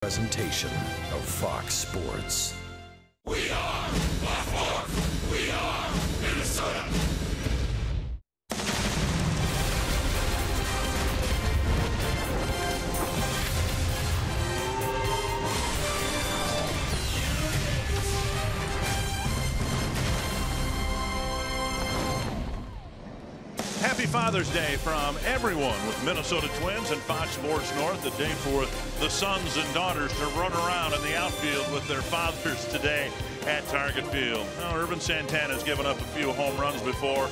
Presentation of Fox Sports. We are Baltimore. We are Minnesota. Happy Father's Day from everyone with Minnesota Twins and Fox Sports North. A day for the sons and daughters to run around in the outfield with their fathers today at Target Field. Now, Irvin Santana's given up a few home runs before,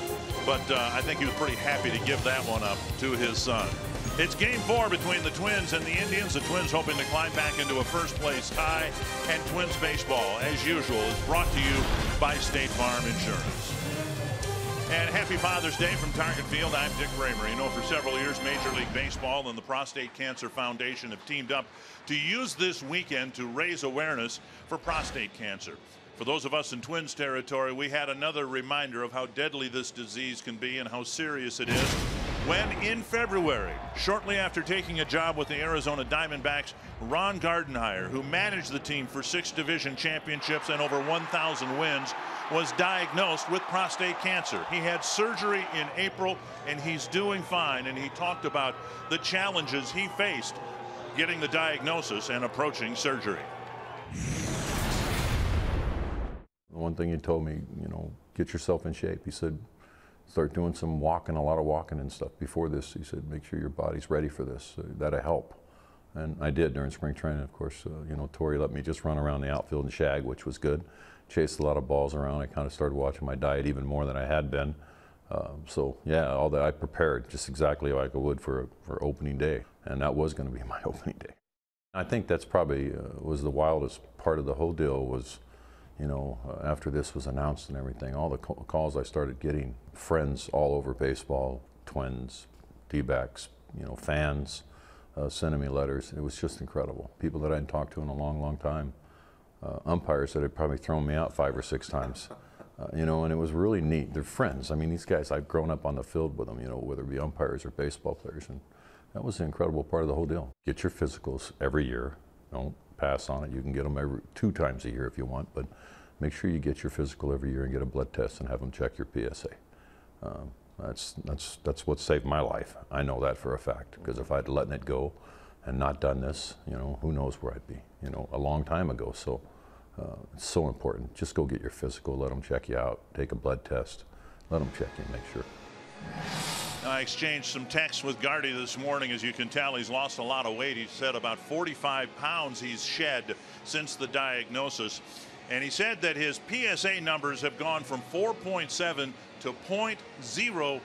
but I think he was pretty happy to give that one up to his son. It's Game 4 between the Twins and the Indians. The Twins hoping to climb back into a first-place tie. And Twins baseball, as usual, is brought to you by State Farm Insurance. And happy Father's Day from Target Field. I'm Dick Raymer. You know, for several years, Major League Baseball and the Prostate Cancer Foundation have teamed up to use this weekend to raise awareness for prostate cancer. For those of us in Twins territory, we had another reminder of how deadly this disease can be and how serious it is when in February, shortly after taking a job with the Arizona Diamondbacks, Ron Gardenhire, who managed the team for 6 division championships and over 1,000 wins, was diagnosed with prostate cancer. He had surgery in April and he's doing fine, and he talked about the challenges he faced getting the diagnosis and approaching surgery. One thing he told me, you know, get yourself in shape. He said, start doing some walking, a lot of walking and stuff before this. He said, make sure your body's ready for this. That'll help. And I did during spring training, of course. You know, Torrey let me just run around the outfield and shag, which was good. Chased a lot of balls around. I kind of started watching my diet even more than I had been. So yeah, all that I prepared just exactly like I would for opening day, and that was going to be my opening day. I think that's probably was the wildest part of the whole deal was, you know, after this was announced and everything, all the calls I started getting, friends all over baseball, Twins, D-backs, you know, fans, sending me letters. It was just incredible. People that I hadn't talked to in a long, long time. Umpires that had probably thrown me out 5 or 6 times, you know, and it was really neat. They're friends. I mean, these guys, I've grown up on the field with them, you know, whether it be umpires or baseball players, and that was an incredible part of the whole deal. Get your physicals every year. Don't pass on it. You can get them every 2 times a year if you want, but make sure you get your physical every year and get a blood test and have them check your PSA. That's what saved my life. I know that for a fact, because if I'd letting it go and not done this, you know, who knows where I'd be, you know, a long time ago. So it's so important. Just go get your physical, let them check you out, take a blood test, let them check you and make sure. I exchanged some texts with Gardy this morning. As you can tell, he's lost a lot of weight. He said about 45 pounds he's shed since the diagnosis. And he said that his PSA numbers have gone from 4.7 to .004.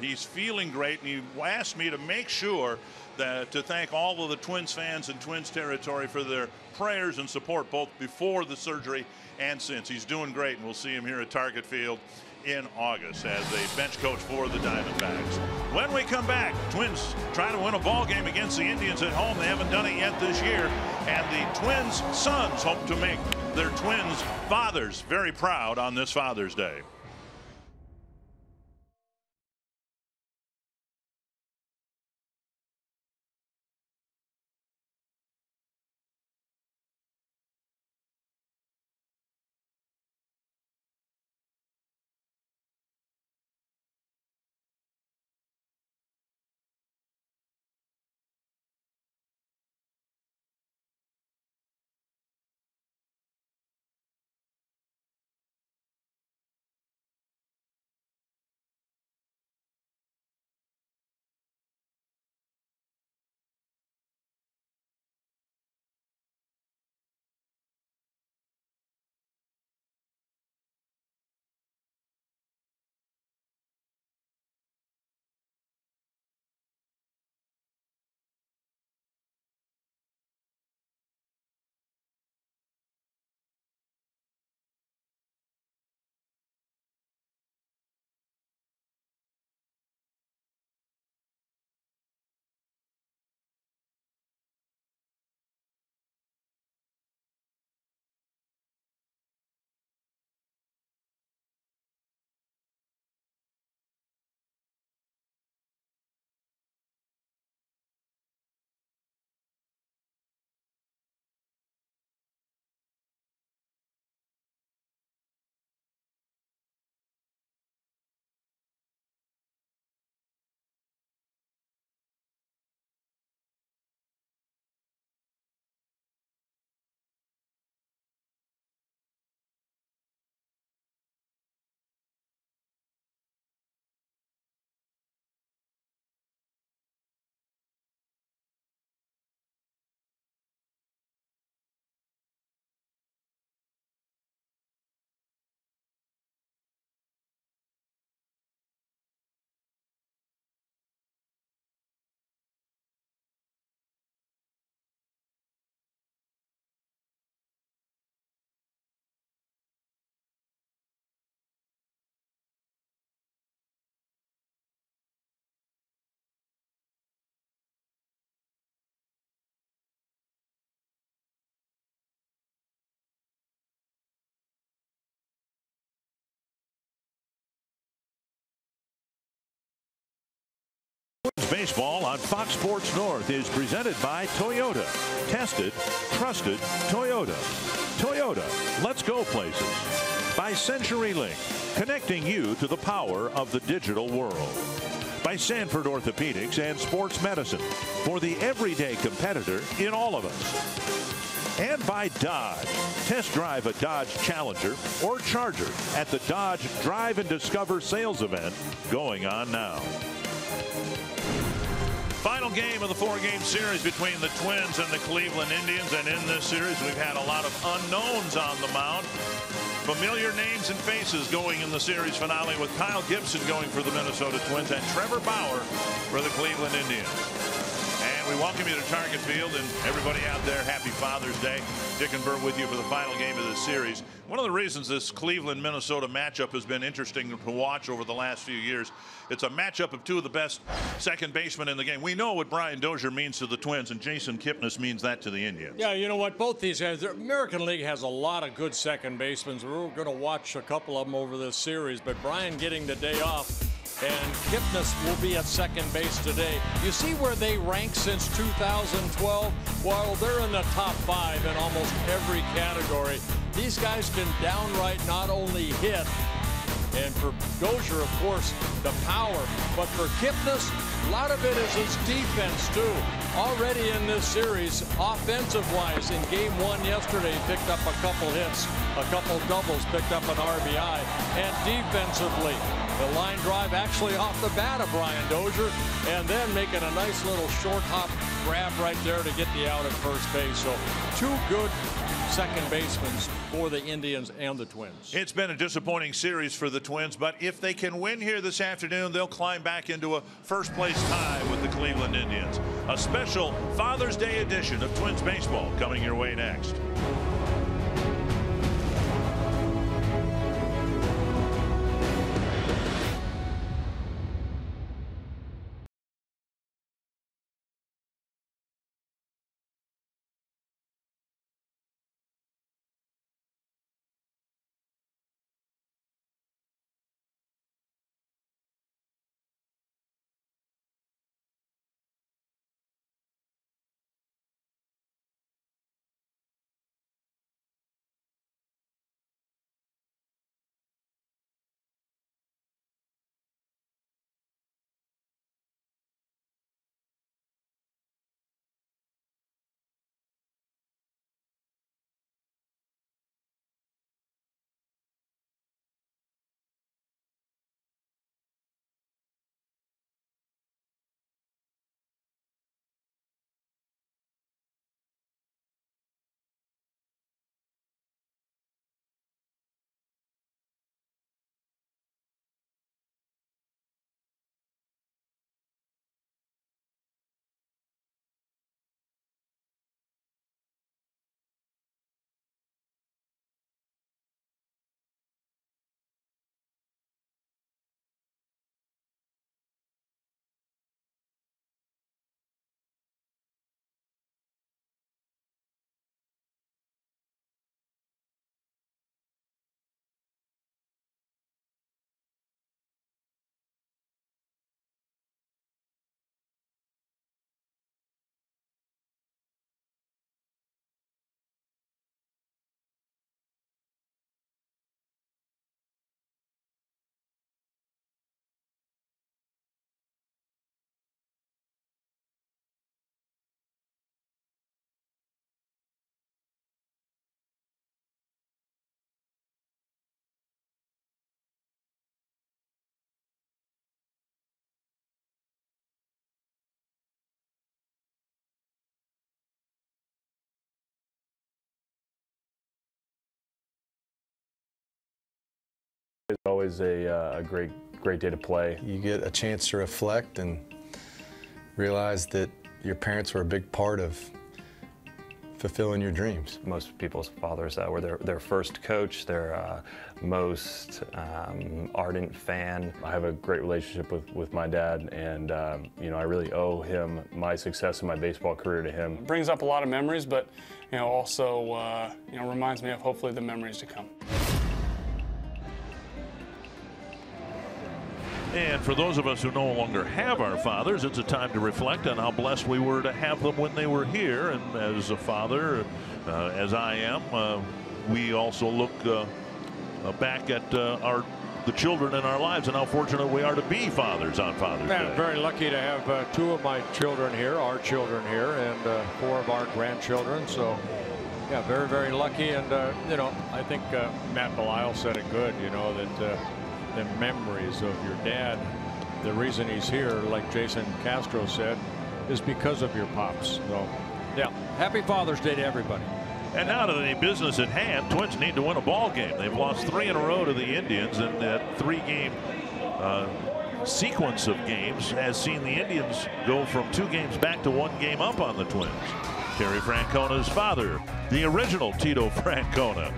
He's feeling great, and he asked me to make sure that to thank all of the Twins fans in Twins territory for their prayers and support both before the surgery and since. He's doing great, and we'll see him here at Target Field in August as a bench coach for the Diamondbacks. When we come back, Twins try to win a ball game against the Indians at home. They haven't done it yet this year, and the Twins' sons hope to make their Twins' fathers very proud on this Father's Day. Baseball on Fox Sports North is presented by Toyota. Tested, trusted, Toyota. Toyota, let's go places. By CenturyLink, connecting you to the power of the digital world. By Sanford Orthopedics and Sports Medicine, for the everyday competitor in all of us. And by Dodge. Test drive a Dodge Challenger or Charger at the Dodge Drive and Discover sales event going on now. Final game of the four-game series between the Twins and the Cleveland Indians. And in this series, we've had a lot of unknowns on the mound. Familiar names and faces going in the series finale, with Kyle Gibson going for the Minnesota Twins and Trevor Bauer for the Cleveland Indians. And we welcome you to Target Field, and everybody out there, happy Father's Day. Dick and Bert with you for the final game of this series. One of the reasons this Cleveland-Minnesota matchup has been interesting to watch over the last few years, it's a matchup of two of the best second basemen in the game. We know what Brian Dozier means to the Twins, and Jason Kipnis means that to the Indians. Yeah, you know what? Both these guys, the American League has a lot of good second basemen. We're going to watch a couple of them over this series, but Brian getting the day off, and Kipnis will be at second base today. You see where they rank since 2012? Well, they're in the top 5 in almost every category. These guys can downright not only hit, and for Dozier, of course, the power, but for Kipnis, a lot of it is his defense, too. Already in this series, offensive-wise, in Game 1 yesterday, he picked up a couple hits, a couple doubles, picked up an RBI, and defensively, the line drive actually off the bat of Brian Dozier, and then making a nice little short hop grab right there to get the out at first base. So two good second basemen for the Indians and the Twins. It's been a disappointing series for the Twins, but if they can win here this afternoon, they'll climb back into a first-place tie with the Cleveland Indians. A special Father's Day edition of Twins baseball coming your way next. It's always a great day to play. You get a chance to reflect and realize that your parents were a big part of fulfilling your dreams. Most people's fathers were their first coach, their most ardent fan. I have a great relationship with my dad, and you know, I really owe him my success in my baseball career to him. It brings up a lot of memories, but you know, also you know, reminds me of hopefully the memories to come. And for those of us who no longer have our fathers, it's a time to reflect on how blessed we were to have them when they were here. And as a father, as I am, we also look back at the children in our lives and how fortunate we are to be fathers on Father's Day. I'm very lucky to have 2 of my children here, our children here, and 4 of our grandchildren. So, yeah, very, very lucky. And, you know, I think Matt Belisle said it good, you know, that the memories of your dad, the reason he's here, like Jason Castro said, is because of your pops. So, yeah, happy Father's Day to everybody. And now to the business at hand. Twins need to win a ball game. They've lost 3 in a row to the Indians, and that 3-game sequence of games has seen the Indians go from 2 games back to 1 game up on the Twins. Terry Francona's father, the original Tito Francona.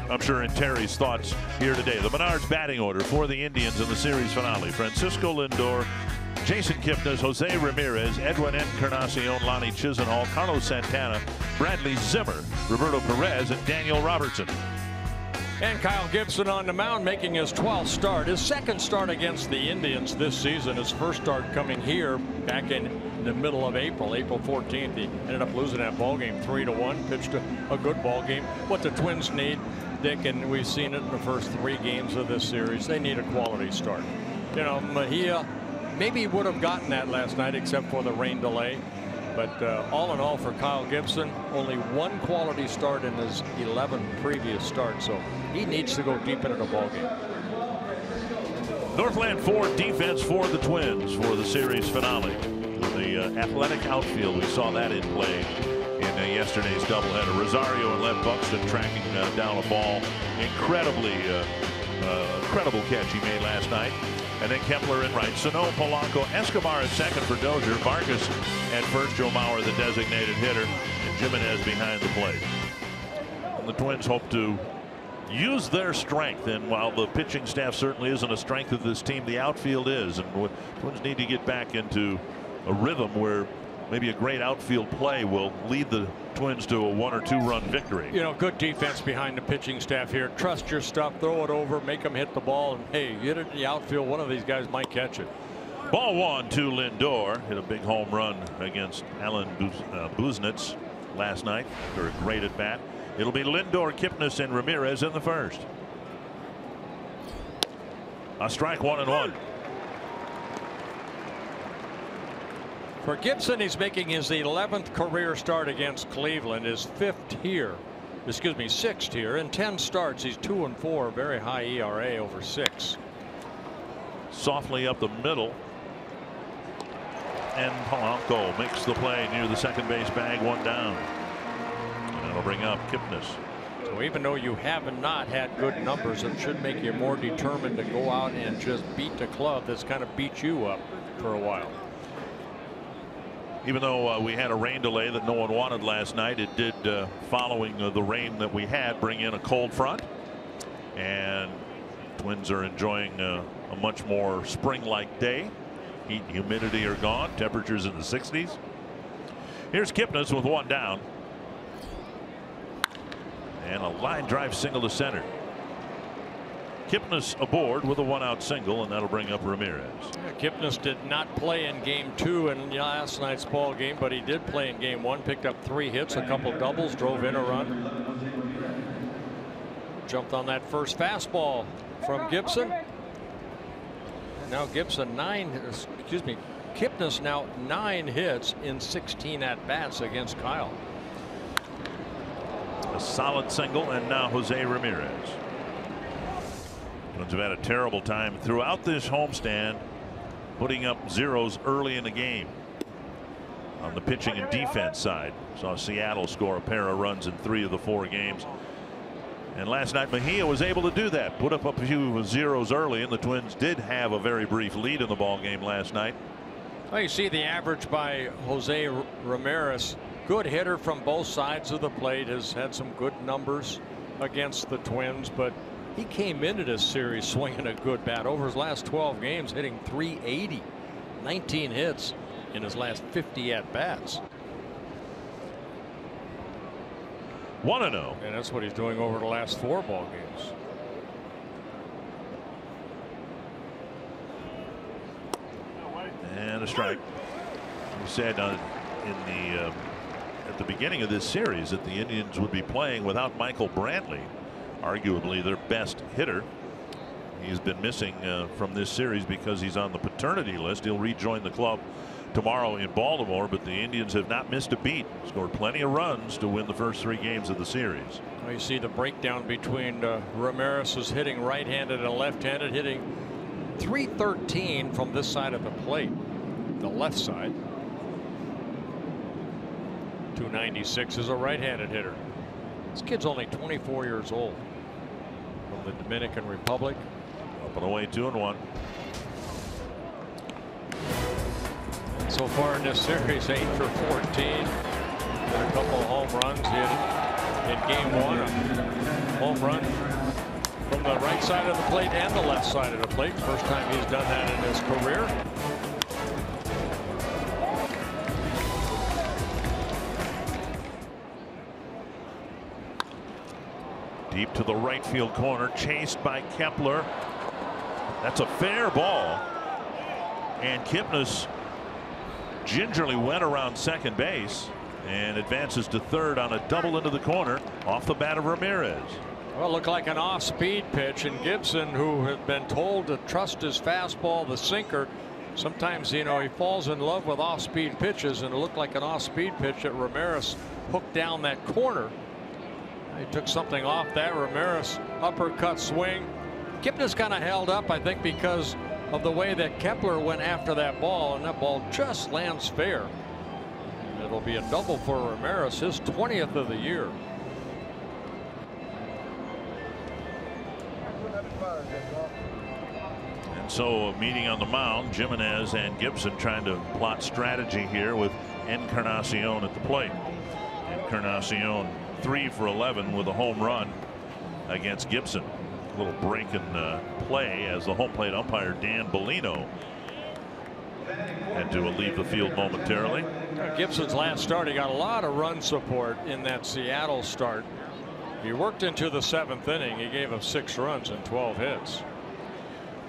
I'm sure in Terry's thoughts here today. The Menards batting order for the Indians in the series finale: Francisco Lindor, Jason Kipnis, Jose Ramirez, Edwin Encarnacion, Lonnie Chisenhall, Carlos Santana, Bradley Zimmer, Roberto Perez, and Daniel Robertson. And Kyle Gibson on the mound, making his 12th start, his 2nd start against the Indians this season. His first start coming here back in the middle of April, April 14th. He ended up losing that ball game 3-1. Pitched a good ball game. What the Twins need, Dick, and we've seen it in the first 3 games of this series, they need a quality start. You know, Mejia, maybe he would have gotten that last night except for the rain delay. But all in all, for Kyle Gibson, only 1 quality start in his 11 previous starts. So he needs to go deep into the ballgame. Northland Ford defense for the Twins for the series finale. The athletic outfield, we saw that in play in yesterday's doubleheader. Rosario and Lev Buxton tracking down a ball. Incredible catch he made last night. And then Kepler in right, Sano, Polanco, Escobar at second for Dozier, Vargas at first, Joe Mauer the designated hitter, and Jimenez behind the plate. And the Twins hope to use their strength, and while the pitching staff certainly isn't a strength of this team, the outfield is, and the Twins need to get back into a rhythm where maybe a great outfield play will lead the Twins to a 1 or 2 run victory. You know, good defense behind the pitching staff here. Trust your stuff, throw it over, make them hit the ball, and hey, hit it in the outfield, one of these guys might catch it. Ball 1 to Lindor. Hit a big home run against Alan Buznitz last night after a great at bat. It'll be Lindor, Kipnis, and Ramirez in the first. A strike, 1-1. For Gibson, he's making his 11th career start against Cleveland, his 6th here. In 10 starts, he's 2-4, very high ERA over 6. Softly up the middle, and Polanco makes the play near the second base bag, 1 down. And that'll bring up Kipnis. So even though you have not had good numbers, it should make you more determined to go out and just beat the club that's kind of beat you up for a while. Even though we had a rain delay that no one wanted last night, it did, following the rain that we had, bring in a cold front. And Twins are enjoying a much more spring-like day. Heat and humidity are gone. Temperatures in the 60s. Here's Kipnis with 1 down. And a line drive single to center. Kipnis aboard with a 1-out single, and that'll bring up Ramirez. Yeah, Kipnis did not play in game 2 in last night's ball game, but he did play in game 1. Picked up 3 hits, a couple doubles, drove in a run. Jumped on that first fastball from Gibson. And now Kipnis now 9 hits in 16 at bats against Kyle. A solid single, and now Jose Ramirez. Twins have had a terrible time throughout this homestand putting up zeros early in the game. On the pitching and defense side, saw Seattle score a pair of runs in 3 of the 4 games. And last night Mejia was able to do that, put up a few zeros early, and the Twins did have a very brief lead in the ball game last night. Well, you see the average by Jose Ramirez. Good hitter from both sides of the plate, has had some good numbers against the Twins, but he came into this series swinging a good bat. Over his last 12 games, hitting .380, 19 hits in his last 50 at bats. 1-0. And that's what he's doing over the last 4 ball games. And a strike. We said at the beginning of this series that the Indians would be playing without Michael Brantley, arguably their best hitter. He's been missing from this series because he's on the paternity list. He'll rejoin the club tomorrow in Baltimore, but the Indians have not missed a beat. Scored plenty of runs to win the first 3 games of the series. You see the breakdown between Ramirez is hitting right-handed and left-handed, hitting .313 from this side of the plate, the left side. .296 is a right-handed hitter. This kid's only 24 years old, from the Dominican Republic. Up and away, 2-1. So far in this series, 8 for 14. Hit a couple of home runs. Hit in game 1. A home run from the right side of the plate and the left side of the plate. First time he's done that in his career. Deep to the right field corner, chased by Kepler. That's a fair ball. And Kipnis gingerly went around second base and advances to third on a double into the corner off the bat of Ramirez. Well, it looked like an off-speed pitch, and Gibson, who had been told to trust his fastball, the sinker, sometimes, you know, he falls in love with off-speed pitches, and it looked like an off-speed pitch that Ramirez hooked down that corner. He took something off that. Ramirez uppercut swing. Kipnis kind of held up, I think, because of the way that Kepler went after that ball, and that ball just lands fair. It'll be a double for Ramirez, his 20th of the year. And so a meeting on the mound, Jimenez and Gibson trying to plot strategy here with Encarnacion at the plate. Encarnacion 3 for 11 with a home run against Gibson. A little break in play as the home plate umpire Dan Bellino had to leave the field momentarily. Gibson's last start, he got a lot of run support in that Seattle start. He worked into the 7th inning. He gave up 6 runs and 12 hits.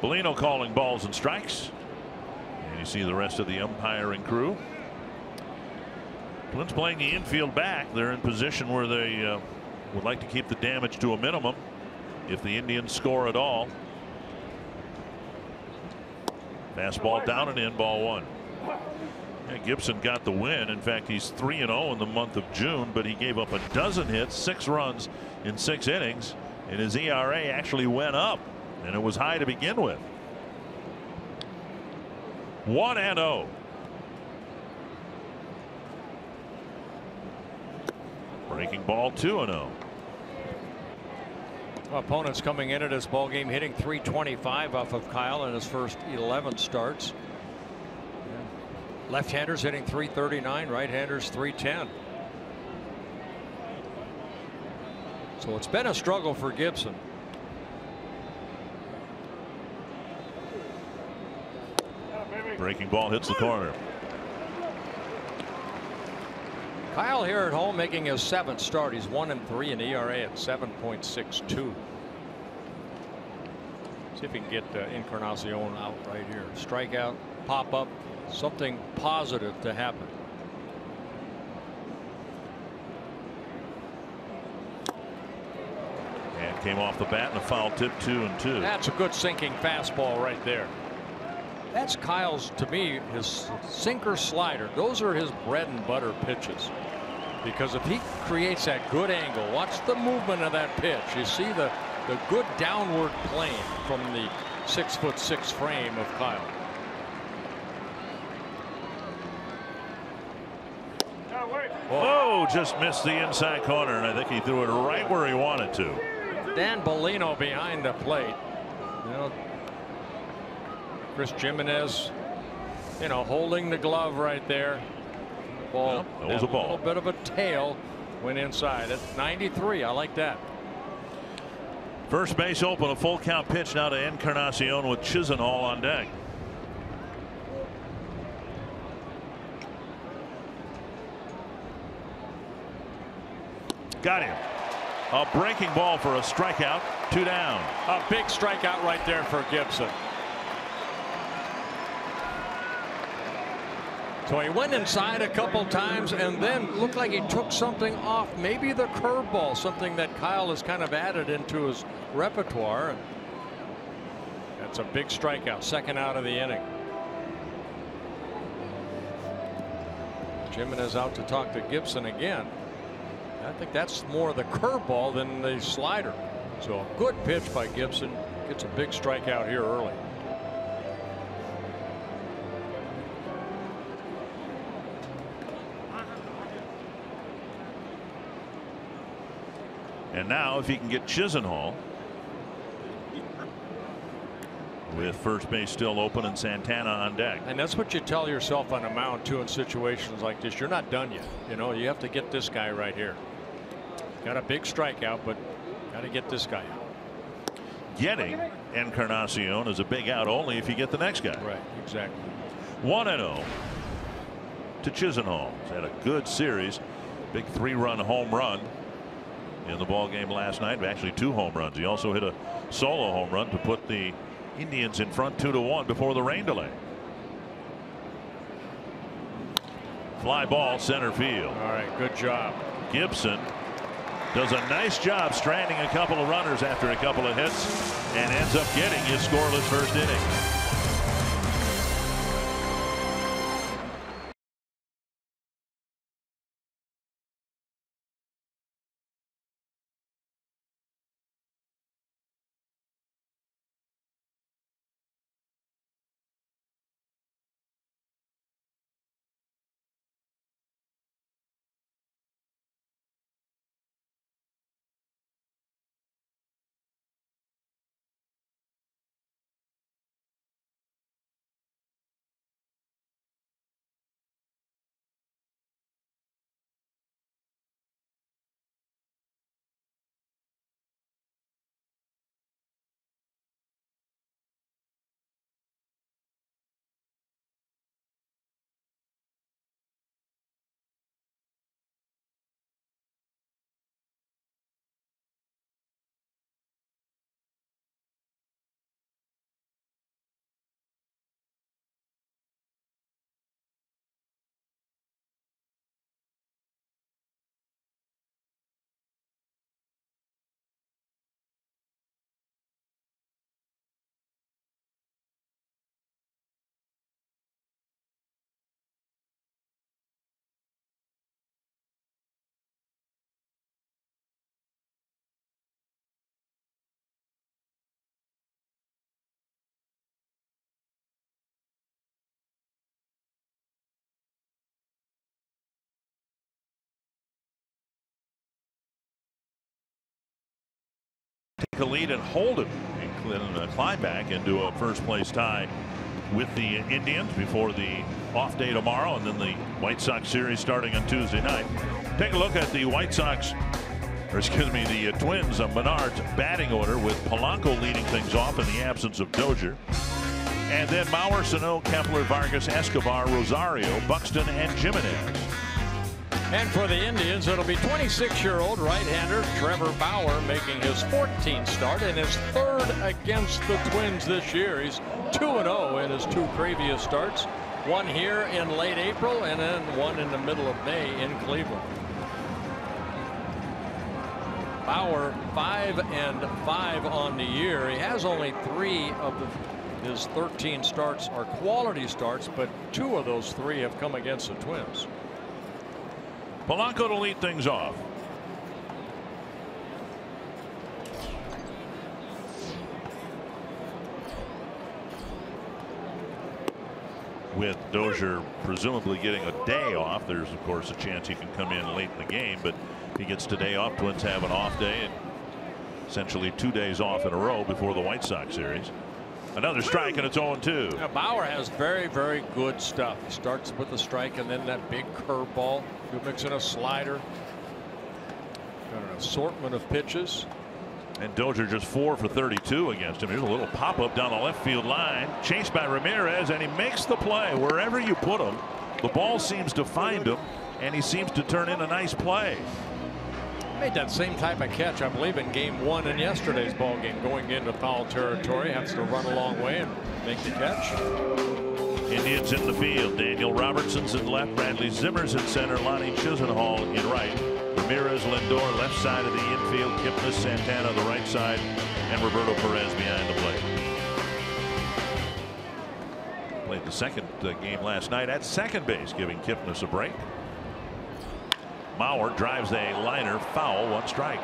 Bellino calling balls and strikes. And you see the rest of the umpiring crew. Twins playing the infield back. They're in position where they would like to keep the damage to a minimum if the Indians score at all. Fastball down and in, ball 1. Yeah, Gibson got the win. In fact, he's 3-0 in the month of June, but he gave up a dozen hits, 6 runs in 6 innings, and his ERA actually went up, and it was high to begin with. 1-0. Breaking ball, 2-0. Opponents coming into this ball game hitting .325 off of Kyle in his first 11 starts. Left-handers hitting .339, right-handers .310. So it's been a struggle for Gibson. Breaking ball hits the corner. Kyle here at home making his 7th start. He's 1-3 in ERA at 7.62. See if he can get Encarnacion out right here. Strikeout, pop up, something positive to happen. And came off the bat and a foul tip, 2-2. That's a good sinking fastball right there. That's Kyle's, to me, his sinker slider. Those are his bread and butter pitches. Because if he creates that good angle, watch the movement of that pitch. You see the good downward plane from the 6'6" frame of Kyle. Oh, just missed the inside corner, and I think he threw it right where he wanted to. Dan Bellino behind the plate. You know, Chris Jimenez, you know, holding the glove right there. Ball, well, that was a ball. A little bit of a tail went inside. It's 93. I like that. First base open, a full count pitch now to Encarnacion with Chisenhall on deck. Got him. A breaking ball for a strikeout. 2 down. A big strikeout right there for Gibson. So he went inside a couple times and then looked like he took something off, maybe the curveball, something that Kyle has kind of added into his repertoire. That's a big strikeout, second out of the inning. Jimenez out to talk to Gibson again. I think that's more the curveball than the slider. So a good pitch by Gibson, gets a big strikeout here early. And now if he can get Chisenhall with first base still open and Santana on deck. And that's what you tell yourself on a mound too in situations like this. You're not done yet. You know, you have to get this guy right here. Got a big strikeout, but got to get this guy out. Getting Encarnacion is a big out only if you get the next guy. Right, exactly. 1-0 to Chisenhall. He's had a good series. Big 3-run home run in the ball game last night. Actually 2 home runs. He also hit a solo home run to put the Indians in front 2-1 before the rain delay. Fly ball center field. All right, good job. Gibson does a nice job stranding a couple of runners after a couple of hits and ends up getting his scoreless first inning. Take a lead and hold it and climb back into a first place tie with the Indians before the off day tomorrow, and then the White Sox series starting on Tuesday night. Take a look at the White Sox, or excuse me, the Twins of Menard's batting order, with Polanco leading things off in the absence of Dozier. And then Mauer, Sano, Kepler, Vargas, Escobar, Rosario, Buxton, and Jimenez. And for the Indians, it'll be 26-year-old right-hander Trevor Bauer making his 14th start and his 3rd against the Twins this year. He's 2-0 in his 2 previous starts. One here in late April and then one in the middle of May in Cleveland. Bauer 5-5 on the year. He has only 3 of his 13 starts are quality starts, but 2 of those 3 have come against the Twins. Polanco to lead things off. With Dozier presumably getting a day off, there's of course a chance he can come in late in the game, but if he gets today off, Twins have an off day and essentially 2 days off in a row before the White Sox series. Another strike and it's 0-2. Now, Bauer has very, very good stuff. He starts with the strike and then that big curveball. He'll mix in a slider. Got an assortment of pitches. And Dozier just 4 for 32 against him. Here's a little pop up down the left field line, chased by Ramirez, and he makes the play. Wherever you put him, the ball seems to find him, and he seems to turn in a nice play. Made that same type of catch, I believe, in game 1 in yesterday's ball game, going into foul territory. Has to run a long way and make the catch. Indians in the field. Daniel Robertson's in left. Bradley Zimmer's in center. Lonnie Chisenhall in right. Ramirez, Lindor left side of the infield. Kipnis, Santana the right side, and Roberto Perez behind the plate. Played the second game last night at second base, giving Kipnis a break. Mauer drives a liner foul, 1 strike.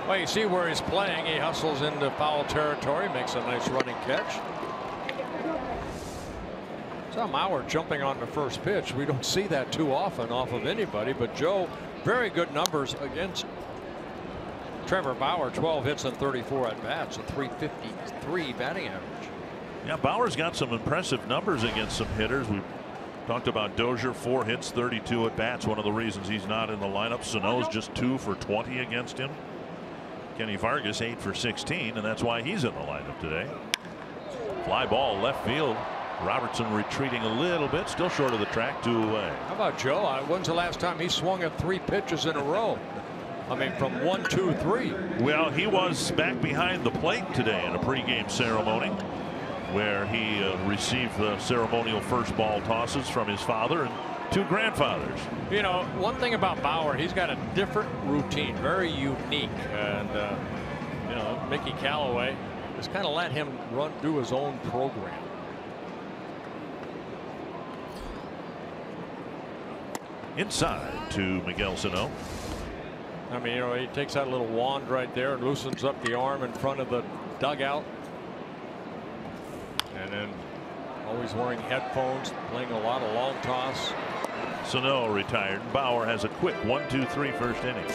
Well, you see where he's playing. He hustles into foul territory, makes a nice running catch. Saw Mauer jumping on the first pitch. We don't see that too often off of anybody, but Joe, very good numbers against Trevor Bauer. 12 hits and 34 at bats, a .353 batting average. Yeah, Bauer's got some impressive numbers against some hitters. We talked about Dozier, 4 hits, 32 at bats. One of the reasons he's not in the lineup. Sano's just 2 for 20 against him. Kenny Vargas 8 for 16, and that's why he's in the lineup today. Fly ball left field. Robertson retreating a little bit, still short of the track, 2 away. How about Joe? When's the last time he swung at 3 pitches in a row? I mean, from 1, 2, 3. Well, he was back behind the plate today in a pregame ceremony where he received the ceremonial first ball tosses from his father and 2 grandfathers. You know, one thing about Bauer, he's got a different routine, very unique, and you know, Mickey Callaway just kind of let him do his own program. Inside to Miguel Sano. I mean, you know, he takes that little wand right there and loosens up the arm in front of the dugout. And then always wearing headphones, playing a lot of long toss. Sano retired. Bauer has a quick 1-2-3 first inning.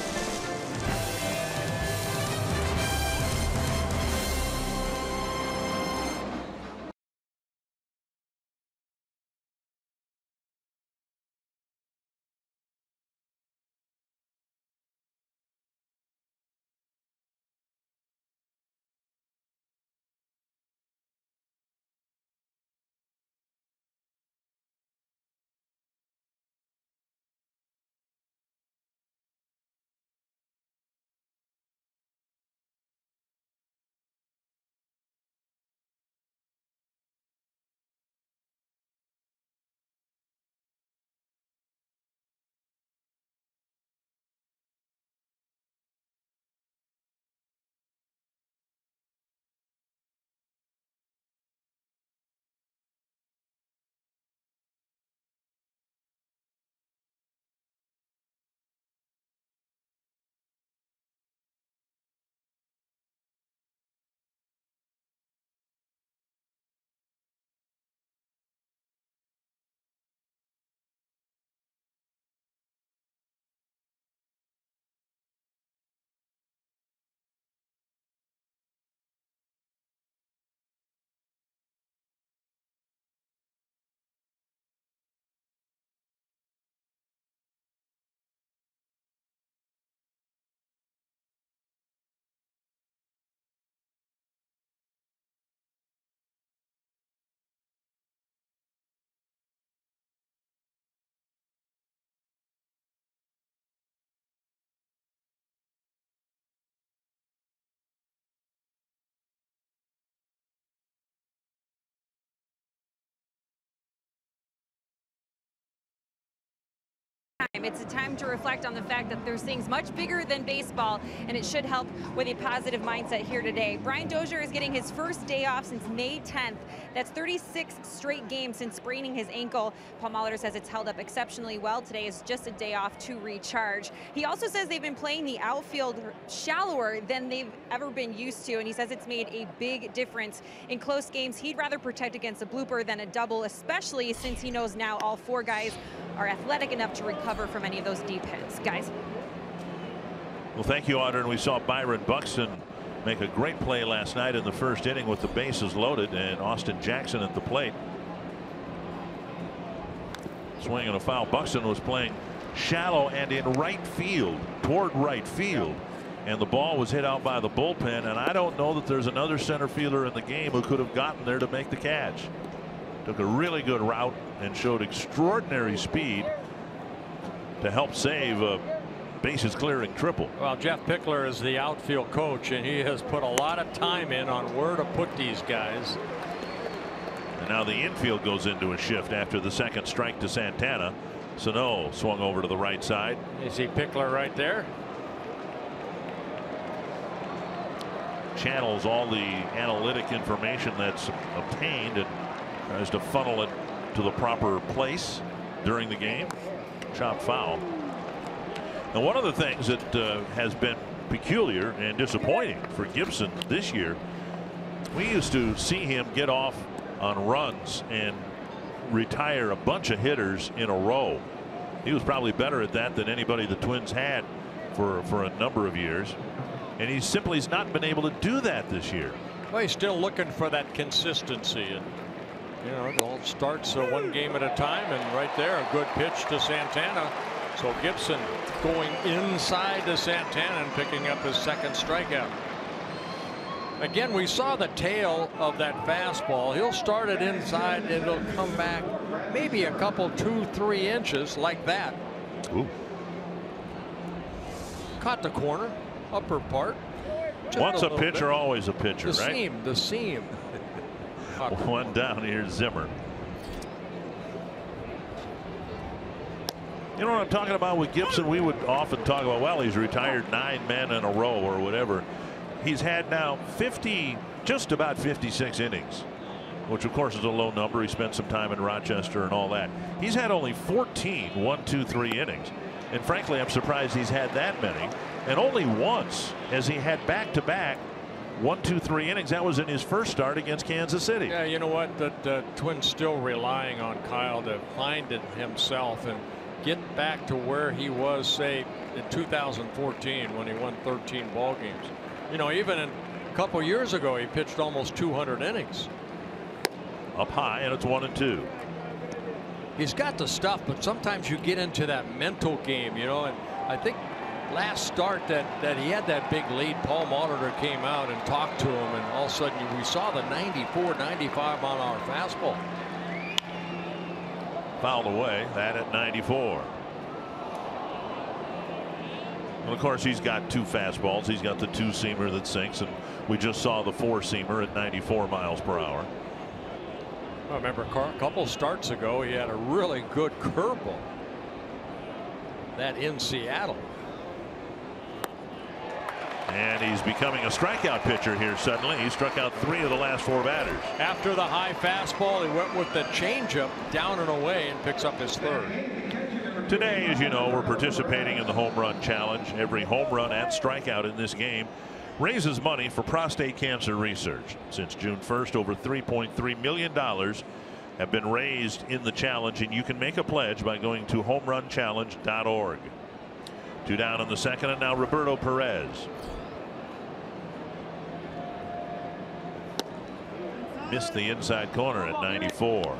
It's a time to reflect on the fact that there's things much bigger than baseball, and it should help with a positive mindset here today. Brian Dozier is getting his first day off since May 10th. That's 36 straight games since spraining his ankle. Paul Molitor says it's held up exceptionally well. Today is just a day off to recharge. He also says they've been playing the outfield shallower than they've ever been used to, and he says it's made a big difference. In close games, he'd rather protect against a blooper than a double, especially since he knows now all 4 guys are athletic enough to recover from any of those deep hits. Guys. Well, thank you, Audrey. And we saw Byron Buxton make a great play last night in the first inning with the bases loaded and Austin Jackson at the plate. Swinging a foul. Buxton was playing shallow and in right field, toward right field. And the ball was hit out by the bullpen. And I don't know that there's another center fielder in the game who could have gotten there to make the catch. Took a really good route and showed extraordinary speed to help save a bases clearing triple. Well, Jeff Pickler is the outfield coach, and he has put a lot of time in on where to put these guys. And now the infield goes into a shift after the second strike to Santana. Sano swung over to the right side. You see Pickler right there. Channels all the analytic information that's obtained and tries to funnel it to the proper place during the game. Chop foul. And one of the things that has been peculiar and disappointing for Gibson this year, we used to see him get off on runs and retire a bunch of hitters in a row. He was probably better at that than anybody the Twins had for a number of years, and he simply has not been able to do that this year. Well, he's still looking for that consistency, and you know, it all starts one game at a time, and right there a good pitch to Santana. So Gibson going inside to Santana and picking up his second strikeout. Again, we saw the tail of that fastball. He'll start it inside and it'll come back maybe a couple 2-3 inches like that. Ooh. Caught the corner, upper part. Once a pitcher, always a pitcher, the right? The seam. One down, here's Zimmer. You know what I'm talking about with Gibson? We would often talk about, well, he's retired 9 men in a row or whatever. He's had now 50, just about 56 innings, which of course is a low number. He spent some time in Rochester and all that. He's had only 14 1-2-3 innings, and frankly I'm surprised he's had that many. And only once has he had back-to-back 1-2-3 innings. That was in his first start against Kansas City. Yeah, you know what, the Twins still relying on Kyle to find it himself and get back to where he was, say, in 2014 when he won 13 ball games. You know, even a couple years ago he pitched almost 200 innings. Up high, and it's 1-2. He's got the stuff, but sometimes you get into that mental game, you know, and I think last start that he had that big lead, Paul Molitor came out and talked to him, and all of a sudden we saw the 94, 95 on our fastball. Fouled away, that at 94. And of course he's got 2 fastballs. He's got the 2-seamer that sinks, and we just saw the 4-seamer at 94 miles per hour. I remember a couple starts ago he had a really good curveball. That in Seattle. And he's becoming a strikeout pitcher here suddenly. He struck out 3 of the last 4 batters. After the high fastball, he went with the changeup down and away and picks up his 3rd. Today, as you know, we're participating in the home run challenge. Every home run and strikeout in this game raises money for prostate cancer research. Since June 1st, over $3.3 million have been raised in the challenge, and you can make a pledge by going to homerunchallenge.org. 2 down in the second, and now Roberto Perez. Missed the inside corner at 94.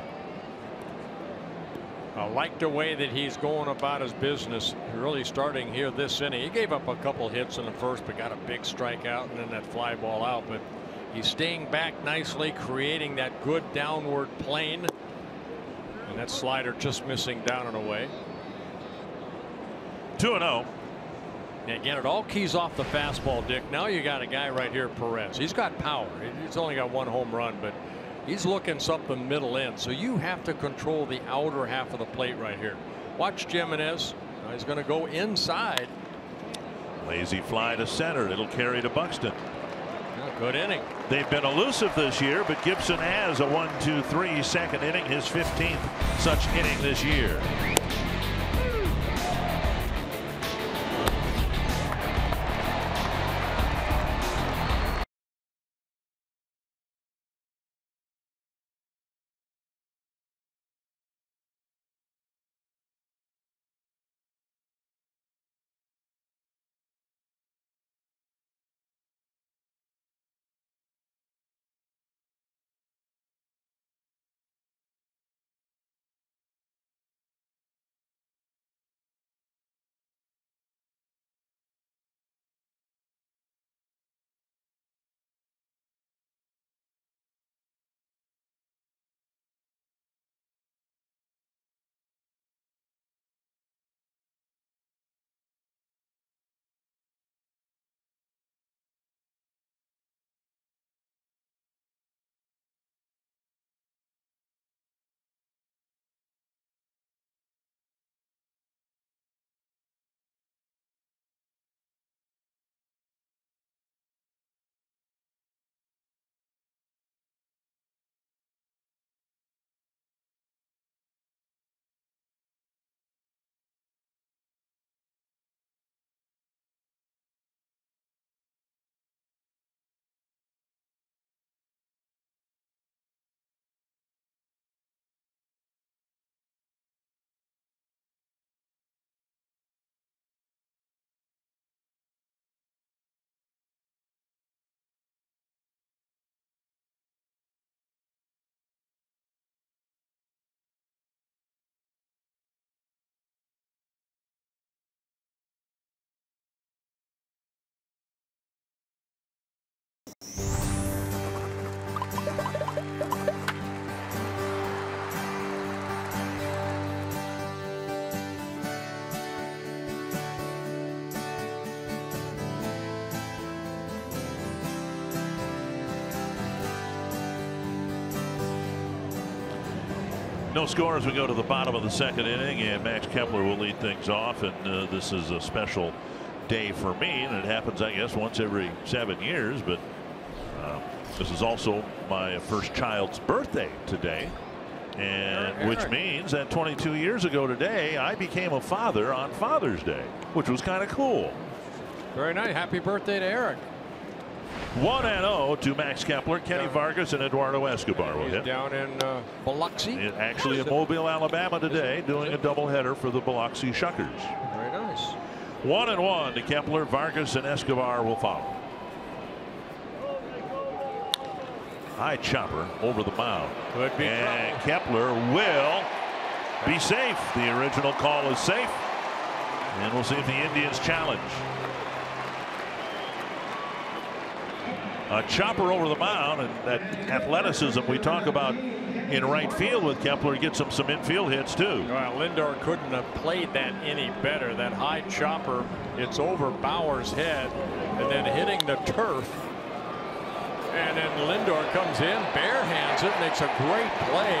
I like the way that he's going about his business, really starting here this inning. He gave up a couple hits in the first, but got a big strikeout and then that fly ball out. But he's staying back nicely, creating that good downward plane. And that slider just missing down and away. 2-0. Again, it all keys off the fastball, Dick. Now you got a guy right here, Perez. He's got power. He's only got 1 home run, but he's looking something middle end. So you have to control the outer half of the plate right here. Watch Jimenez. Now he's going to go inside. Lazy fly to center. It'll carry to Buxton. Good inning. They've been elusive this year, but Gibson has a 1-2-3 second inning, his 15th such inning this year. No score as we go to the bottom of the second inning, and Max Kepler will lead things off. And this is a special day for me, and it happens, I guess, once every 7 years. But this is also my first child's birthday today, and which means that 22 years ago today, I became a father on Father's Day, which was kind of cool. Very nice. Happy birthday to Eric. 1-0 to Max Kepler. Kenny Vargas and Eduardo Escobar will hit. Down in Biloxi. Actually in Mobile, Alabama today, doing a doubleheader for the Biloxi Shuckers. Very nice. 1-1 to Kepler. Vargas and Escobar will follow. High chopper over the mound. Could be and Kepler will be safe. The original call is safe. And we'll see if the Indians challenge. A chopper over the mound, and that athleticism we talk about in right field with Kepler gets him some infield hits too. Well, Lindor couldn't have played that any better. That high chopper, it's over Bauer's head and then hitting the turf. And then Lindor comes in, barehands it, makes a great play.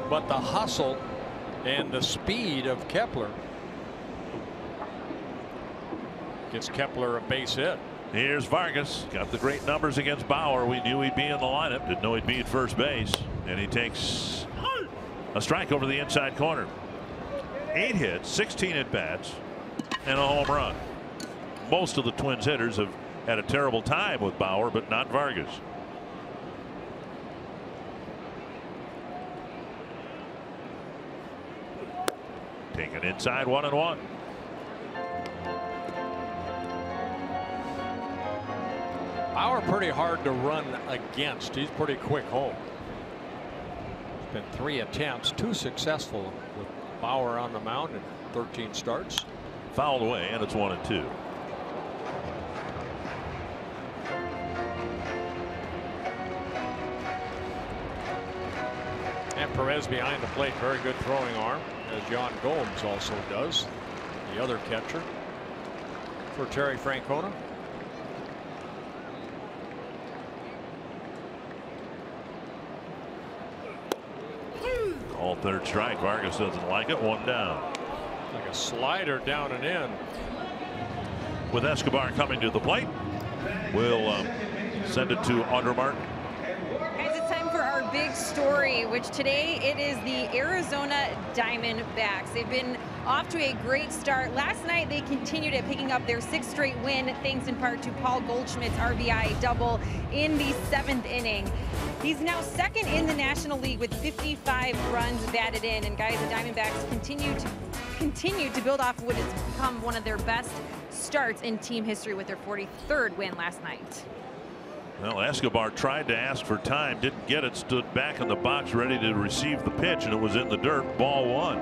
But the hustle and the speed of Kepler gets Kepler a base hit. Here's Vargas. Got the great numbers against Bauer. We knew he'd be in the lineup. Didn't know he'd be at first base. And he takes a strike over the inside corner. 8 hits, 16 at bats, and a home run. Most of the Twins hitters have had a terrible time with Bauer, but not Vargas. Taken inside, 1-1. Bauer pretty hard to run against. He's pretty quick home. It's been 3 attempts, 2 successful with Bauer on the mound in 13 starts. Fouled away, and it's 1-2. And Perez behind the plate, very good throwing arm, as John Gomes also does, the other catcher for Terry Francona. All third strike. Vargas doesn't like it. 1 down. Like a slider down and in. With Escobar coming to the plate, we'll send it to Audra Martin. Guys, it's time for our big story, which today it is the Arizona Diamondbacks. They've been off to a great start. Last night they continued at picking up their 6th straight win, thanks in part to Paul Goldschmidt's RBI double in the 7th inning. He's now 2nd in the National League with 55 runs batted in. And guys, the Diamondbacks continue to build off what has become one of their best starts in team history with their 43rd win last night. Well, Escobar tried to ask for time, didn't get it, stood back in the box ready to receive the pitch, and it was in the dirt. Ball 1.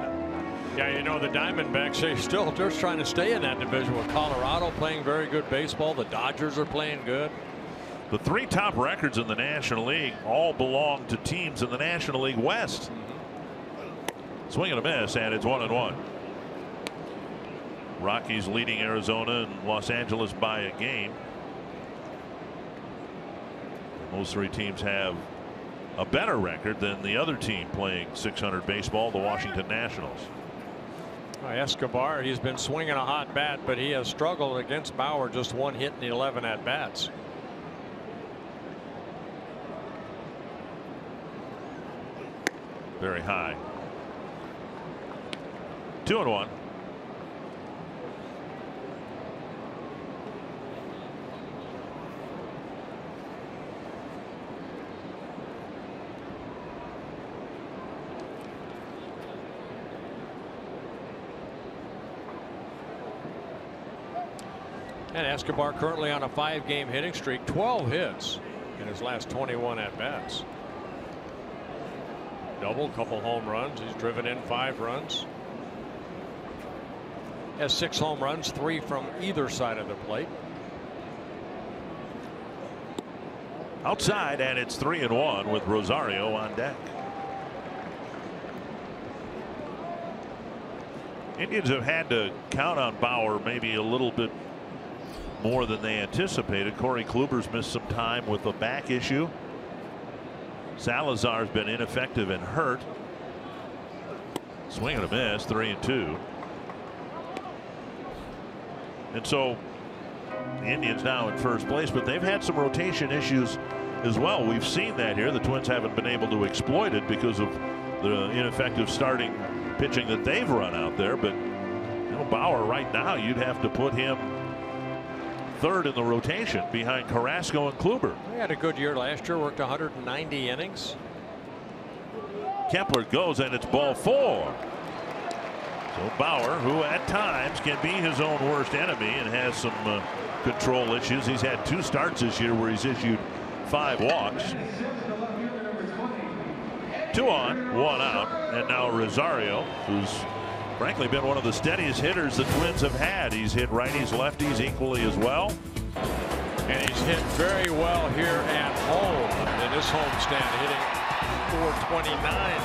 Yeah, you know, the Diamondbacks, they're just trying to stay in that division with Colorado playing very good baseball. The Dodgers are playing good. The 3 top records in the National League all belong to teams in the National League West. Swing and a miss, and it's 1-1. Rockies leading Arizona and Los Angeles by a game. Those 3 teams have a better record than the other team playing .600 baseball, the Washington Nationals. Escobar, he's been swinging a hot bat, but he has struggled against Bauer. Just 1 hit in 11 at bats. Very high. 2-1. And Escobar currently on a 5-game hitting streak, 12 hits in his last 21 at bats. Double, couple home runs. He's driven in 5 runs. Has 6 home runs, 3 from either side of the plate. outside, and it's 3-1 with Rosario on deck. Indians have had to count on Bauer maybe a little bit more than they anticipated. Corey Kluber's missed some time with a back issue. Salazar's been ineffective and hurt. Swing and a miss, 3-2. And so the Indians now in first place, but they've had some rotation issues as well. We've seen that here. The Twins haven't been able to exploit it because of the ineffective starting pitching that they've run out there. But you know, Bauer right now, you'd have to put him third in the rotation behind Carrasco and Kluber. He had a good year last year, worked 190 innings. Kepler goes, and it's ball 4. So Bauer, who at times can be his own worst enemy and has some control issues. He's had 2 starts this year where he's issued 5 walks. 2 on, 1 out, and now Rosario, who's frankly been one of the steadiest hitters the Twins have had. He's hit righties, lefties equally as well. And he's hit very well here at home in this homestand, hitting .429.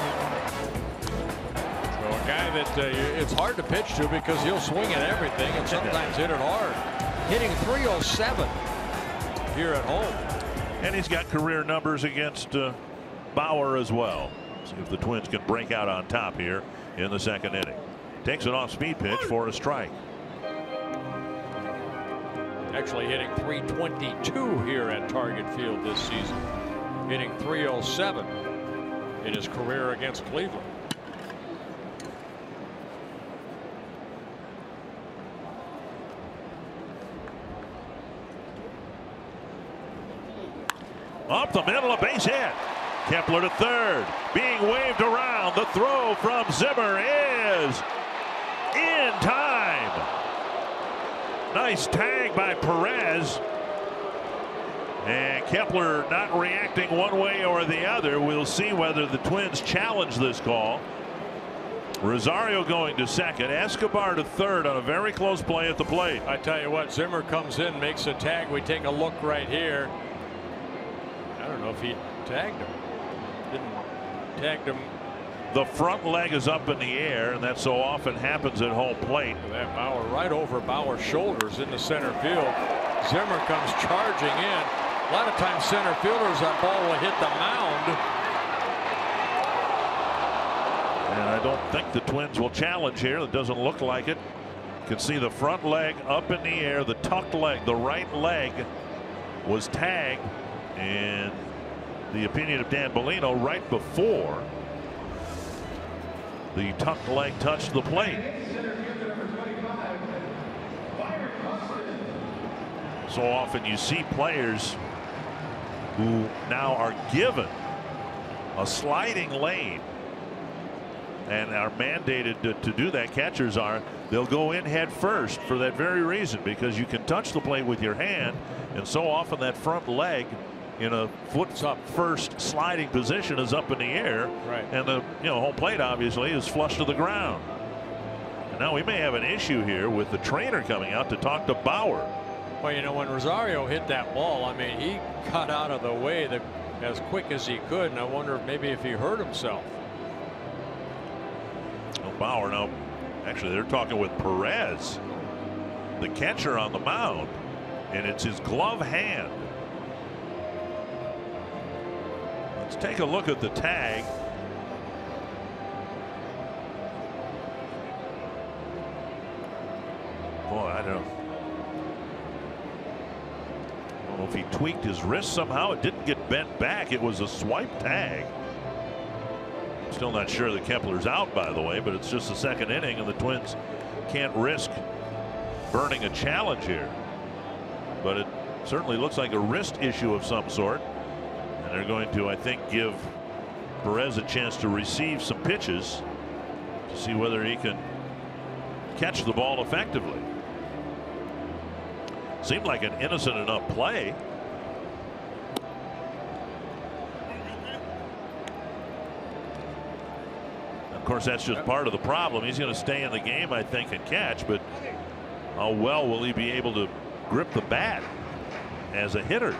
So a guy that it's hard to pitch to because he'll swing at everything and sometimes hit it hard. Hitting .307 here at home. And he's got career numbers against Bauer as well. See if the Twins can break out on top here in the second inning. Takes an off-speed pitch for a strike. Actually hitting .322 here at Target Field this season. Hitting .307 in his career against Cleveland. Up the middle, a base hit. Kepler to third, being waved around. The throw from Zimmer is in time. Nice tag by Perez. And Kepler not reacting one way or the other. We'll see whether the Twins challenge this call. Rosario going to second, Escobar to third on a very close play at the plate. I tell you what, Zimmer comes in, makes a tag. We take a look right here. I don't know if he tagged him. Didn't tag him. The front leg is up in the air, and that so often happens at home plate. That Bauer right over Bauer's shoulders into center field. Zimmer comes charging in. A lot of times center fielders, that ball will hit the mound. And I don't think the Twins will challenge here. It doesn't look like it. You can see the front leg up in the air. The tucked leg, the right leg, was tagged. And the opinion of Dan Bellino right before the tucked leg touched the plate. So often you see players who now are given a sliding lane and are mandated to do that. Catchers are. They'll go in head first for that very reason, because you can touch the plate with your hand, and so often that front leg in a foot up first sliding position is up in the air, right, and the home plate obviously is flush to the ground. And now we may have an issue here with the trainer coming out to talk to Bauer. Well, you know, when Rosario hit that ball, I mean, he got out of the way as quick as he could, and I wonder if maybe if he hurt himself. Well, Bauer now, actually they're talking with Perez, the catcher on the mound, and it's his glove hand. Let's take a look at the tag. Boy, I don't know if he tweaked his wrist somehow. It didn't get bent back. It was a swipe tag. Still not sure that Kepler's out, by the way, but it's just the second inning, and the Twins can't risk burning a challenge here. But it certainly looks like a wrist issue of some sort. And they're going to, I think, give Perez a chance to receive some pitches to see whether he can catch the ball effectively. Seemed like an innocent enough play. Of course, that's just part of the problem. He's going to stay in the game, I think, and catch, but how well will he be able to grip the bat as a hitter?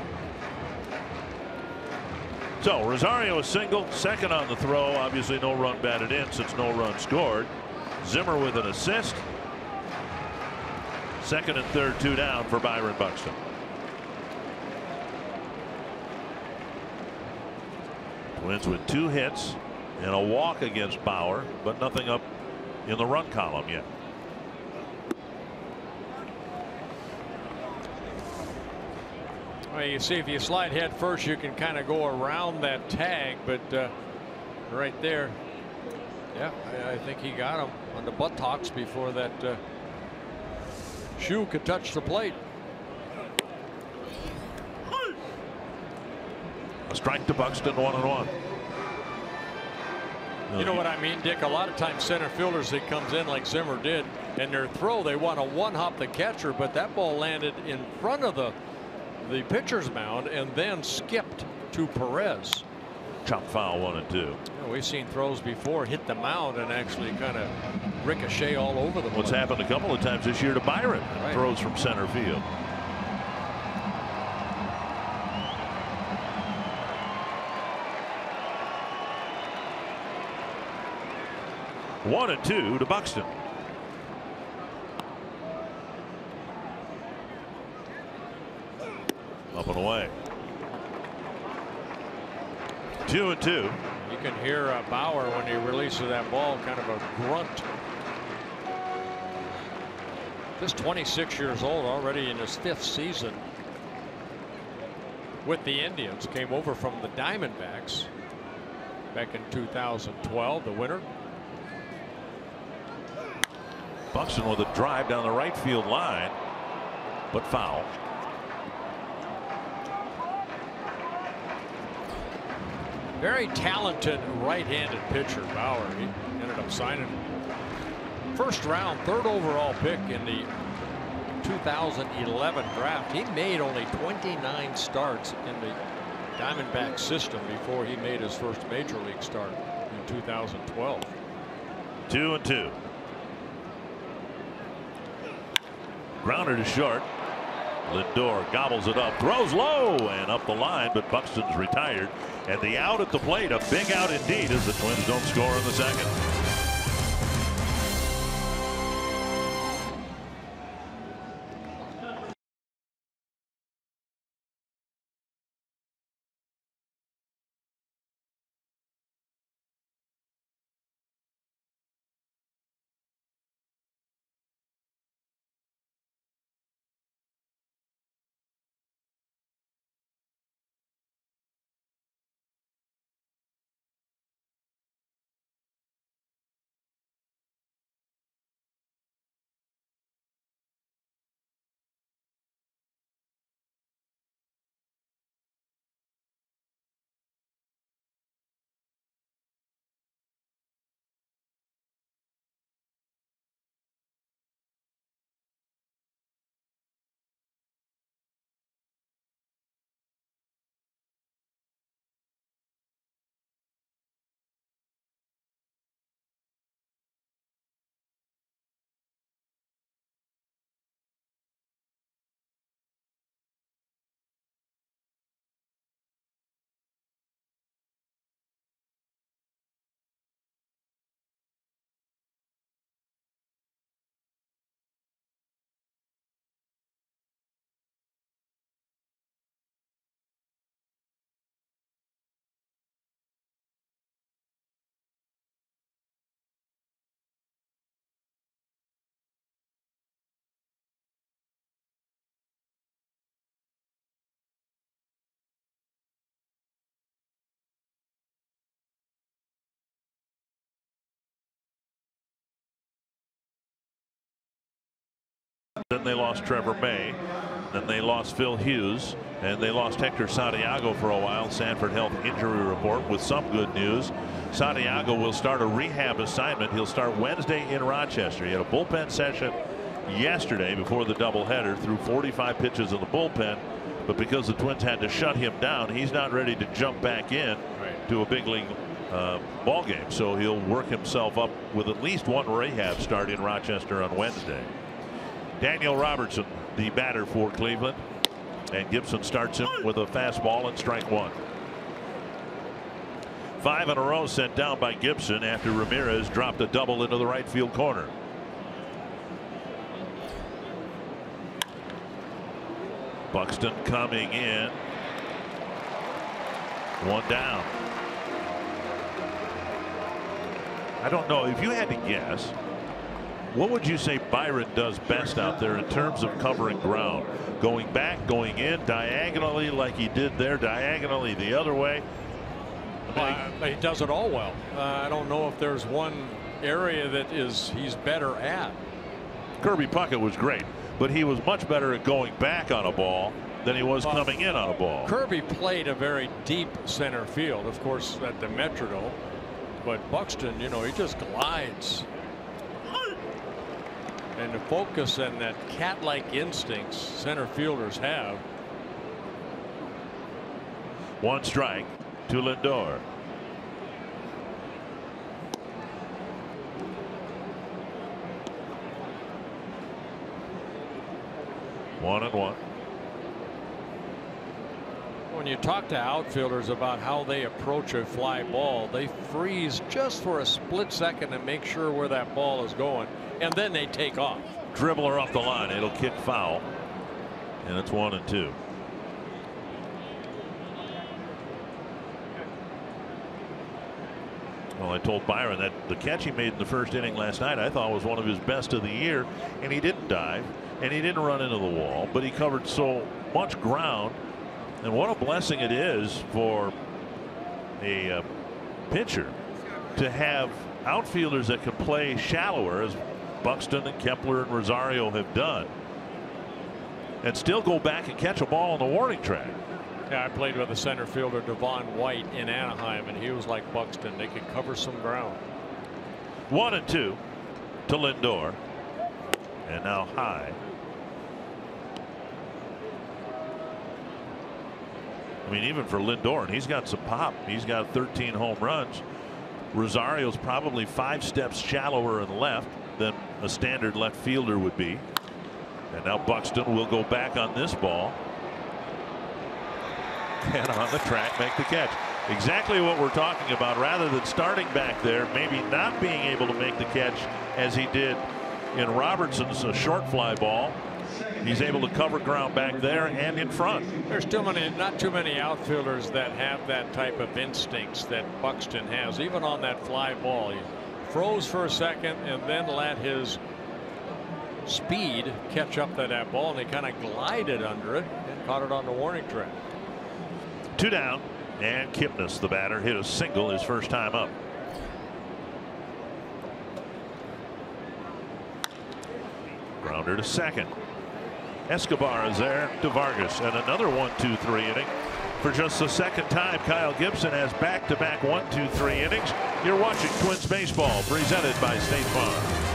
So Rosario is single, second on the throw. Obviously no run batted in since no run scored. Zimmer with an assist. Second and third, 2 down for Byron Buxton. Twins with 2 hits and a walk against Bauer, but nothing up in the run column yet. Well, you see, if you slide head first, you can kind of go around that tag, but right there, yeah, I think he got him on the buttocks before that shoe could touch the plate. A strike to Buxton, 1-1. You know what I mean, Dick? A lot of times center fielders, it comes in like Zimmer did, and their throw, they want to one-hop the catcher, but that ball landed in front of the pitcher's mound and then skipped to Perez. Chop foul, 1-2. You know, we've seen throws before hit the mound and actually kind of ricochet all over the place. What's happened a couple of times this year to Byron. Right. Throws from center field. One and 2 to Buxton. Up and away. 2-2. You can hear Bauer when he releases that ball, kind of a grunt. Just 26 years old, already in his 5th season with the Indians. Came over from the Diamondbacks back in 2012, the winner. Buxton with a drive down the right field line, but foul. Very talented right-handed pitcher, Bauer. He ended up signing first round, 3rd overall pick in the 2011 draft. He made only 29 starts in the Diamondback system before he made his first major league start in 2012. 2-2. Grounder to short. Lindor gobbles it up, throws low and up the line, but Buxton's retired. And the out at the plate, a big out indeed, as the Twins don't score in the second. Then they lost Trevor May. Then they lost Phil Hughes. And they lost Hector Santiago for a while. Sanford Health injury report with some good news. Santiago will start a rehab assignment. He'll start Wednesday in Rochester. He had a bullpen session yesterday before the doubleheader, threw 45 pitches in the bullpen. But because the Twins had to shut him down, he's not ready to jump back in to a big league ball game. So he'll work himself up with at least one rehab start in Rochester on Wednesday. Daniel Robertson, the batter for Cleveland, and Gibson starts him with a fastball and strike 1. 5 in a row sent down by Gibson after Ramirez dropped a double into the right field corner. Buxton coming in. 1 down. I don't know if you had to guess, what would you say Byron does best out there in terms of covering ground? Going back, going in, diagonally like he did there, diagonally the other way. He does it all well. I don't know if there's one area that he's better at. Kirby Puckett was great, but he was much better at going back on a ball than he was coming in on a ball. Kirby played a very deep center field, of course, at the Metrodome. But Buxton, you know, he just glides. And the focus and that cat-like instincts center fielders have. 1 strike to Lindor. One and one. When you talk to outfielders about how they approach a fly ball, they freeze just for a split second and make sure where that ball is going, and then they take off. Dribbler off the line. It'll kick foul, and it's 1 and 2. Well, I told Byron that the catch he made in the first inning last night I thought was one of his best of the year, and he didn't dive and he didn't run into the wall, but he covered so much ground. And what a blessing it is for a pitcher to have outfielders that can play shallower, as Buxton and Kepler and Rosario have done, and still go back and catch a ball on the warning track. Yeah, I played with a center fielder, Devon White, in Anaheim, and he was like Buxton. They could cover some ground. 1 and 2 to Lindor, and now high. I mean, even for Lindor, and he's got some pop. He's got 13 home runs. Rosario's probably 5 steps shallower and left than a standard left fielder would be. And now Buxton will go back on this ball. And on the track, make the catch. Exactly what we're talking about. Rather than starting back there, maybe not being able to make the catch as he did in Robertson's short fly ball. He's able to cover ground back there and in front. There's not too many outfielders that have that type of instincts that Buxton has. Even on that fly ball, he froze for a second and then let his speed catch up to that ball, and he kind of glided under it and caught it on the warning track. 2 down, and Kipnis, the batter, hit a single his first time up. Grounder to second. Escobar is there to Vargas, and another 1-2-3 inning. For just the second time, Kyle Gibson has back-to-back 1-2-3 innings. You're watching Twins baseball, presented by State Farm.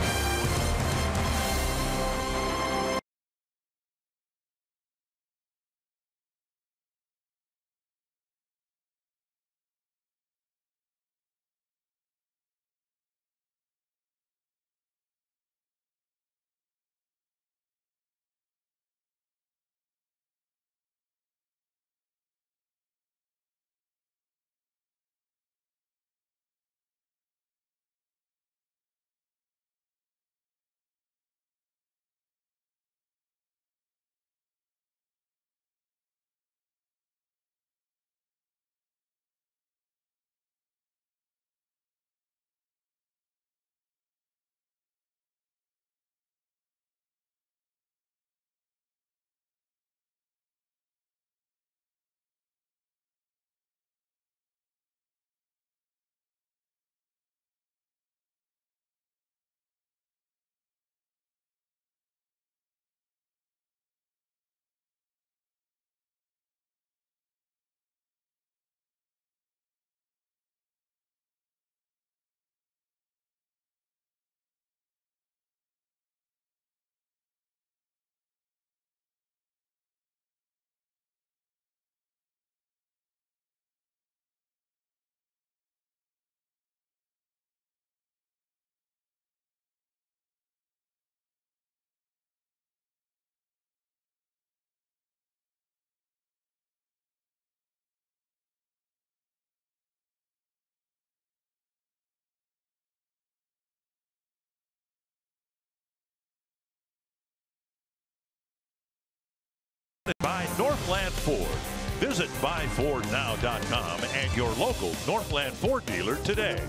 by Northland Ford. Visit buyfordnow.com and your local Northland Ford dealer today.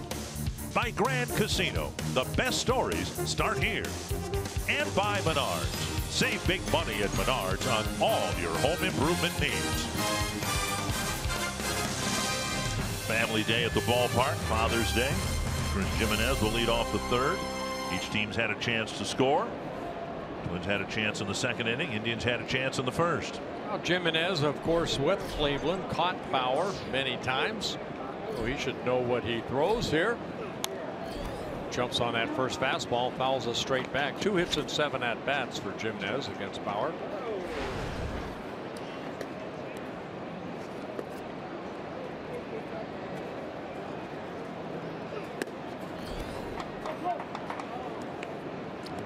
By Grand Casino, the best stories start here. And by Menards. Save big money at Menards on all your home improvement needs. Family day at the ballpark, Father's Day. Chris Jimenez will lead off the third. Each team's had a chance to score. Twins had a chance in the second inning. Indians had a chance in the first. Well, Jimenez, of course, with Cleveland, caught Bauer many times. So he should know what he throws here. Jumps on that first fastball, fouls us straight back. 2 hits and 7 at-bats for Jimenez against Bauer.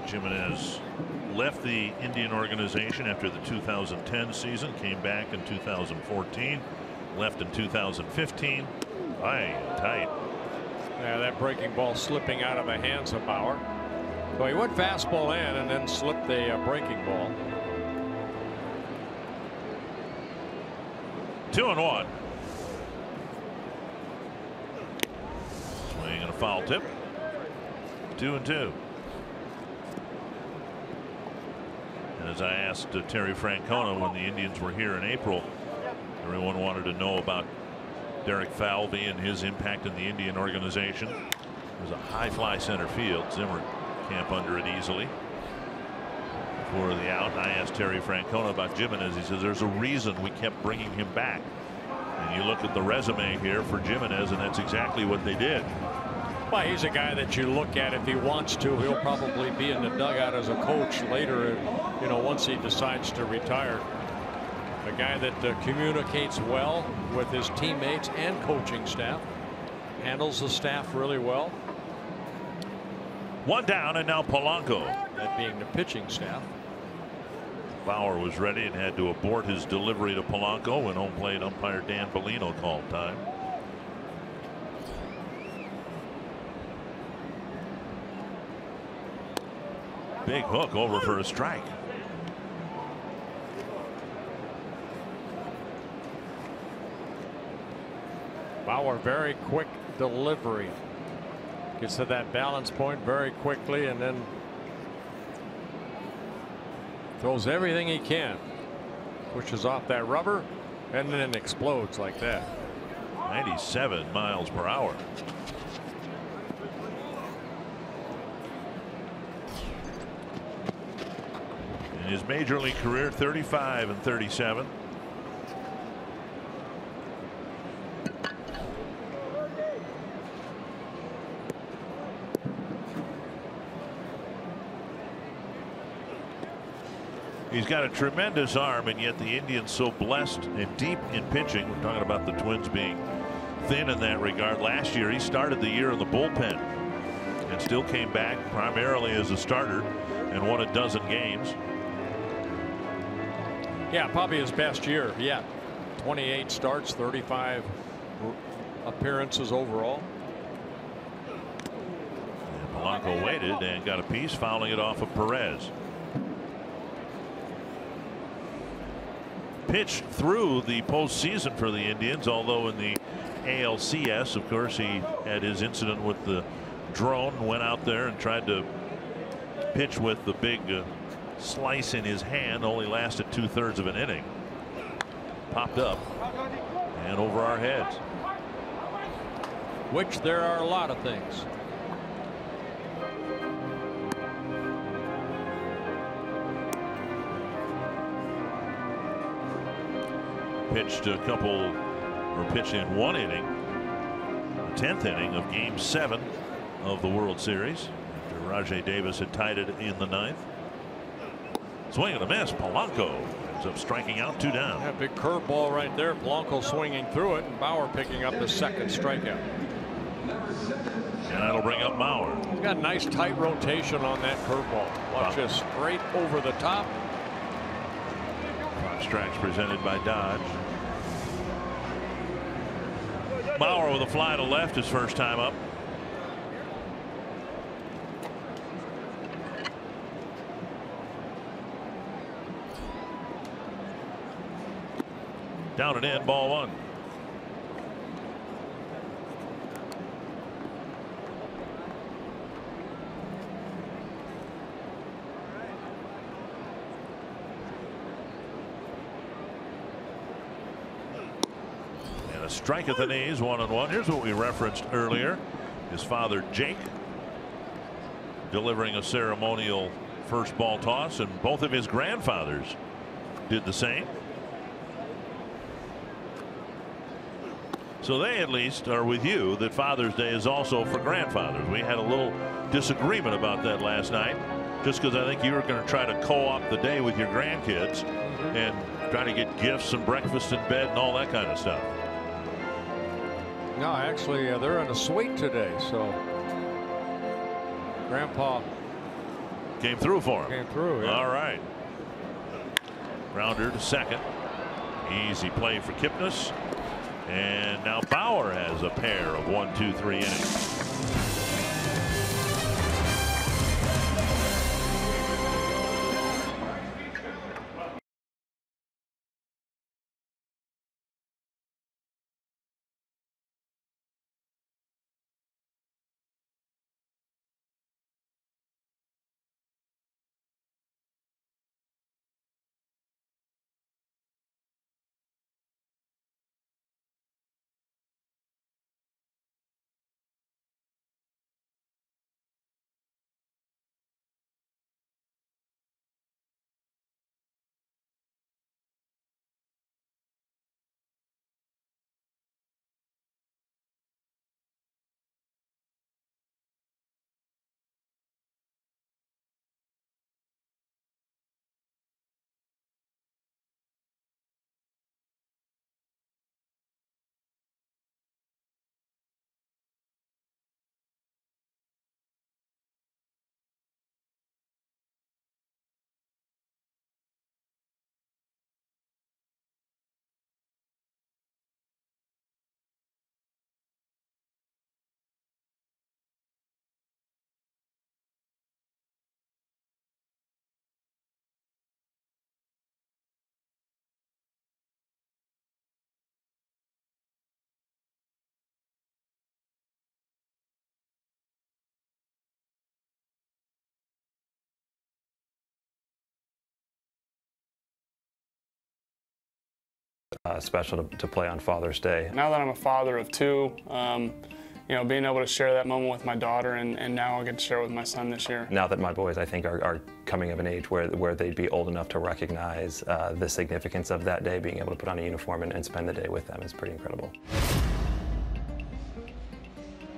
Jimenez left the Indian organization after the 2010 season, came back in 2014, left in 2015. Tight. Yeah, that breaking ball slipping out of the hands of Bauer. So he went fastball in and then slipped the breaking ball. 2-1. Swing and a foul tip. 2-2. And as I asked Terry Francona when the Indians were here in April, everyone wanted to know about Derek Falvey and his impact in the Indian organization. It was a high fly center field. Zimmer camp under it easily. For the out, I asked Terry Francona about Jimenez. He says there's a reason we kept bringing him back. And you look at the resume here for Jimenez, and that's exactly what they did. Well, he's a guy that you look at if he wants to. He'll probably be in the dugout as a coach later, you know, once he decides to retire. A guy that communicates well with his teammates and coaching staff. Handles the staff really well. 1 down, and now Polanco. That being the pitching staff. Bauer was ready and had to abort his delivery to Polanco when home plate umpire Dan Bellino called time. Big hook over for a strike. Bauer, very quick delivery. Gets to that balance point very quickly and then throws everything he can. Pushes off that rubber and then explodes like that. 97 miles per hour. In his major league career, 35 and 37. He's got a tremendous arm, and yet the Indians so blessed and deep in pitching. We're talking about the Twins being thin in that regard. Last year he started the year in the bullpen and still came back primarily as a starter and won a dozen games. Yeah, probably his best year yet. 28 starts, 35 appearances overall. And Polanco waited and got a piece, fouling it off of Perez. Pitched through the postseason for the Indians, although in the ALCS, of course, he had his incident with the drone, went out there and tried to pitch with the big slice in his hand, only lasted 2/3 of an inning. Popped up and over our heads. Which there are a lot of things. Pitched a couple, or pitched in 1 inning, the 10th inning of Game 7 of the World Series. After Rajai Davis had tied it in the 9th. Swing and a miss. Polanco ends up striking out, 2 down. Yeah, big curveball right there. Polanco swinging through it, and Bauer picking up his second strikeout. And that'll bring up Bauer. He's got a nice tight rotation on that curveball. Watch this, straight over the top. Strikes presented by Dodge. Bauer with a fly to left his first time up. Down and in, ball one. And a strike at the knees, 1-1. Here's what we referenced earlier. His father, Jake, delivering a ceremonial first ball toss, and both of his grandfathers did the same. So they at least are with you that Father's Day is also for grandfathers. We had a little disagreement about that last night, just because I think you were going to try to co-op the day with your grandkids and try to get gifts and breakfast in bed and all that kind of stuff. No, actually, they're in a suite today, so Grandpa came through for him. Came through. Yeah. All right. Grounder to second. Easy play for Kipnis. And now Bauer has a pair of 1, 2, 3 innings. Special to play on Father's Day. Now that I'm a father of two, you know, being able to share that moment with my daughter, and now I'll get to share it with my son this year. Now that my boys, I think, are coming of an age where they'd be old enough to recognize the significance of that day, being able to put on a uniform and spend the day with them is pretty incredible.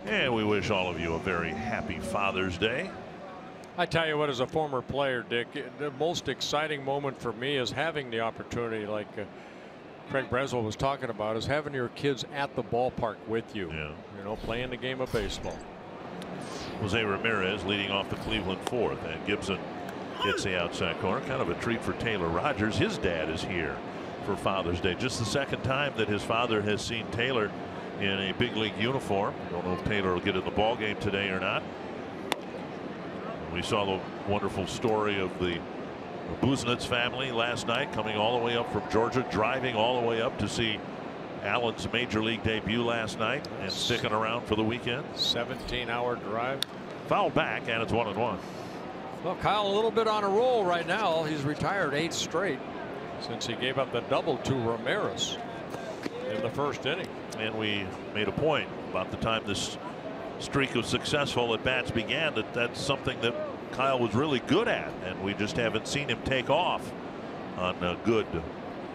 And we wish all of you a very happy Father's Day. I tell you what, as a former player, Dick, the most exciting moment for me is having the opportunity, like Craig Breswell was talking about, is having your kids at the ballpark with you. Yeah. You know, playing the game of baseball. Jose Ramirez leading off the Cleveland fourth, and Gibson hits the outside corner. Kind of a treat for Taylor Rogers. His dad is here for Father's Day. Just the second time that his father has seen Taylor in a big league uniform. Don't know if Taylor will get in the ball game today or not. We saw the wonderful story of the Buznitz family last night, coming all the way up from Georgia, driving all the way up to see Allen's major league debut last night, and sticking around for the weekend. 17-hour drive. Foul back, and it's 1-1. Well, Kyle a little bit on a roll right now. He's retired 8 straight since he gave up the double to Ramirez in the first inning. And we made a point about the time this streak of successful at bats began, that's something that Kyle was really good at, and we just haven't seen him take off on good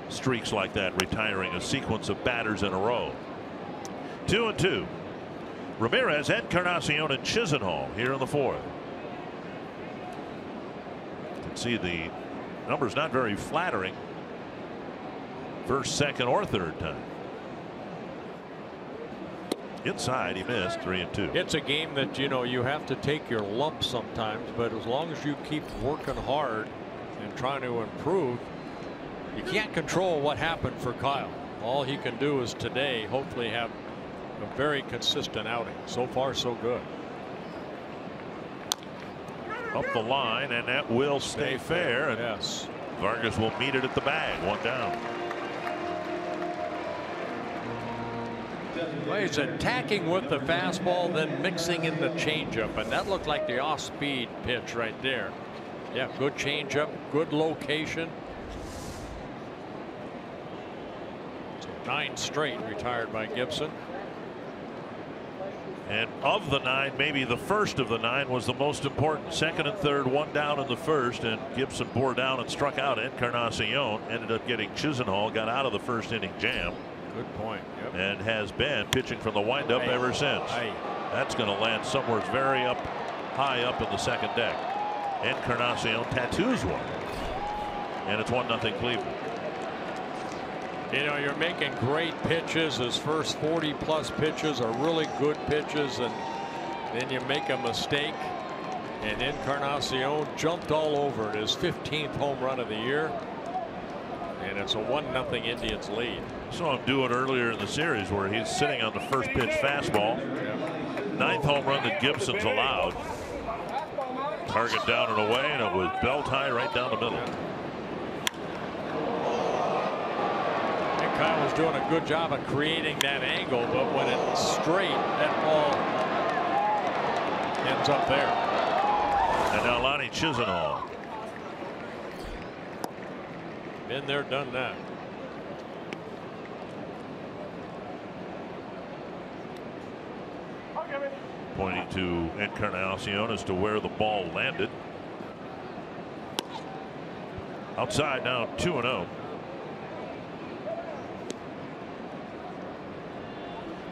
streaks like that, retiring a sequence of batters in a row. 2-2. Ramirez, Encarnacion, and Chisenhall here in the fourth. You can see the numbers not very flattering. First, second, or third time. Inside, he missed. 3-2. It's a game that, you know, you have to take your lumps sometimes, but as long as you keep working hard and trying to improve, you can't control what happened for Kyle. All he can do is today hopefully have a very consistent outing. So far, so good. Up the line, and that will stay fair. And yes. Vargas will meet it at the bag. 1 down. Well, he's attacking with the fastball, then mixing in the changeup, and that looked like the off-speed pitch right there. Yeah, good changeup, good location. So 9 straight retired by Gibson. And of the 9, maybe the first of the 9 was the most important. Second and third, 1 down in the first, and Gibson bore down and struck out Encarnacion. Ended up getting Chisenhall, got out of the first inning jam. Good point. Yep. And has been pitching from the windup ever since. That's going to land somewhere very high up in the second deck. Encarnacion tattoos one. And it's 1-0 Cleveland. You know, you're making great pitches. His first 40+ pitches are really good pitches, and then you make a mistake, and Encarnacion jumped all over it. His 15th home run of the year, and it's a 1-0 Indians lead. Saw him do it earlier in the series where he's sitting on the first pitch fastball. 9th home run that Gibson's allowed. Target down and away, and it was belt high right down the middle. Kyle was doing a good job of creating that angle, but when it's straight, that ball ends up there. And now Lonnie Chisenhall. Been there, done that. Pointing to Encarnacion as to where the ball landed. Outside now, 2-0.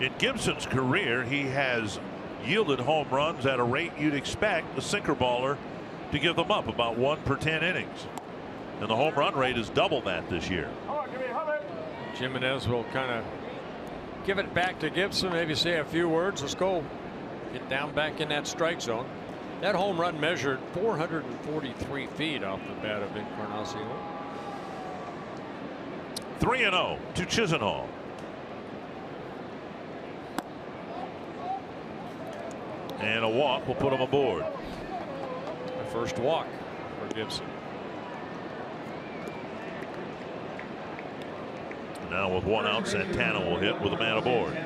In Gibson's career, he has yielded home runs at a rate you'd expect a sinker baller to give them up, about 1 per 10 innings. And the home run rate has doubled that this year. Jimenez will kind of give it back to Gibson, maybe say a few words. Let's go. Get down back in that strike zone. That home run measured 443 feet off the bat of Encarnacion. 3-0 to Chisenhall. And a walk will put him aboard. The first walk for Gibson. Now with 1 out, Santana will hit with a man aboard.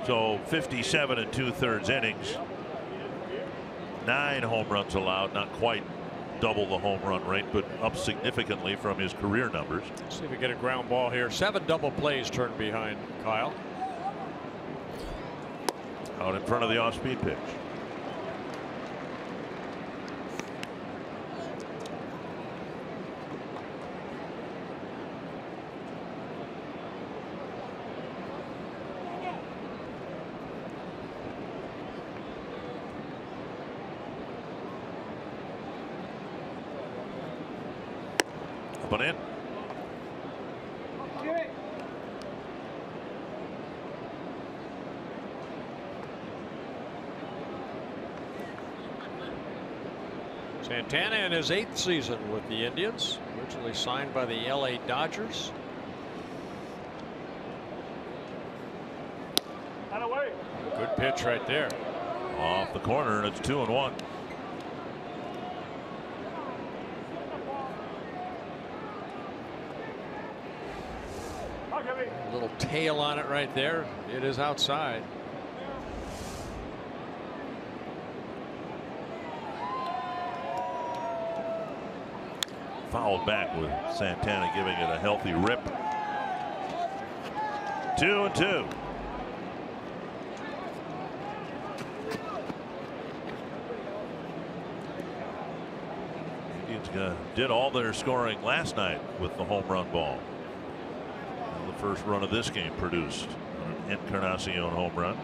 So 57 2/3 innings. 9 home runs allowed, not quite double the home run rate, but up significantly from his career numbers. See if we get a ground ball here. 7 double plays turned behind Kyle. Out in front of the off-speed pitch. Up and in. Santana in his 8th season with the Indians, originally signed by the LA Dodgers. Good pitch right there. Off the corner, and it's 2-1. A little tail on it right there. It is outside. Fouled back with Santana giving it a healthy rip. 2-2. Indians did all their scoring last night with the home run ball. And the first run of this game produced an Encarnacion home run.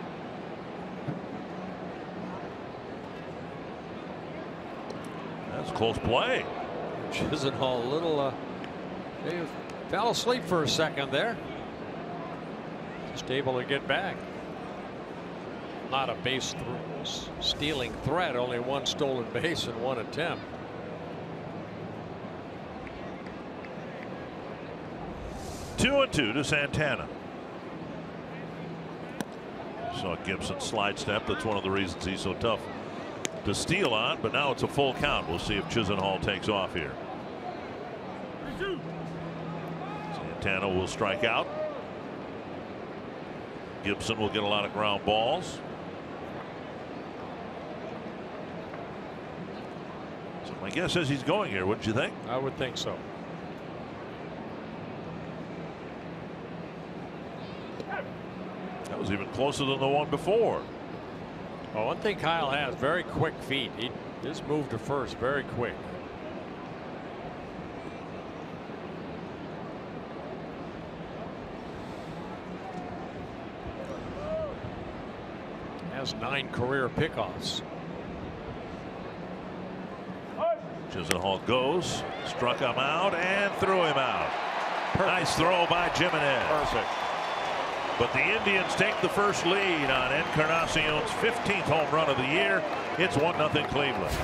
That's close play. Chisenhall a little they fell asleep for a second there. Just able to get back. Not a base stealing threat, only 1 stolen base and 1 attempt. 2-2 to Santana. Saw Gibson slide step. That's one of the reasons he's so tough to steal on, but now it's a full count. We'll see if Chisenhall takes off here. Santana will strike out. Gibson will get a lot of ground balls. So my guess is he's going here. Wouldn't you think? I would think so. That was even closer than the one before. Well, one thing Kyle has, very quick feet. His move to first, very quick. Has 9 career pickoffs. Chisenhall goes, struck him out and threw him out. Nice throw by Jimenez. Perfect. But the Indians take the first lead on Encarnacion's 15th home run of the year. It's 1-0 Cleveland.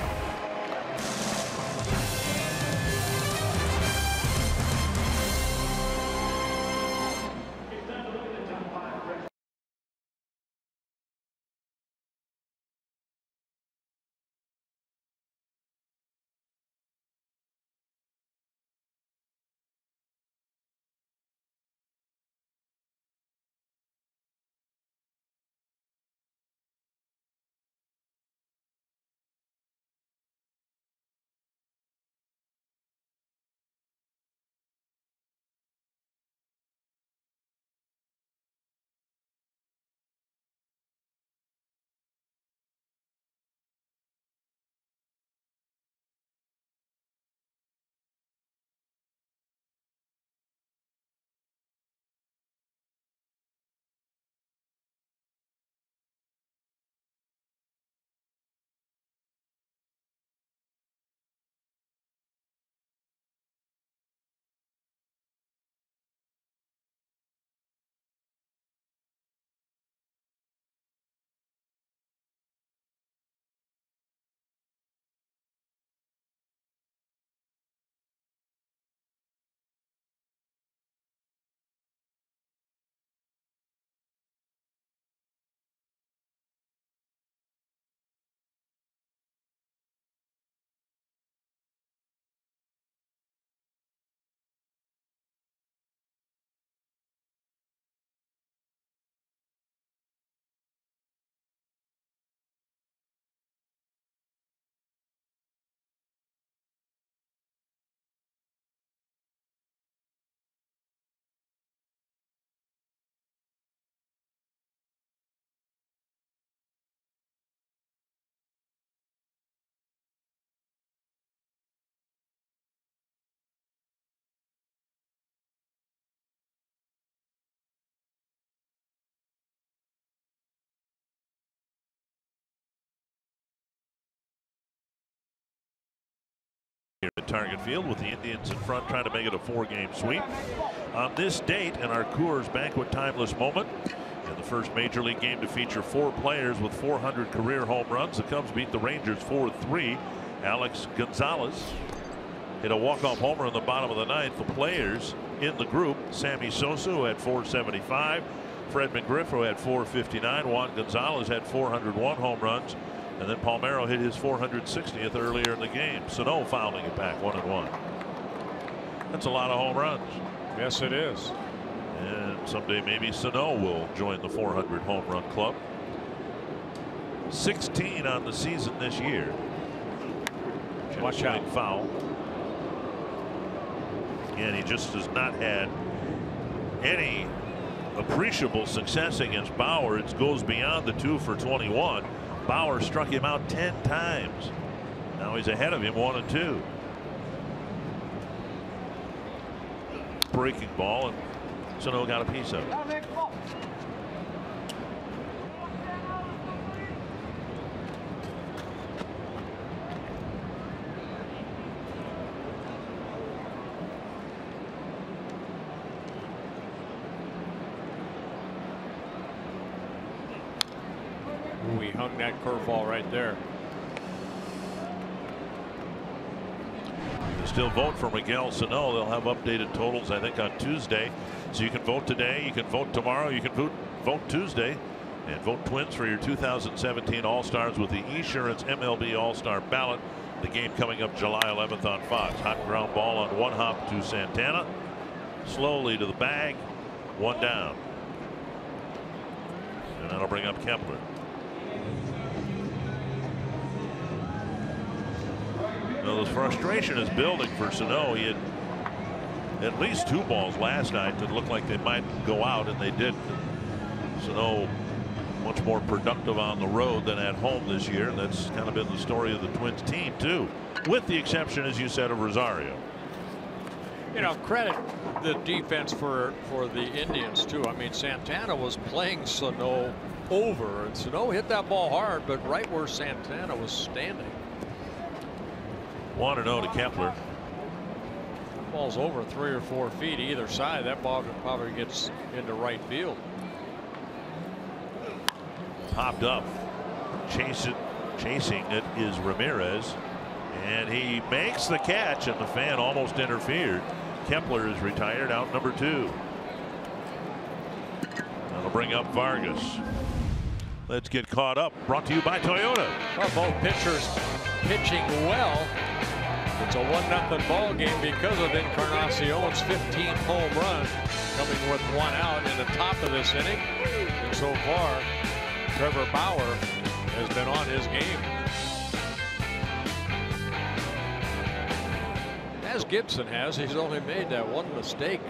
Here at Target Field with the Indians in front, trying to make it a 4-game sweep. On this date in our Coors Banquet timeless moment, in the first major league game to feature 4 players with 400 career home runs, the Cubs beat the Rangers 4-3. Alex Gonzalez hit a walk-off homer in the bottom of the 9th. The players in the group: Sammy Sosa, who had 475, Fred McGriff, who had 459, Juan Gonzalez had 401 home runs, and then Palmeiro hit his 460th earlier in the game. Sano fouling it back 1-1. That's a lot of home runs. Yes, it is. And someday maybe Sano will join the 400 home run club. 16 on the season this year. Watch out. Foul. And he just has not had any appreciable success against Bauer. It goes beyond the 2 for 21. Bauer struck him out 10 times. Now he's ahead of him 1-2. Breaking ball, and Sano got a piece of it. He hung that curveball right there. You still vote for Miguel Sano. They'll have updated totals, I think, on Tuesday. So you can vote today, you can vote tomorrow, you can vote Tuesday, and vote Twins for your 2017 All-Stars with the Esurance MLB All-Star ballot. The game coming up July 11th on Fox. Hot ground ball on one hop to Santana. slowly to the bag. One down. And that'll bring up Kepler. Well, the frustration is building for Sano. He had at least 2 balls last night that looked like they might go out, and they did. Sano much more productive on the road than at home this year. That's kind of been the story of the Twins team too, with the exception, as you said, of Rosario. You know, credit the defense for the Indians too. I mean, Santana was playing Sano over, and Sano hit that ball hard, but right where Santana was standing. 1-0 to Kepler. Ball's over 3 or 4 feet either side. That ball probably gets into right field. Popped up. Chasing it is Ramirez. And he makes the catch, and the fan almost interfered. Kepler is retired, out number 2. That'll bring up Vargas. Let's get caught up. Brought to you by Toyota. Well, both pitchers pitching well. It's a 1-0 ball game because of Encarnacion's 15th home run, coming with 1 out in the top of this inning. And so far, Trevor Bauer has been on his game. As Gibson has. He's only made that one mistake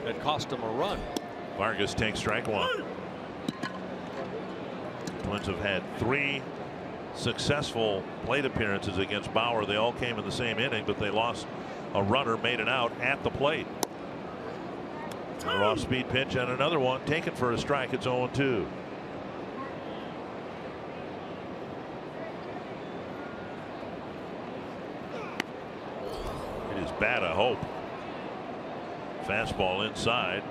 that cost him a run. Vargas takes strike 1. Twins have had 3 successful plate appearances against Bauer. They all came in the same inning, but they lost a runner, made it out at the plate. A off speed pitch and another one taken for a strike. It's 0-2. It is bad, I hope. Fastball inside.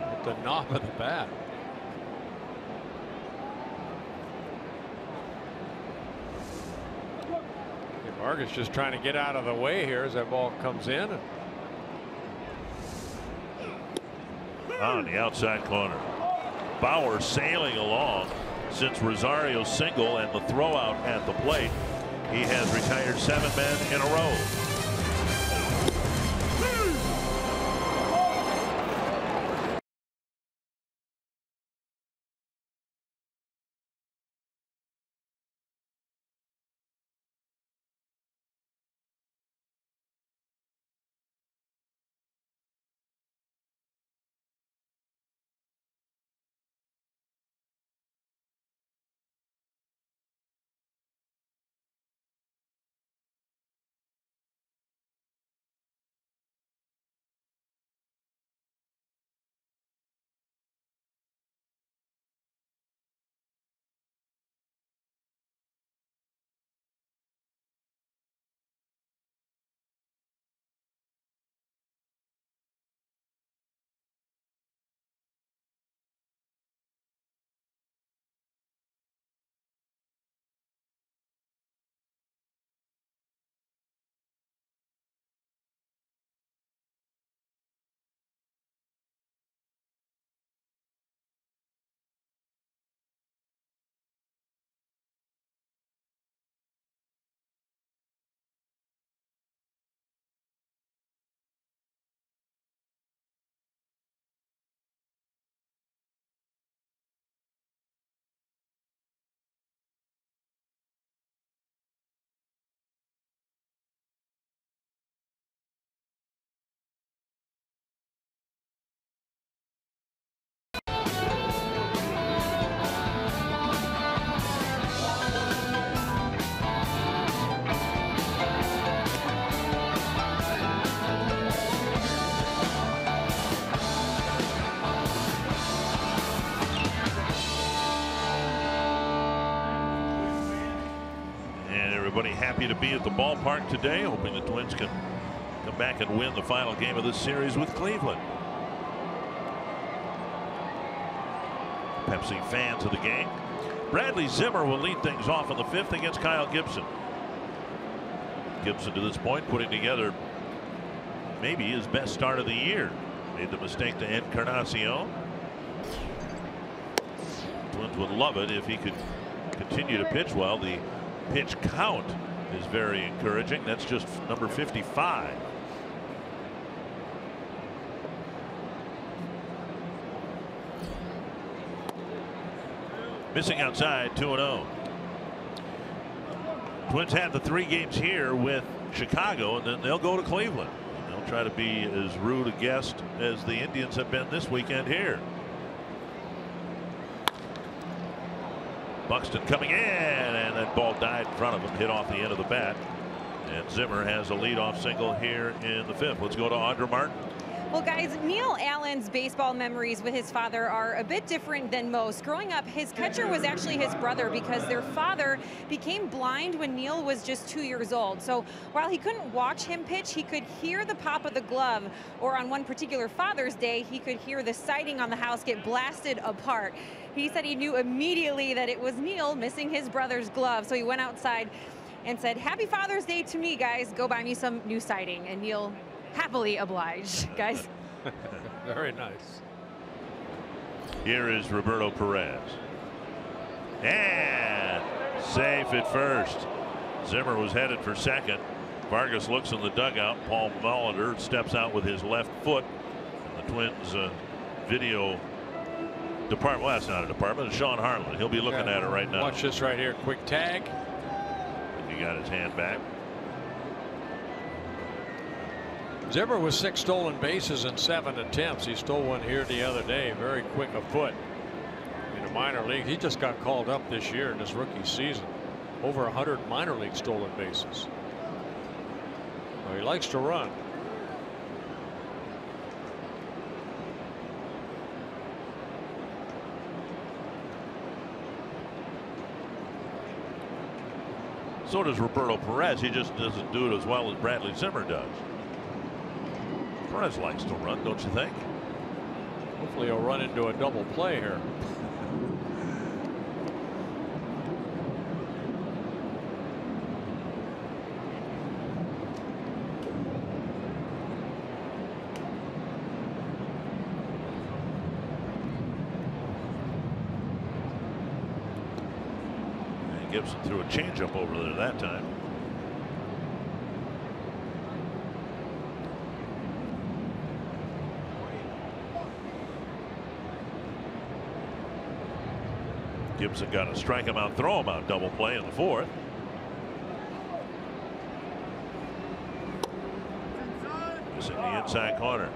At the knob of the bat. Vargas just trying to get out of the way here as that ball comes in. On the outside corner. Bauer sailing along since Rosario's single and the throw out at the plate. He has retired 7 men in a row. Everybody happy to be at the ballpark today, hoping the Twins can come back and win the final game of this series with Cleveland. Pepsi fans of the game. Bradley Zimmer will lead things off in the 5th against Kyle Gibson. Gibson to this point putting together maybe his best start of the year. Made the mistake to Encarnacion. Twins would love it if he could continue to pitch well. The pitch count is very encouraging. That's just number 55. Missing outside, 2-0. Twins have the 3 games here with Chicago, and then they'll go to Cleveland. They'll try to be as rude a guest as the Indians have been this weekend here. Buxton coming in, and that ball died in front of him, hit off the end of the bat. And Zimmer has a leadoff single here in the 5th. Let's go to Audra Martin. Well, guys, Neil Allen's baseball memories with his father are a bit different than most. Growing up, his catcher was actually his brother because their father became blind when Neil was just 2 years old. So while he couldn't watch him pitch, he could hear the pop of the glove, or on one particular Father's Day, he could hear the siding on the house get blasted apart. He said he knew immediately that it was Neil missing his brother's glove. So he went outside and said, "Happy Father's Day to me, guys. Go buy me some new siding." And Neil happily obliged, guys. Very nice. Here is Roberto Perez. And safe at first. Zimmer was headed for second. Vargas looks in the dugout. Paul Molitor steps out with his left foot. And the Twins video department, well, that's not a department, it's Sean Harlan. He'll be looking at it right now. Watch this right here. Quick tag. He got his hand back. Zimmer with 6 stolen bases in 7 attempts. He stole one here the other day. Very quick of foot in a minor league. He just got called up this year in his rookie season. Over 100 minor league stolen bases. Well, he likes to run. So does Roberto Perez. He just doesn't do it as well as Bradley Zimmer does. Perez likes to run, don't you think? Hopefully he'll run into a double play here. And Gibson threw a changeup over there that time. Gibson got to strike him out, throw him out, double play in the 4th. Missing the inside corner.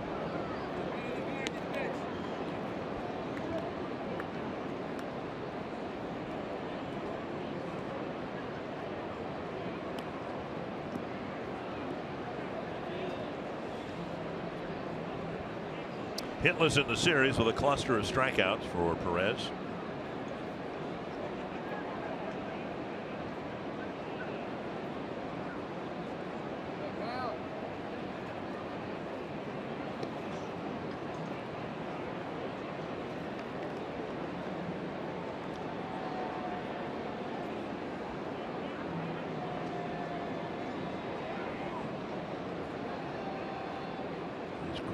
Hitless in the series with a cluster of strikeouts for Perez.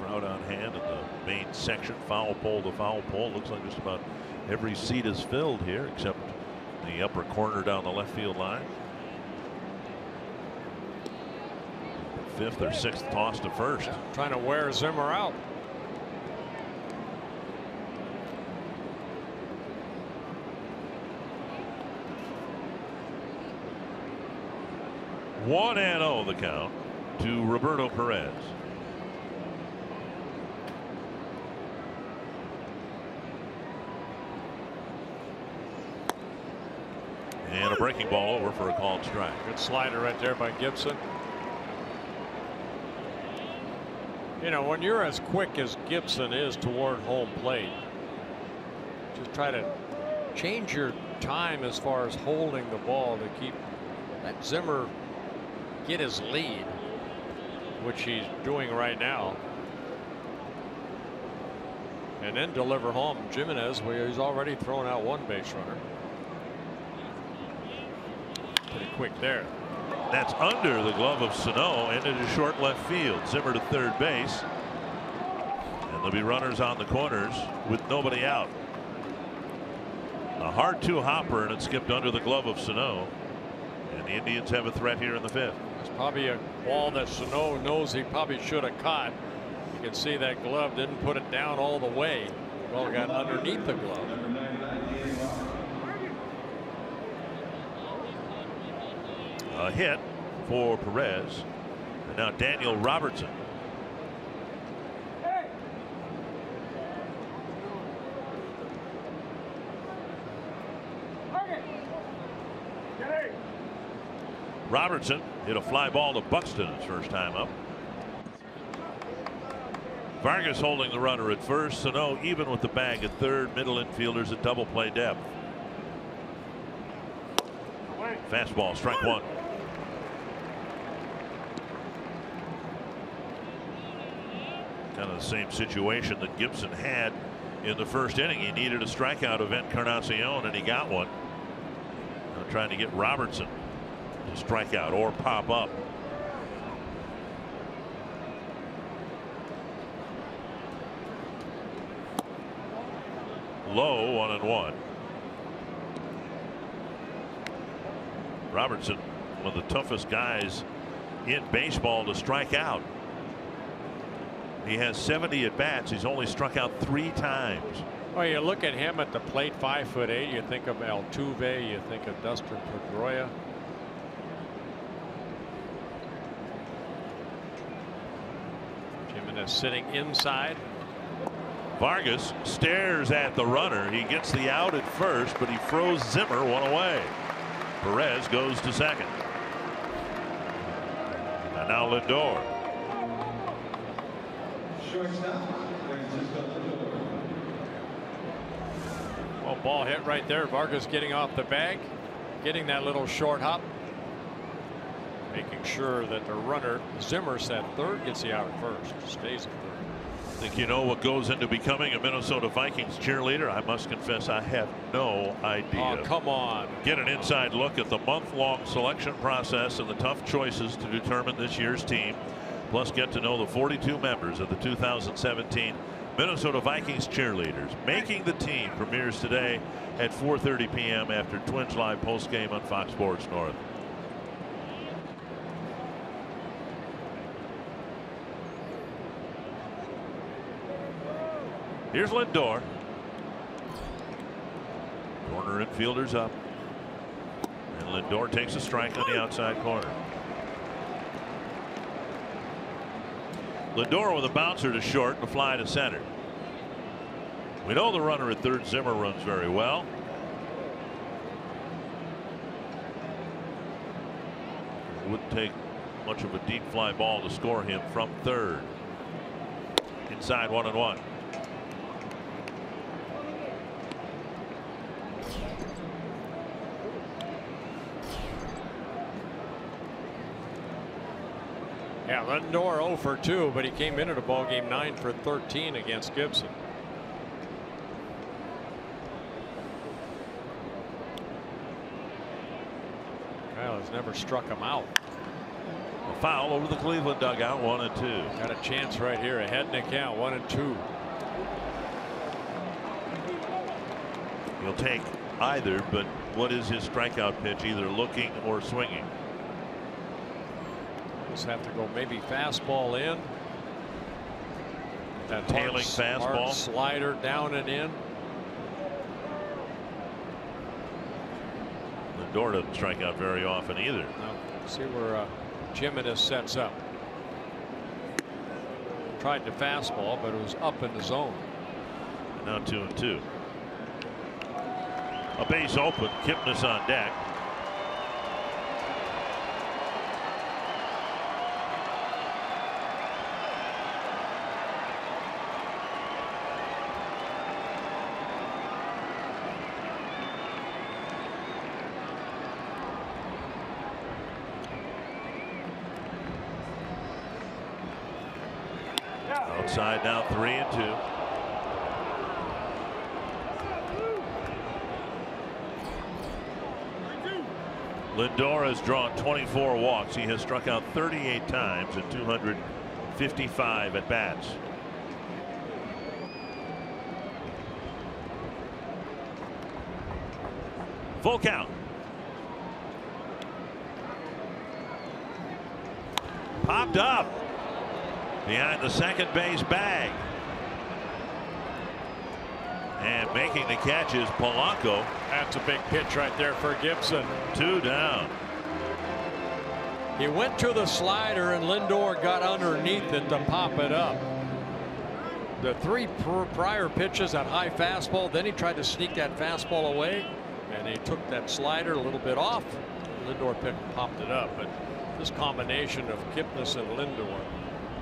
Crowd on hand in the main section, foul pole to foul pole. Looks like just about every seat is filled here except the upper corner down the left field line. 5th or 6th toss to first. Yeah, trying to wear Zimmer out. One and 0 the count to Roberto Perez. And a breaking ball over for a called strike. Good slider right there by Gibson. You know, when you're as quick as Gibson is toward home plate, just try to change your time as far as holding the ball to keep that Zimmer get his lead, which he's doing right now, and then deliver home Jimenez, where he's already thrown out one base runner. Pretty quick there. That's under the glove of Sano and into short left field. Zimmer to third base. And there'll be runners on the corners with nobody out. A hard 2-hopper, and it skipped under the glove of Sano. And the Indians have a threat here in the 5th. It's probably a ball that Sano knows he probably should have caught. You can see that glove didn't put it down all the way. Well, it got underneath the glove. a hit for Perez. And now Daniel Robertson. Robertson hit a fly ball to Buxton his first time up. Vargas holding the runner at first. Sano even with the bag at third. Middle infielders at double play depth. Fastball, strike one. Kind of the same situation that Gibson had in the first inning. He needed a strikeout of Encarnacion, and he got one. Now trying to get Robertson to strike out or pop up. Low, 1-1. Robertson, one of the toughest guys in baseball to strike out. He has 70 at bats. He's only struck out 3 times. Well, you look at him at the plate, 5'8". You think of Altuve. You think of Dustin Pedroia. Jimenez sitting inside. Vargas stares at the runner. He gets the out at first, but he throws Zimmer one away. Perez goes to second. And now Lindor. Well, ball hit right there. Vargas getting off the bag, getting that little short hop, making sure that the runner Zimmer's at third, gets the out at first, stays at third. Think you know what goes into becoming a Minnesota Vikings cheerleader? I must confess I have no idea. Oh, come on. Get an inside look at the month-long selection process and the tough choices to determine this year's team. Plus get to know the 42 members of the 2017 Minnesota Vikings cheerleaders. Making the team premieres today at 4:30 p.m. after Twins Live postgame on Fox Sports North. Here's Lindor. Corner infielders up. And Lindor takes a strike on the outside corner. Lindor with a bouncer to short and a fly to center. We know the runner at third, Zimmer, runs very well. It wouldn't take much of a deep fly ball to score him from third. Inside, 1-1. Yeah, Lindor 0 for 2, but he came into the ball game 9 for 13 against Gibson. Kyle has never struck him out. A foul over the Cleveland dugout, 1-2. Got a chance right here, ahead in the count, 1-2. He'll take either, but what is his strikeout pitch? Either looking or swinging. Just have to go maybe fastball in. That tailing fastball. Slider down and in. Lindor doesn't strike out very often either. Now, see where Jimenez sets up. Tried the fastball, but it was up in the zone. And now 2-2. A base open. Kipnis on deck. Outside now 3-2. Lindor has drawn 24 walks. He has struck out 38 times in 255 at bats. Full count. Popped up behind the second base bag. And making the catch is Polanco. That's a big pitch right there for Gibson. 2 down. He went to the slider, and Lindor got underneath it to pop it up. The 3 prior pitches, that high fastball, then he tried to sneak that fastball away, and he took that slider a little bit off. Lindor popped it up. But this combination of Kipnis and Lindor,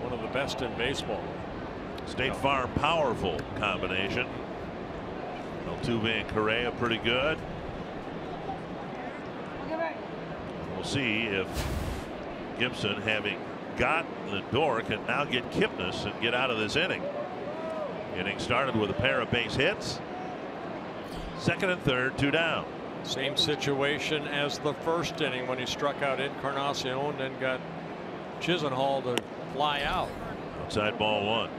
one of the best in baseball. State Farm powerful combination. Altuve and Correa pretty good. We'll see if Gibson, having got Lindor, can now get Kipnis and get out of this inning. Inning started with a pair of base hits. Second and third, 2 down. Same situation as the first inning when he struck out Encarnacion, then got Chisenhall to fly out. Outside ball 1.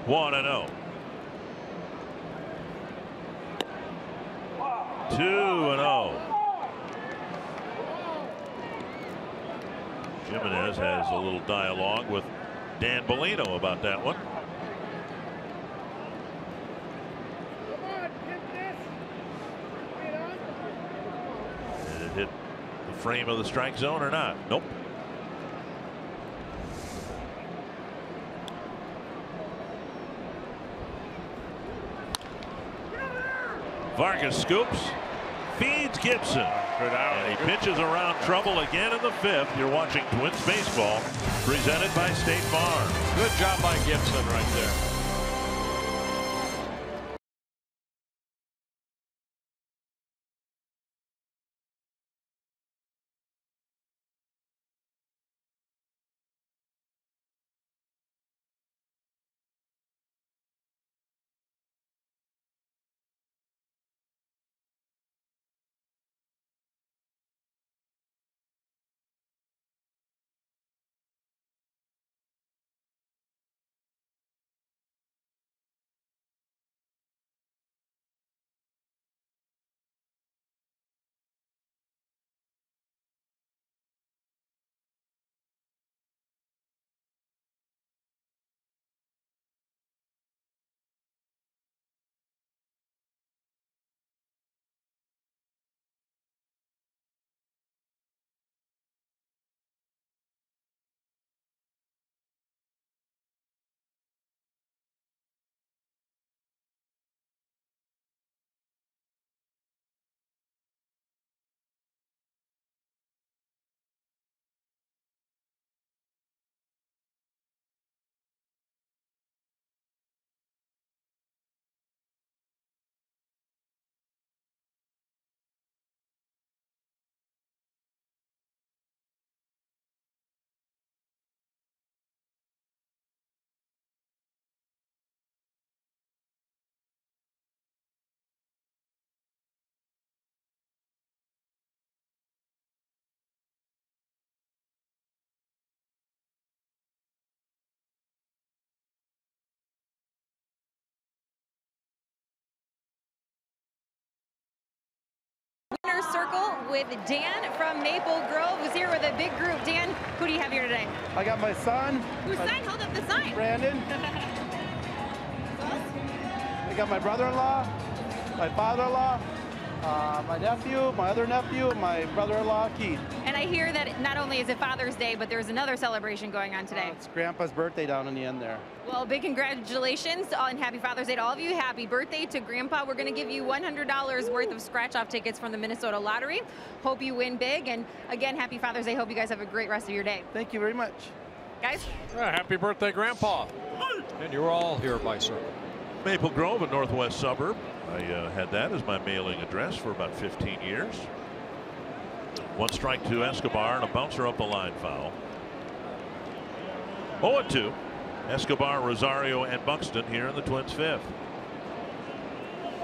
One and 0. 2 and 0. Jimenez has a little dialogue with Dan Bellino about that one. Did it hit the frame of the strike zone or not? Nope. Vargas scoops, feeds Gibson, and he pitches around trouble again in the 5th. You're watching Twins baseball, presented by State Farm. Good job by Gibson right there. Circle with Dan from Maple Grove, who's here with a big group. Dan, who do you have here today? I got my son. Whose sign? Hold up the sign. Brandon. I got my brother-in-law, my father-in-law, my nephew, my other nephew, and my brother-in-law, Keith. And I hear that not only is it Father's Day, but there's another celebration going on today. It's Grandpa's birthday down in the end there. Well, big congratulations and happy Father's Day to all of you. Happy birthday to Grandpa. We're going to give you $100 worth of scratch-off tickets from the Minnesota Lottery. Hope you win big. And again, happy Father's Day. Hope you guys have a great rest of your day. Thank you very much. Guys? Happy birthday, Grandpa. And you're all here by circle. Maple Grove, a northwest suburb. I had that as my mailing address for about 15 years. 1 strike to Escobar and a bouncer up the line foul. 0-2. Escobar, Rosario, and Buxton here in the Twins' 5th.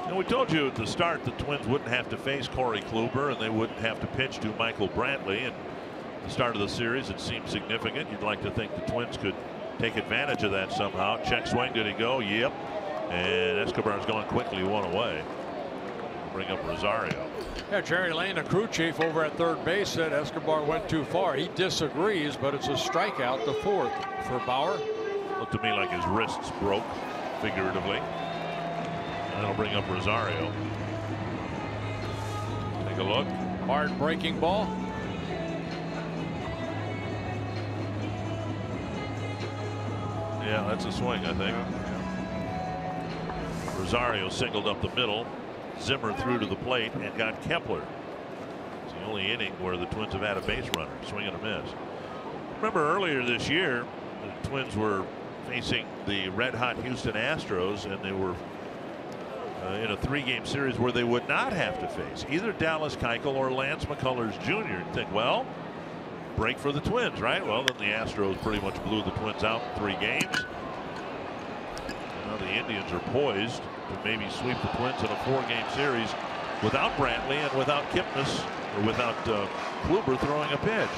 And we told you at the start the Twins wouldn't have to face Corey Kluber and they wouldn't have to pitch to Michael Brantley. And at the start of the series, it seemed significant. You'd like to think the Twins could take advantage of that somehow. Check swing, did he go? Yep. And Escobar's going quickly 1 away. Bring up Rosario. Yeah, Jerry Lane, a crew chief over at third base, said Escobar went too far. He disagrees, but it's a strikeout to fourth for Bauer. Looked to me like his wrists broke, figuratively. And that'll bring up Rosario. Take a look. Hard breaking ball. Yeah, that's a swing, I think. Rosario singled up the middle. Zimmer threw to the plate and got Kepler. It's the only inning where the Twins have had a base runner. Swing and a miss. Remember earlier this year, the Twins were facing the red-hot Houston Astros, and they were in a 3-game series where they would not have to face either Dallas Keuchel or Lance McCullers Jr. You'd think, well, break for the Twins, right? Well, then the Astros pretty much blew the Twins out in 3 games. Now the Indians are poised to maybe sweep the Twins in a 4-game series without Brantley and without Kipnis, or without Kluber throwing a pitch.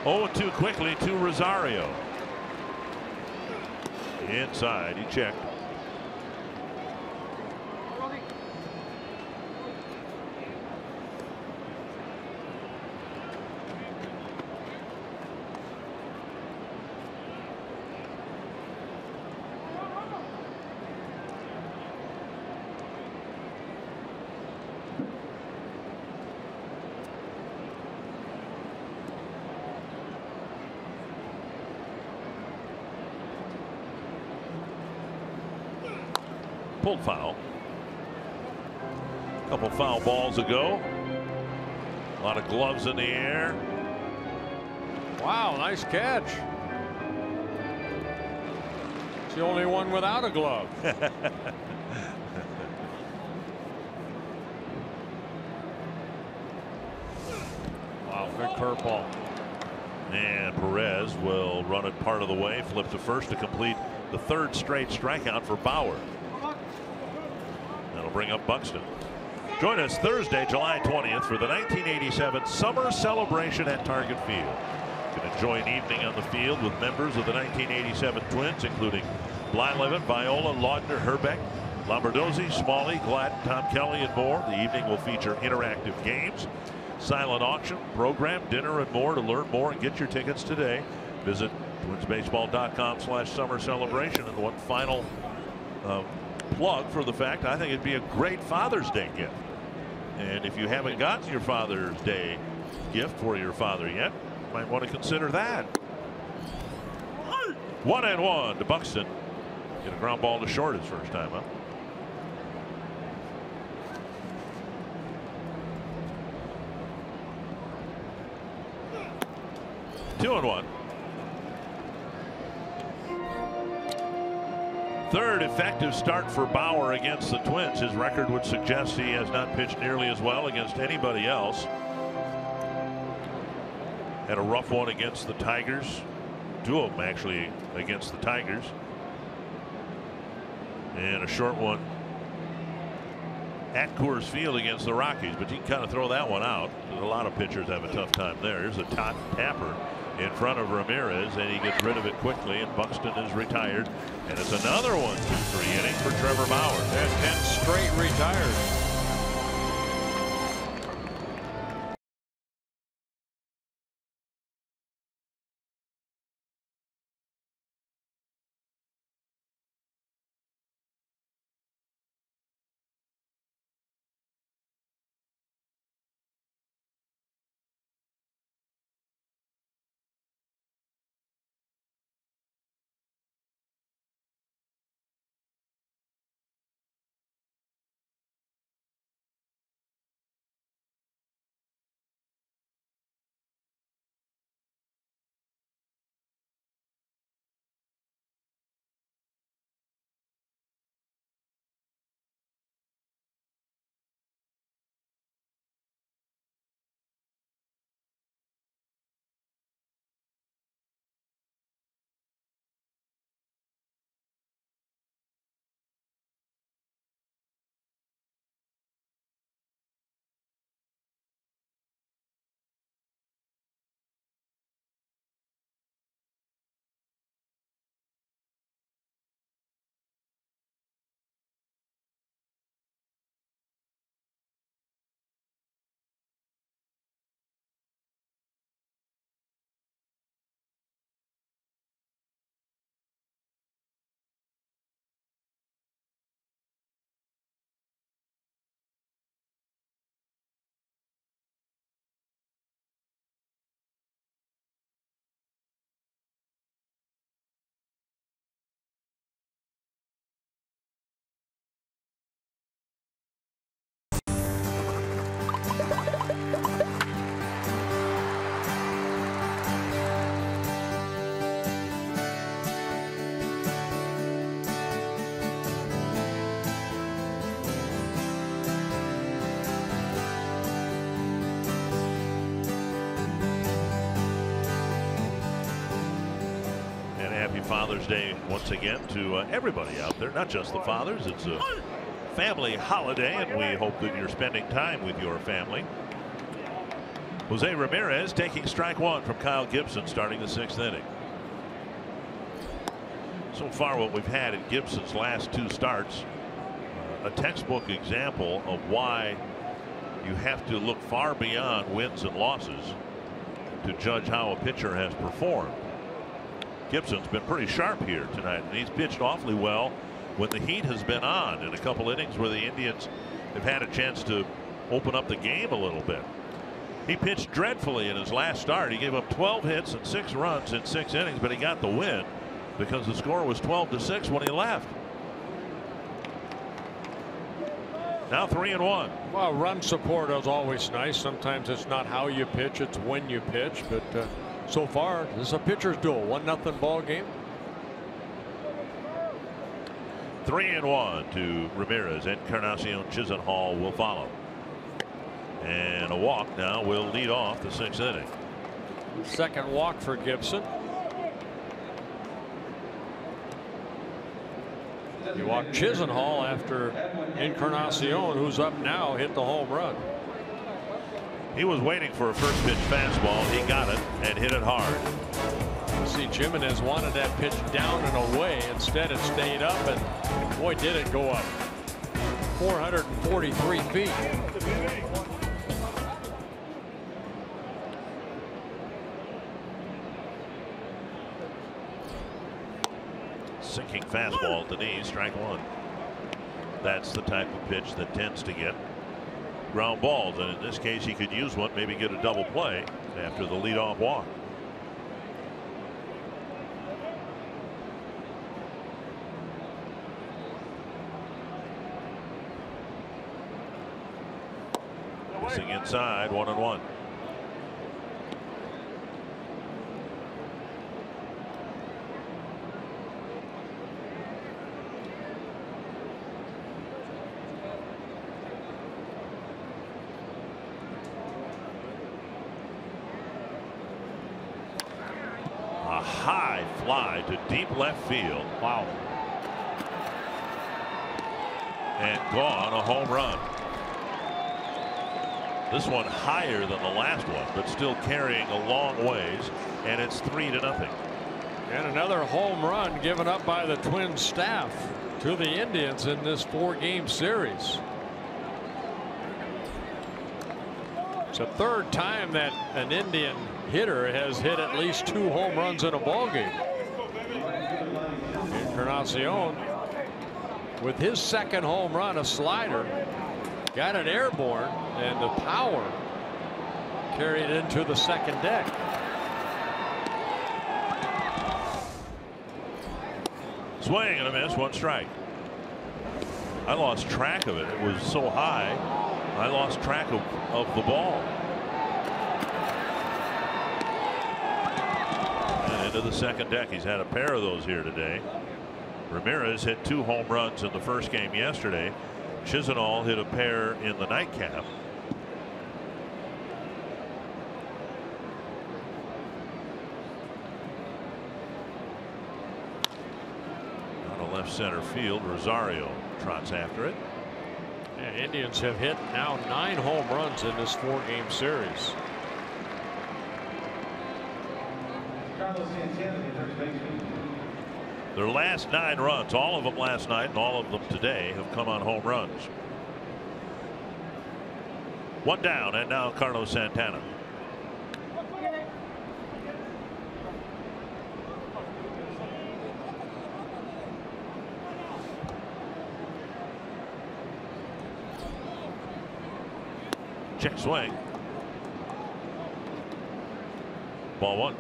0-2 quickly to Rosario. Inside, he checked. Pulled foul. A couple foul balls ago. A lot of gloves in the air. Wow, nice catch. It's the only one without a glove. Wow, good curveball. And Perez will run it part of the way, flip to first to complete the 3rd straight strikeout for Bauer. That'll bring up Buxton. Join us Thursday, July 20th for the 1987 Summer Celebration at Target Field. You can enjoy an evening on the field with members of the 1987 Twins, including Blyleven, Viola, Laudner, Herbeck, Lombardozzi, Smalley, Gladden, Tom Kelly, and more. The evening will feature interactive games, silent auction, program, dinner, and more. To learn more and get your tickets today, visit twinsbaseball.com/summer celebration. And one final plug for the fact I think it'd be a great Father's Day gift. And if you haven't gotten your Father's Day gift for your father yet, you might want to consider that. 1-1 to Buxton. Get a ground ball to short his first time up. Two and 1. Third effective start for Bauer against the Twins. His record would suggest he has not pitched nearly as well against anybody else. Had a rough one against the Tigers. 2 of them actually against the Tigers. And a short one at Coors Field against the Rockies. But you can kind of throw that one out. A lot of pitchers have a tough time there. Here's a tapper in front of Ramirez, and he gets rid of it quickly, and Buxton is retired. And it's another 1-2-3 inning for Trevor Bauer. And 10 straight retired. Father's Day once again to everybody out there, not just the fathers. It's a family holiday, and we hope that you're spending time with your family. Jose Ramirez taking strike one from Kyle Gibson, starting the 6th inning. So far, what we've had in Gibson's last 2 starts, a textbook example of why you have to look far beyond wins and losses to judge how a pitcher has performed. Gibson's been pretty sharp here tonight, and he's pitched awfully well when the heat has been on in a couple innings where the Indians have had a chance to open up the game a little bit. He pitched dreadfully in his last start. He gave up 12 hits and 6 runs in 6 innings, but he got the win because the score was 12-6 when he left. Now 3-1. Well, run support is always nice. Sometimes it's not how you pitch, it's when you pitch. But so far, this is a pitcher's duel. 1-0 ball game. 3-1 to Ramirez. Encarnacion Chisenhall will follow. And a walk now will lead off the 6th inning. Second walk for Gibson. You walk Chisenhall after Encarnacion, who's up now, hit the home run. He was waiting for a first pitch fastball. He got it and hit it hard. You see, Jimenez wanted that pitch down and away. Instead, it stayed up, and boy, did it go up 443 feet. Sinking fastball at the knee, strike one. That's the type of pitch that tends to get ground balls, and in this case he could use one, maybe get a double play after the leadoff walk. Missing inside, 1-1. High fly to deep left field. Wow. And gone, a home run. This one higher than the last one, but still carrying a long ways, and it's 3-0. And another home run given up by the Twins staff to the Indians in this 4-game series. It's the 3rd time that an Indian hitter has hit at least 2 home runs in a ball game. Encarnacion with his 2nd home run, a slider, got it airborne, and the power carried into the 2nd deck. Swing and a miss, 1 strike. I lost track of it. It was so high, I lost track of the ball. And into the 2nd deck. He's had a pair of those here today. Ramirez hit 2 home runs in the first game yesterday. Chisenhall hit a pair in the nightcap. Out of left center field, Rosario trots after it. And Indians have hit now 9 home runs in this 4-game series. Their last 9 runs, all of them last night and all of them today, have come on home runs. 1 down, and now Carlos Santana. Check swing. Ball 1.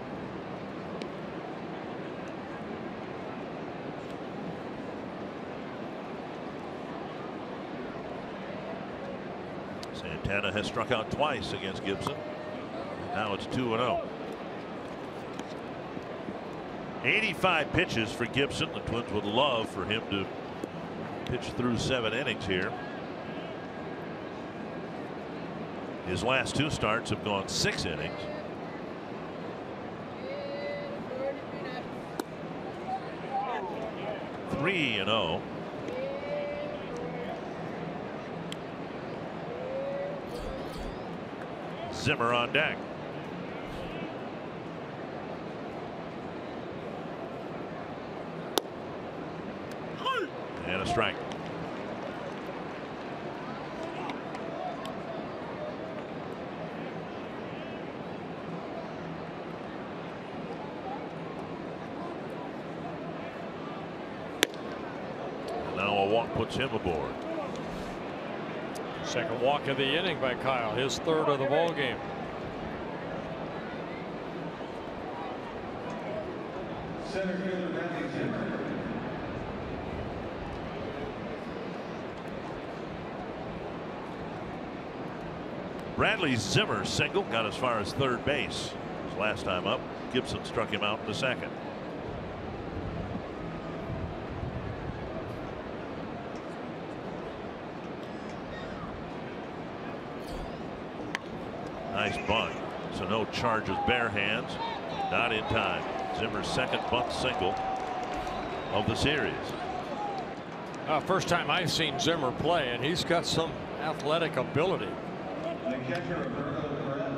Santana has struck out twice against Gibson. Now it's 2-0. 85 pitches for Gibson. The Twins would love for him to pitch through 7 innings here. His last 2 starts have gone 6 innings. 3-0. Zimmer on deck. And a strike. And now a walk puts him aboard. Second walk of the inning by Kyle, his third of the ball game. Bradley Zimmer single, got as far as third base. His last time up, Gibson struck him out in the second. Nice bunt. So no charges, bare hands, not in time. Zimmer's second bunt single of the series. First time I've seen Zimmer play, and he's got some athletic ability.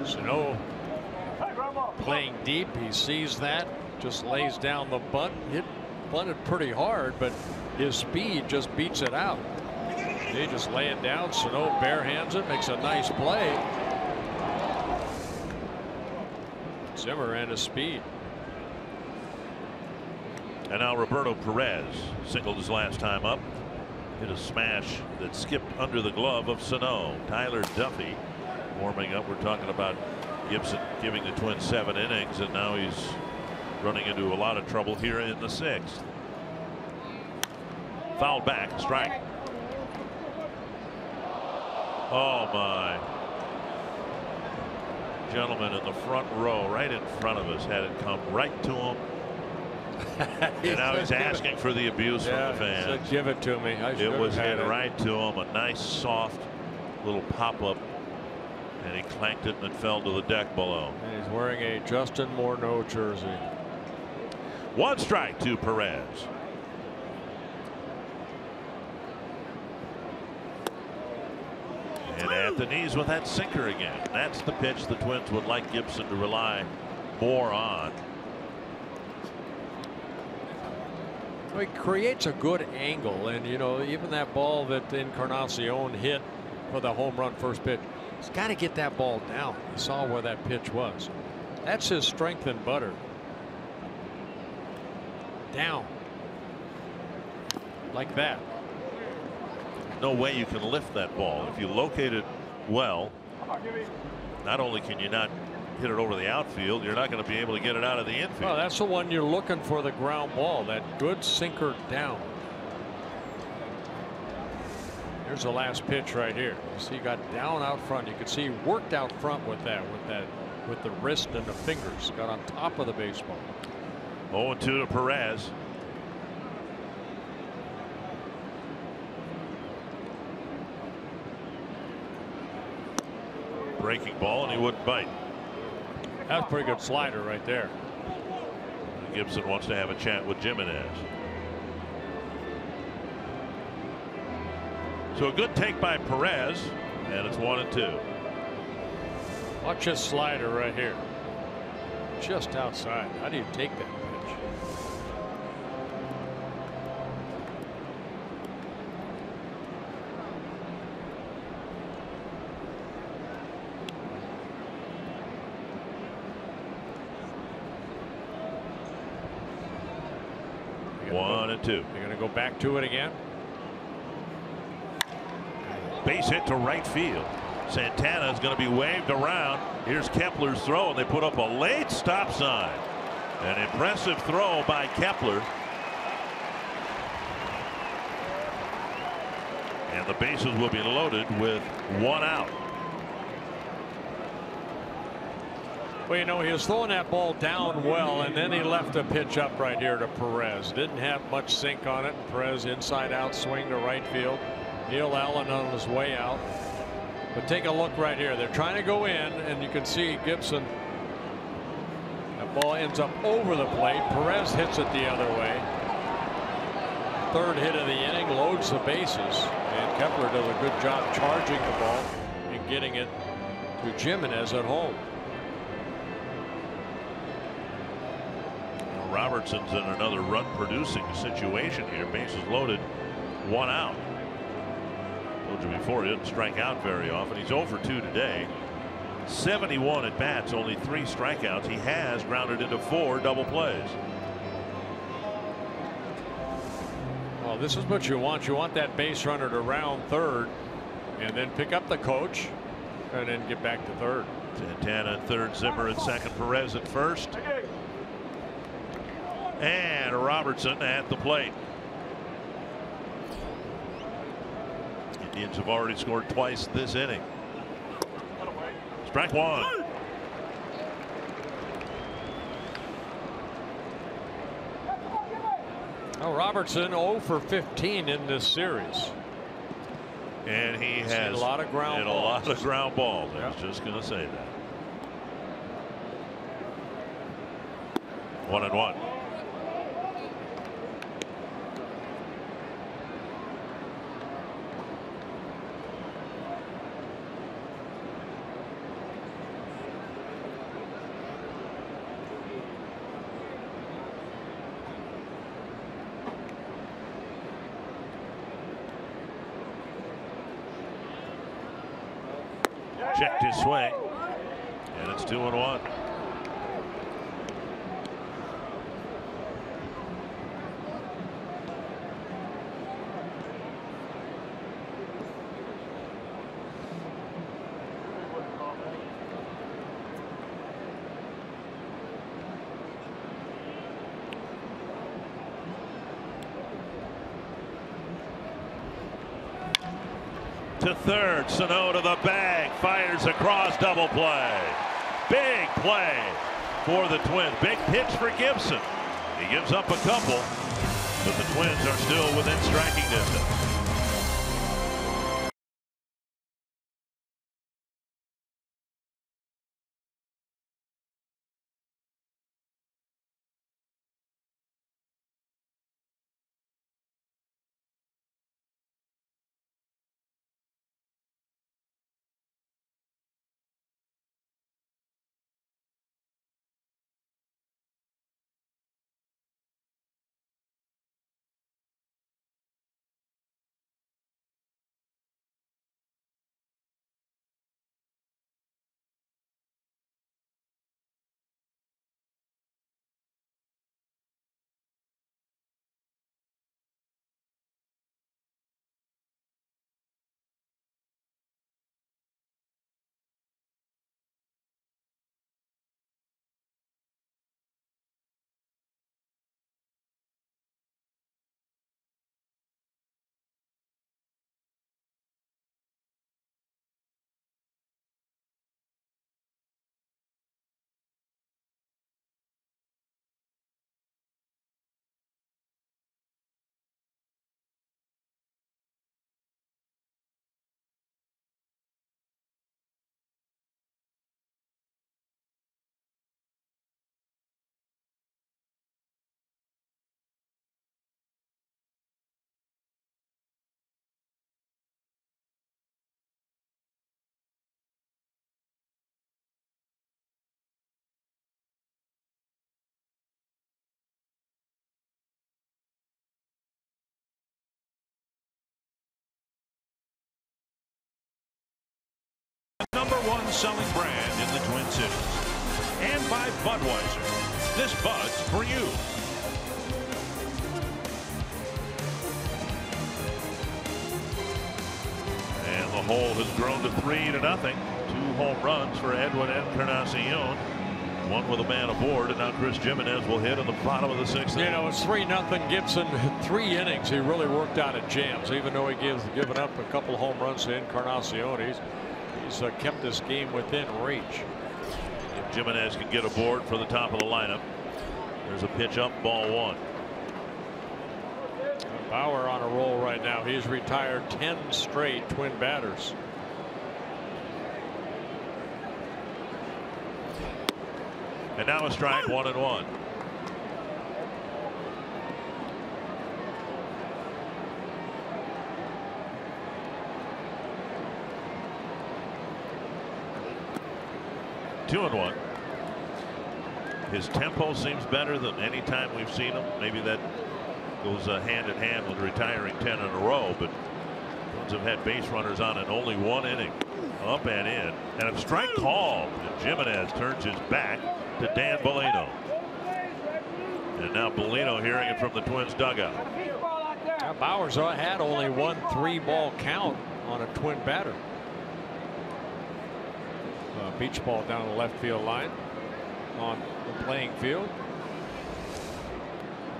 Sano playing deep. He sees that, just lays down the bunt. It bunted pretty hard, but his speed just beats it out. They just lay it down. Sano barehands it, makes a nice play. Zimmer and his speed. And now Roberto Perez singled his last time up. Hit a smash that skipped under the glove of Sano. Tyler Duffy warming up. We're talking about Gibson giving the Twins 7 innings, and now he's running into a lot of trouble here in the 6th. Fouled back, strike. Oh my. Gentleman in the front row, right in front of us, had it come right to him. And now he's asking for the abuse from the fans. Said, give it to me. It was hit right to him. A nice soft little pop-up, and he clanked it and it fell to the deck below. And he's wearing a Justin Morneau jersey. 1 strike to Perez. And at the knees with that sinker again. That's the pitch the Twins would like Gibson to rely more on. Well, he creates a good angle, and you know, even that ball that Encarnacion hit for the home run first pitch, he's got to get that ball down. You saw where that pitch was. That's his strength and butter. Down like that. No way you can lift that ball. If you locate it well, not only can you not hit it over the outfield, you're not going to be able to get it out of the infield. Well, that's the one you're looking for, the ground ball, that good sinker down. Here's the last pitch right here. You see, he got down out front. You can see he worked out front with the wrist and the fingers. Got on top of the baseball. 0-2 to Perez. Breaking ball, and he wouldn't bite. That's a pretty good slider right there. Gibson wants to have a chat with Jimenez. So a good take by Perez, and it's 1-2. Watch his slider right here. Just outside. How do you take that pitch? One and two. They're going to go back to it again. Base hit to right field. Santana is going to be waved around. Here's Kepler's throw, and they put up a late stop sign. An impressive throw by Kepler. And the bases will be loaded with 1 out. Well, you know, he was throwing that ball down well, and then he left a pitch up right here to Perez. Didn't have much sink on it. Perez inside out swing to right field. Neil Allen on his way out. But take a look right here. They're trying to go in, and you can see Gibson. That ball ends up over the plate. Perez hits it the other way. third hit of the inning, loads the bases, and Kepler does a good job charging the ball and getting it to Jimenez at home. Well, Robertson's in another run-producing situation here. Bases loaded, 1 out. Told you before, he doesn't strike out very often. He's 0 for 2 today. 71 at bats, only 3 strikeouts. He has grounded into 4 double plays. Well, this is what you want. You want that base runner to round third and then pick up the coach and then get back to third. Santana at third, Zimmer at second, Perez at first. And Robertson at the plate. Indians have already scored twice this inning. Strike 1. Oh, Robertson 0 for 15 in this series. And he has a lot of ground balls. A lot of ground balls. I was just going to say that. 1-1. Checked his swing, and it's 2-1. To third, Sano to the bag, fires across, double play. Big play for the Twins. Big pitch for Gibson. He gives up a couple, but the Twins are still within striking distance. #1 selling brand in the Twin Cities. And by Budweiser. This Bud's for you. And the hole has grown to 3-0. 2 home runs for Edwin Encarnacion. One with a man aboard, and now Chris Jimenez will hit in the bottom of the 6th. You know, it's 3-0. Gibson, 3 innings. He really worked out at jams, even though he given up a couple home runs to Encarnacion. He's kept this game within reach. If Jimenez can get aboard for the top of the lineup. There's a pitch up, ball 1. Bauer on a roll right now. He's retired 10 straight Twin batters. And now a strike, 1-1. 2-1. His tempo seems better than any time we've seen him. Maybe that goes hand in hand with retiring 10 in a row, but Twins have had base runners on in only one inning. Up and in, and a strike called. And Jimenez turns his back to Dan Bellino. And now Bellino hearing it from the Twins dugout. Now Bauers had only one 3-ball count on a Twin batter. Beach ball down the left field line on the playing field.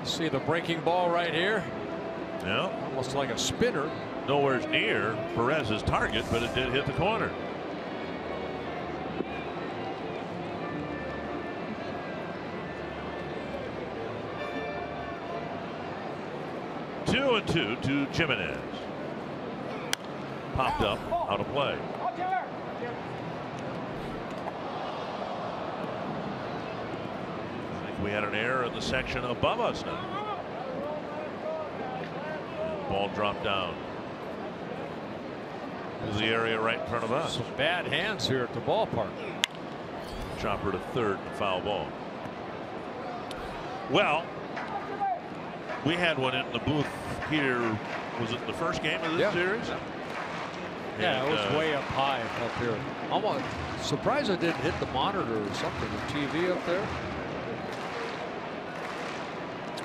See the breaking ball right here. Yeah, almost like a spinner. Nowhere near Perez's target, but it did hit the corner. Two and two to Jimenez. Popped up, out of play. I think we had an error in the section above us now. Ball dropped down to the area right in front of us. Some bad hands here at the ballpark. Chopper to third, foul ball. Well, we had one in the booth here. Was it the first game of this series? Yeah, it was way up high up here. I'm surprised it didn't hit the monitor or something. The TV up there.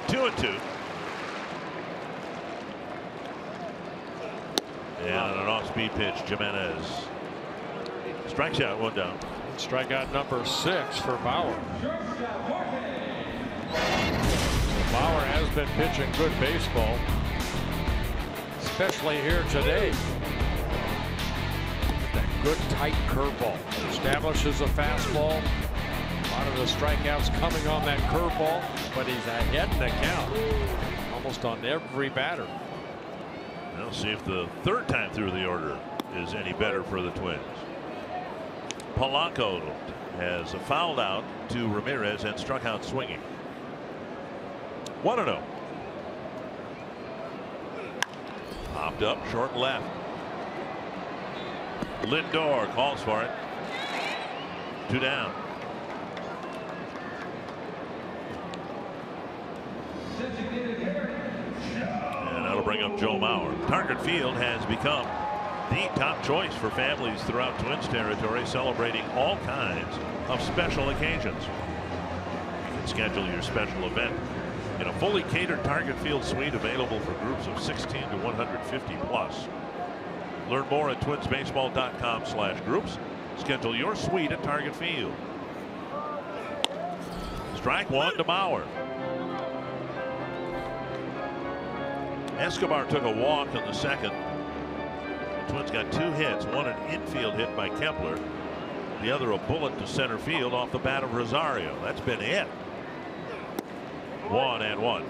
2-2. And an off-speed pitch, Jimenez strikes out, one down. Strikeout number 6 for Bauer. So Bauer has been pitching good baseball, especially here today. That good tight curveball establishes a fastball. A lot of the strikeouts coming on that curveball, but he's ahead in the count almost on every batter. We'll see if the third time through the order is any better for the Twins. Polanco has fouled out to Ramirez and struck out swinging. 1-0. Popped up short left. Lindor calls for it. 2 down. And that'll bring up Joe Mauer. Target Field has become the top choice for families throughout Twins territory, celebrating all kinds of special occasions. You can schedule your special event in a fully catered Target Field suite available for groups of 16 to 150 plus. Learn more at twinsbaseball.com/groups. Schedule your suite at Target Field. Strike one to Mauer. Escobar took a walk in the second. The Twins got 2 hits, one an infield hit by Kepler, the other a bullet to center field off the bat of Rosario. That's been it. 1-1.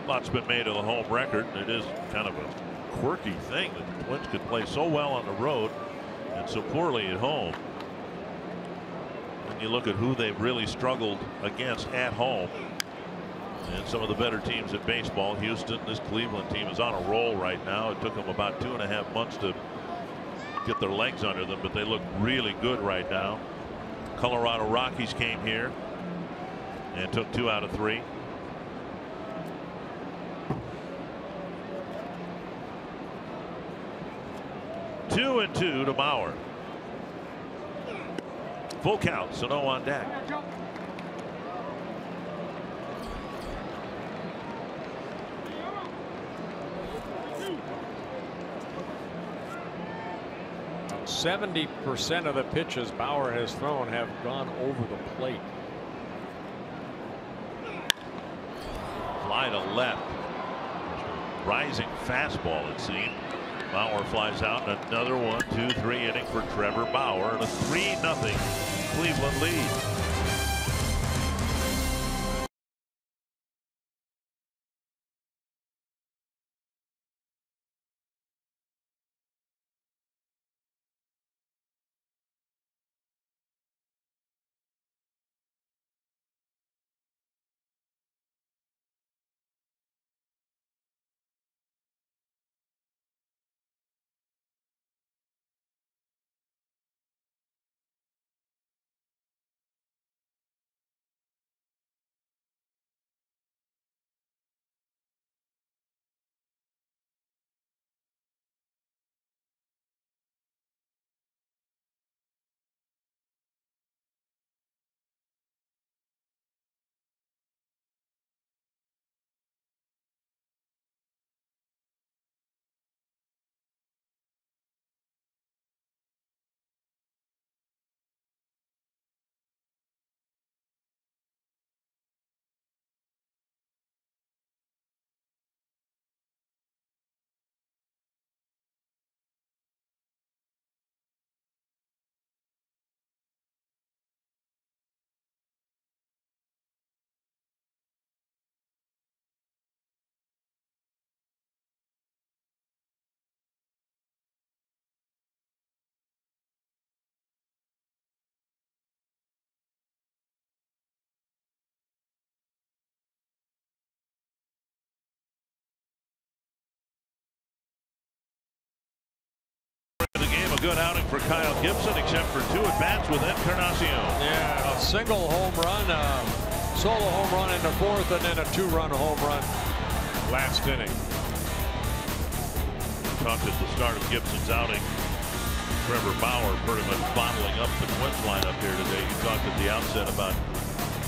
Lots been made of the home record. It is kind of a quirky thing that the Twins could play so well on the road and so poorly at home. When you look at who they've really struggled against at home and some of the better teams in baseball, Houston, this Cleveland team is on a roll right now. It took them about 2.5 months to get their legs under them, but they look really good right now. Colorado Rockies came here and took 2 out of 3. Two and 2 to Mauer. Full count, so no on deck. About 70% of the pitches Bauer has thrown have gone over the plate. Fly to left. Rising fastball, it seemed. Bauer flies out, and another 1-2-3 inning for Trevor Bauer, and a 3-0 Cleveland lead. good outing for Kyle Gibson, except for 2 at-bats with Encarnacion. Yeah, a single home run, solo home run in the 4th, and then a 2-run home run last inning. Talked at the start of Gibson's outing. Trevor Bauer pretty much bottling up the Twins lineup here today. He talked at the outset about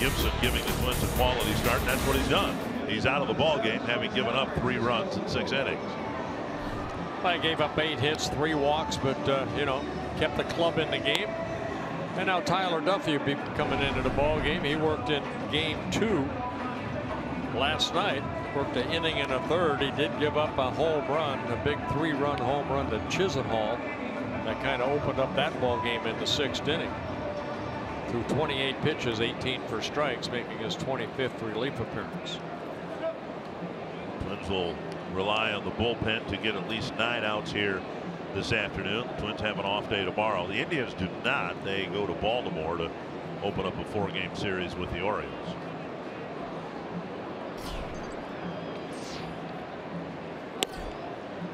Gibson giving the Twins a quality start, and that's what he's done. He's out of the ball game, having given up 3 runs in 6 innings. I gave up 8 hits, 3 walks, but you know, kept the club in the game. And now Tyler Duffy will be coming into the ball game. He worked in game 2 last night. Worked an inning and a 1/3. He did give up a home run, a big 3-run home run to Chisenhall. That kind of opened up that ball game in the 6th inning. Through 28 pitches, 18 for strikes, making his 25th relief appearance. Twins will rely on the bullpen to get at least 9 outs here this afternoon. The Twins have an off day tomorrow. The Indians do not. They go to Baltimore to open up a 4-game series with the Orioles.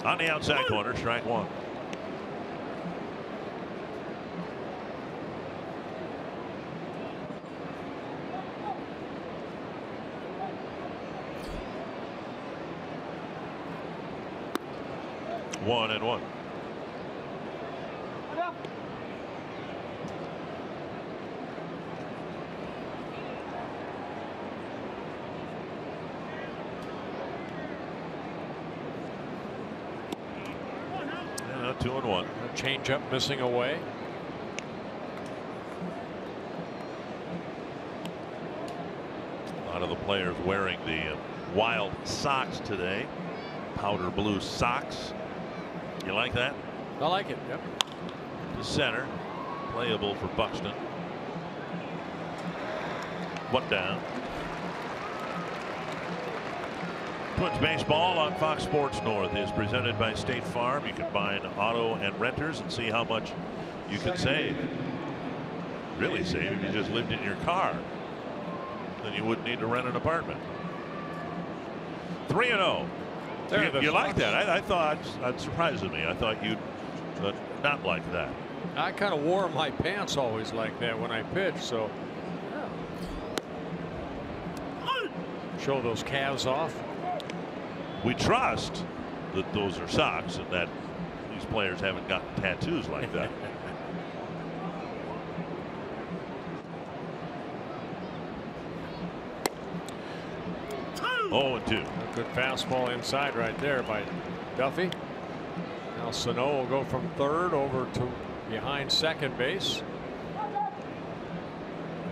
On the outside corner, strike 1. One and 1. And 2 and 1. A change up missing away. A lot of the players wearing the Wild socks today. Powder blue socks. You like that? I like it. Yep. To center, playable for Buxton. 1 down. Twins baseball on Fox Sports North is presented by State Farm. You can buy an auto and renters and see how much you can save. Really save if you just lived in your car. Then you wouldn't need to rent an apartment. 3-0. You like that? I thought that surprised me. I thought you'd not like that. I kind of wore my pants always like that when I pitch, so show those calves off. We trust that those are socks and that these players haven't gotten tattoos like that. Oh, and 2. A good fastball inside right there by Duffy. Now Sano will go from 3rd over to behind 2nd base.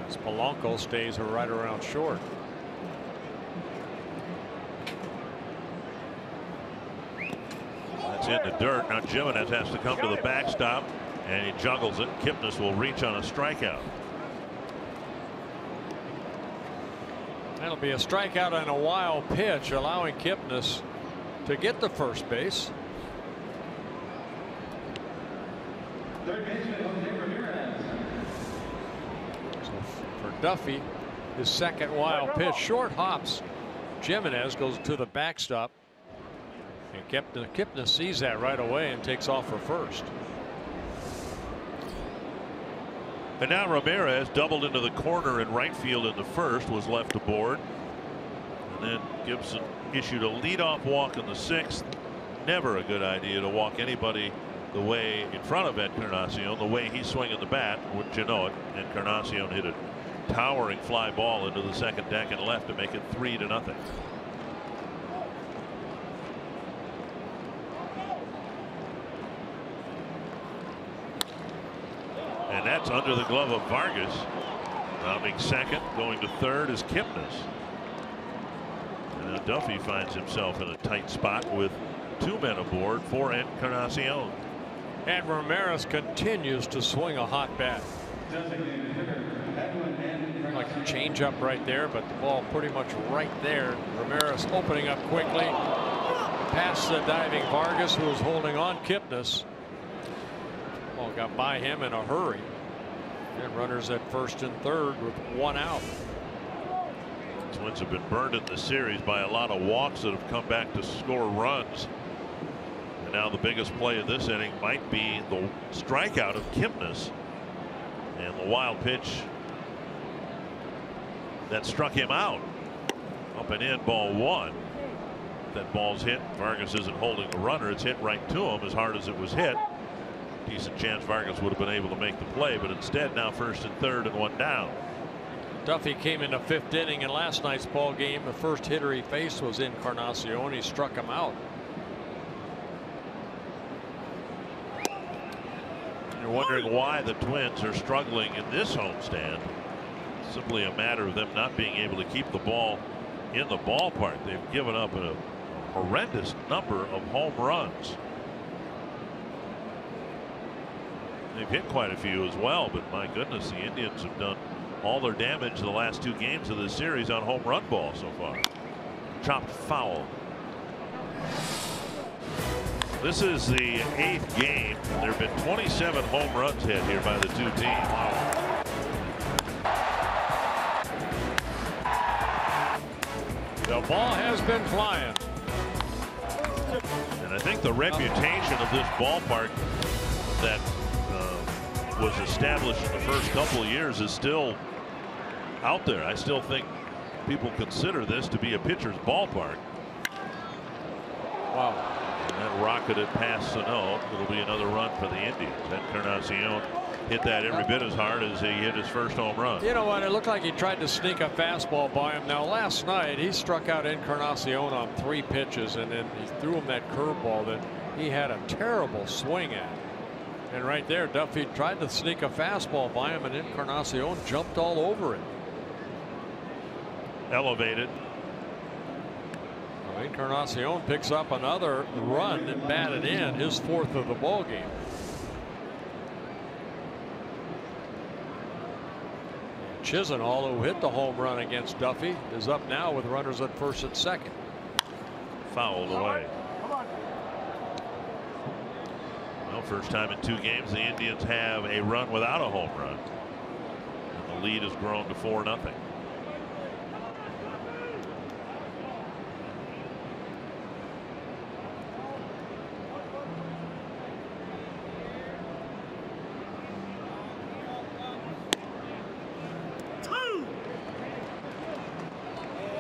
As Polanco stays right around short. That's in the dirt. Now Jimenez has to come to the backstop, and he juggles it. Kipnis will reach on a strikeout. That'll be a strikeout on a wild pitch, allowing Kipnis to get to first base. So for Duffy, his 2nd wild pitch, short hops. Jimenez goes to the backstop, and Kipnis sees that right away and takes off for first. And now Ramirez doubled into the corner in right field in the 1st, was left aboard. And then Gibson issued a leadoff walk in the 6th. Never a good idea to walk anybody the way in front of Encarnacion, the way he's swinging the bat. Wouldn't you know it? Encarnacion hit a towering fly ball into the 2nd deck and left to make it 3-0. And that's under the glove of Vargas. Rounding 2nd, going to 3rd is Kipnis. And Duffy finds himself in a tight spot with 2 men aboard for Encarnacion. And Ramirez continues to swing a hot bat. Like a change up right there, but the ball pretty much right there. Ramirez opening up quickly past the diving Vargas, who was holding on Kipnis. Ball got by him in a hurry. And runners at 1st and 3rd with 1 out. Twins have been burned in the series by a lot of walks that have come back to score runs. And now the biggest play of this inning might be the strikeout of Kipnis and the wild pitch that struck him out. Up and in, ball one. That ball's hit. Vargas isn't holding the runner. It's hit right to him as hard as it was hit. Decent chance Vargas would have been able to make the play, but instead now first and third and one down. Duffy came in the 5th inning in last night's ball game. The first hitter he faced was Encarnacion. He struck him out. You're wondering why the Twins are struggling in this homestand. Simply a matter of them not being able to keep the ball in the ballpark. They've given up a horrendous number of home runs. They've hit quite a few as well, but my goodness, the Indians have done all their damage the last 2 games of this series on home run ball so far. Chopped foul. This is the 8th game. There have been 27 home runs hit here by the 2 teams. The ball has been flying. And I think the reputation of this ballpark that was established in the first couple of years is still out there. I still think people consider this to be a pitcher's ballpark. Wow. And that rocketed past Sano. It'll be another run for the Indians. Encarnacion hit that every bit as hard as he hit his first home run. You know what? It looked like he tried to sneak a fastball by him. Now, last night he struck out Encarnacion on 3 pitches, and then he threw him that curveball that he had a terrible swing at. And right there, Duffy tried to sneak a fastball by him, and Encarnacion jumped all over it. Elevated. Well, Encarnacion picks up another run and batted in, his 4th of the ball game. Chisenhall, who hit the home run against Duffy, is up now with runners at first and second. Fouled away. Well, first time in 2 games the Indians have a run without a home run. And the lead has grown to 4-0.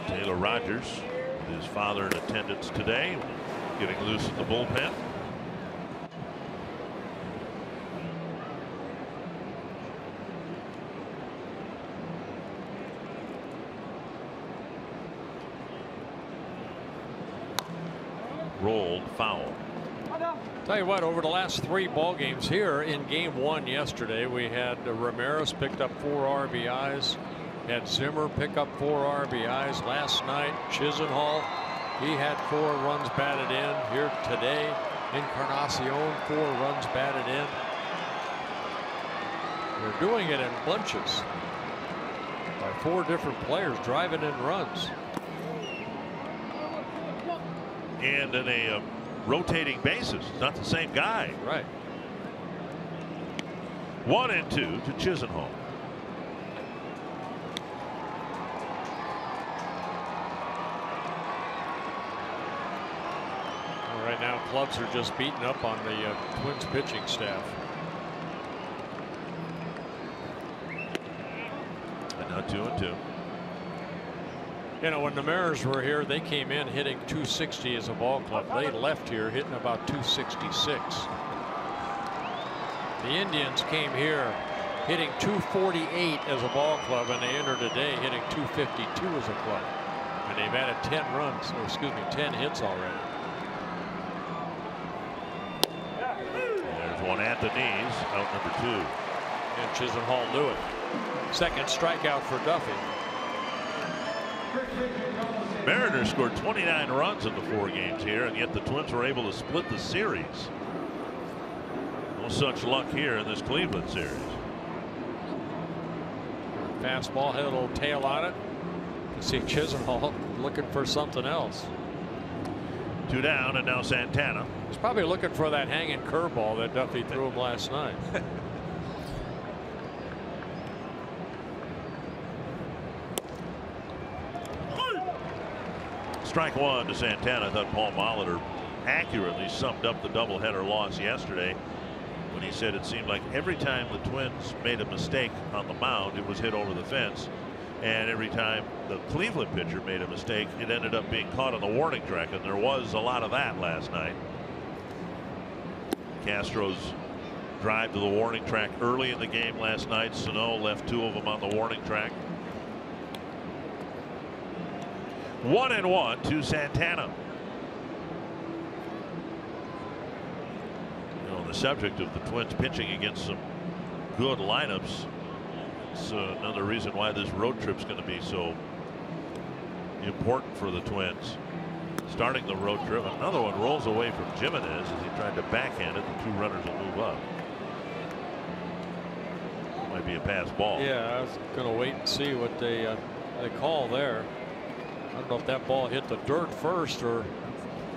Taylor Rogers, his father in attendance today, getting loose in the bullpen. Rolled foul. Tell you what, over the last 3 ball games here in game 1 yesterday, we had Ramirez picked up 4 RBIs. Had Zimmer pick up 4 RBIs last night. Chisenhall, he had 4 runs batted in. Here today, Encarnacion, 4 runs batted in. They're doing it in bunches by 4 different players driving in runs. And in a rotating basis, not the same guy. Right. 1-2 to Chisenhall. Right now, clubs are just beating up on the Twins pitching staff. And now 2-2. You know, when the Mariners were here, they came in hitting 260 as a ball club. They left here hitting about 266. The Indians came here hitting 248 as a ball club, and they entered today hitting 252 as a club. And they've added 10 runs, or excuse me, 10 hits already. There's one at the knees, out number 2. And Chisenhall knew it. Second strikeout for Duffy. Mariners scored 29 runs in the 4 games here, and yet the Twins were able to split the series. No such luck here in this Cleveland series. Fastball had a little tail on it. You see Chisenhall looking for something else. 2 down, and now Santana. He's probably looking for that hanging curveball that Duffy threw him last night. Strike 1 to Santana. I thought Paul Molitor accurately summed up the doubleheader loss yesterday when he said it seemed like every time the Twins made a mistake on the mound, it was hit over the fence, and every time the Cleveland pitcher made a mistake, it ended up being caught on the warning track, and there was a lot of that last night. Castro's drive to the warning track early in the game last night. Sano left 2 of them on the warning track. 1-1 to Santana. You know, on the subject of the Twins pitching against some good lineups, it's another reason why this road trip's going to be so important for the Twins. Starting the road trip, another one rolls away from Jimenez as he tried to backhand it. The 2 runners will move up. Might be a pass ball. Yeah, I was going to wait and see what they call there. I don't know if that ball hit the dirt first or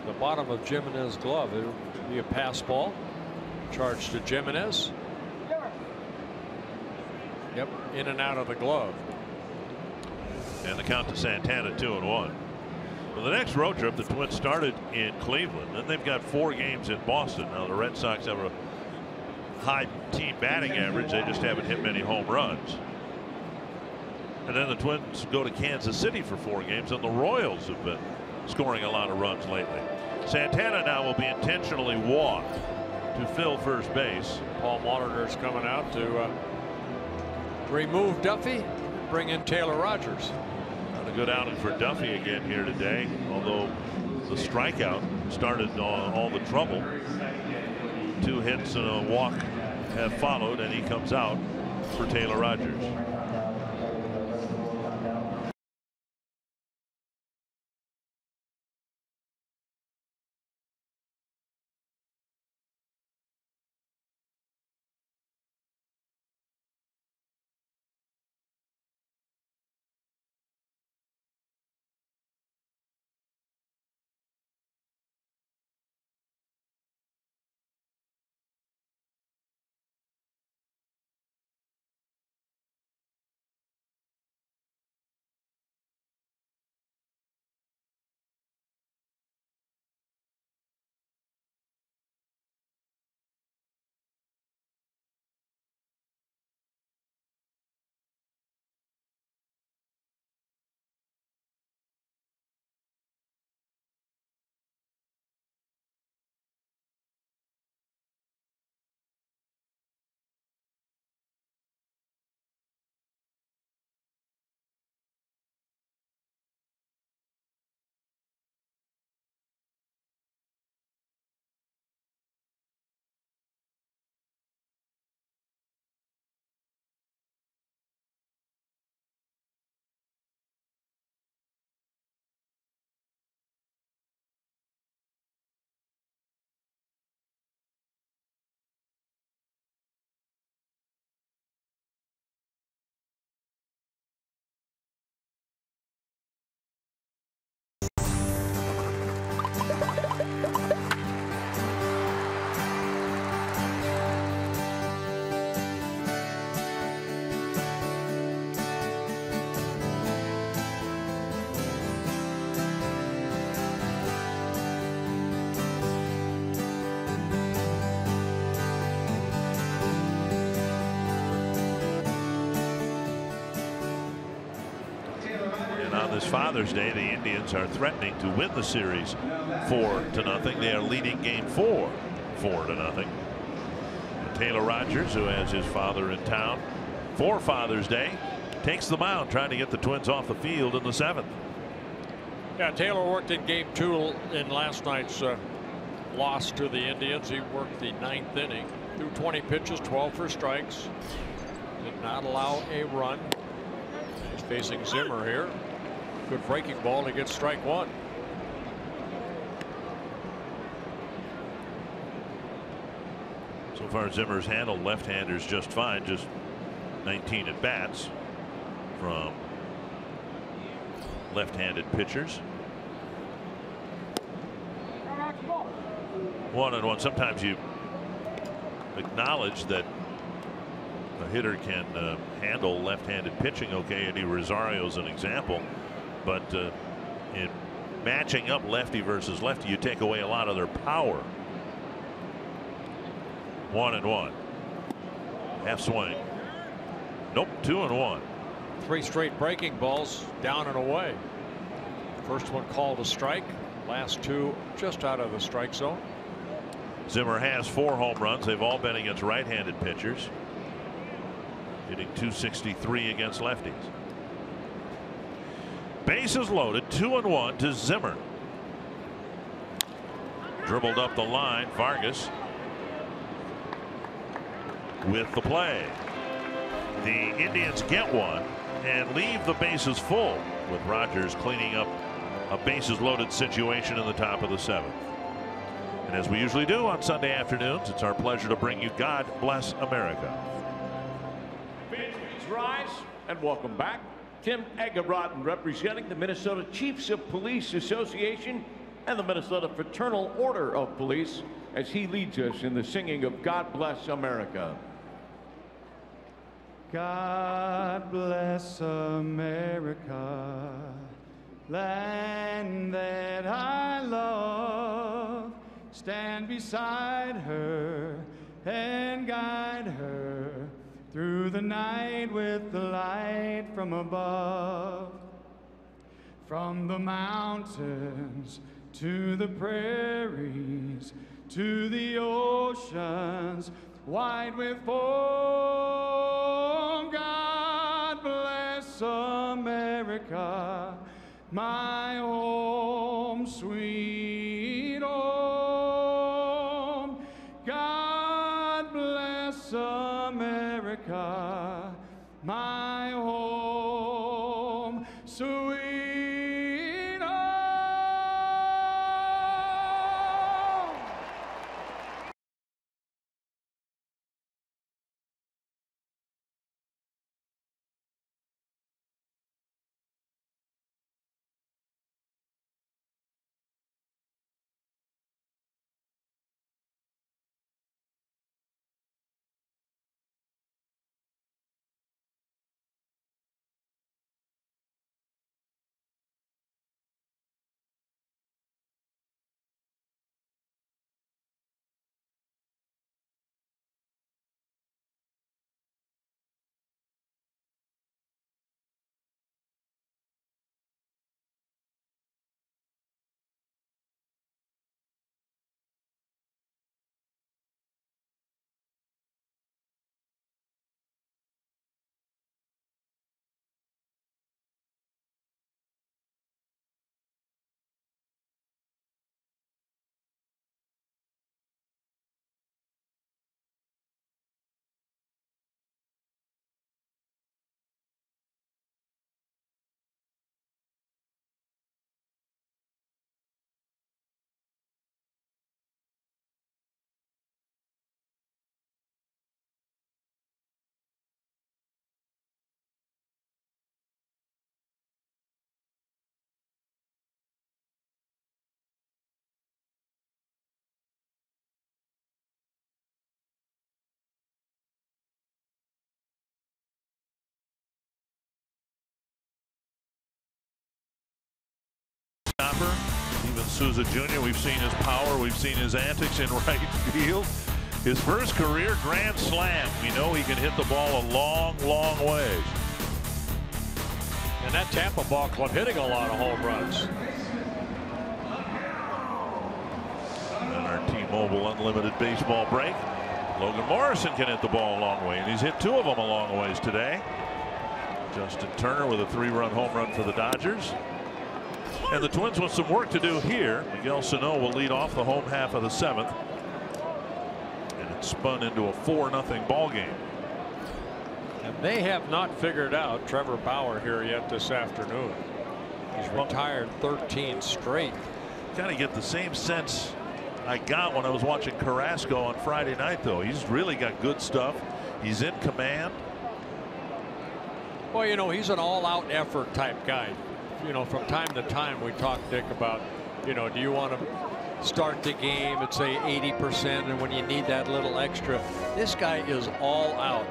the bottom of Jimenez's glove. It would be a pass ball. Charge to Jimenez. Yep, in and out of the glove. And the count to Santana, 2-1. Well, the next road trip, the Twins started in Cleveland. Then they've got 4 games in Boston. Now the Red Sox have a high team batting average. They just haven't hit many home runs. And then the Twins go to Kansas City for 4 games, and the Royals have been scoring a lot of runs lately. Santana now will be intentionally walked to fill first base. Paul Molitor's coming out to remove Duffy, bring in Taylor Rogers. Not a good outing for Duffy again here today, although the strikeout started all the trouble. 2 hits and a walk have followed, and he comes out for Taylor Rogers. This Father's Day, the Indians are threatening to win the series 4-0. They are leading game 4 4-0. And Taylor Rogers, who has his father in town for Father's Day, takes the mound trying to get the Twins off the field in the 7th. Yeah, Taylor worked in game 2 in last night's loss to the Indians. He worked the 9th inning, threw 20 pitches, 12 for strikes, did not allow a run. He's facing Zimmer here. Good breaking ball. He gets strike 1. So far, Zimmer's handled left-handers just fine. Just 19 at bats from left-handed pitchers. 1-1. Sometimes you acknowledge that a hitter can handle left-handed pitching okay. Eddie Rosario's an example. But in matching up lefty versus lefty, you take away a lot of their power. 1-1. Half swing. Nope. 2-1. 3 straight breaking balls down and away. First one called a strike. Last 2 just out of the strike zone. Zimmer has 4 home runs. They've all been against right-handed pitchers. Hitting .263 against lefties. Bases loaded. 2-1 to Zimmer. Dribbled up the line. Vargas with the play. The Indians get one and leave the bases full, with Rogers cleaning up a bases loaded situation in the top of the 7th. And as we usually do on Sunday afternoons, it's our pleasure to bring you God Bless America. Fans, please rise and welcome back Tim Eggerotten, representing the Minnesota Chiefs of Police Association and the Minnesota Fraternal Order of Police, as he leads us in the singing of God Bless America. God bless America, land that I love. Stand beside her and guide her through the night with the light from above. From the mountains to the prairies to the oceans wide with foam. God bless America, my home, sweet home. God bless America, my home, sweet home. Even Souza Jr., we've seen his power, we've seen his antics in right field. His first career grand slam. We know he can hit the ball a long, long ways. And that Tampa ball club hitting a lot of home runs. And our T-Mobile Unlimited baseball break. Logan Morrison can hit the ball a long way, and he's hit 2 of them a long ways today. Justin Turner with a 3-run home run for the Dodgers. And the Twins with some work to do here. Miguel Sano will lead off the home half of the 7th. And it spun into a 4-0 ball game. And they have not figured out Trevor Bauer here yet this afternoon. He's retired 13 straight. Kind of get the same sense I got when I was watching Carrasco on Friday night, though. He's really got good stuff. He's in command. Well, you know, he's an all-out effort type guy. You know, from time to time we talk, Dick, about, you know, do you want to start the game at say 80%, and when you need that little extra? This guy is all out.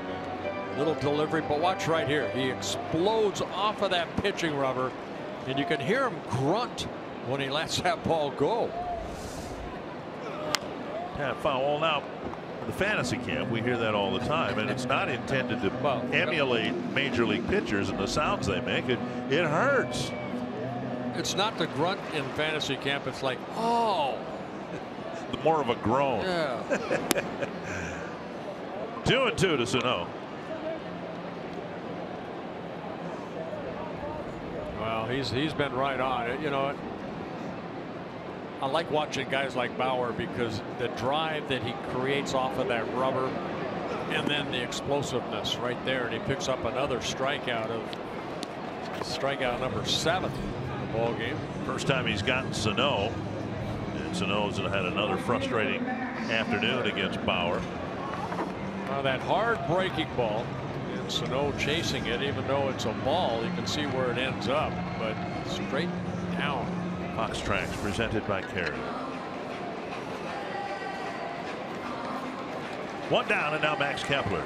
Little delivery, but watch right here. He explodes off of that pitching rubber, and you can hear him grunt when he lets that ball go. Yeah, foul. Now, in the fantasy camp, we hear that all the time, and it's not intended to emulate major league pitchers and the sounds they make. It hurts. It's not the grunt in fantasy camp. It's like, oh. More of a groan. Yeah. 2-2 to Sano. Well, he's been right on it. You know, I like watching guys like Bauer because the drive that he creates off of that rubber, and then the explosiveness right there, and he picks up another strikeout number 7 in the ball game. First time he's gotten Sano. Sano's had another frustrating afternoon against Bauer. Well, that hard breaking ball, and Sano chasing it, even though it's a ball, you can see where it ends up, but straight down. Fox Tracks presented by Carey. 1 down, and now Max Kepler.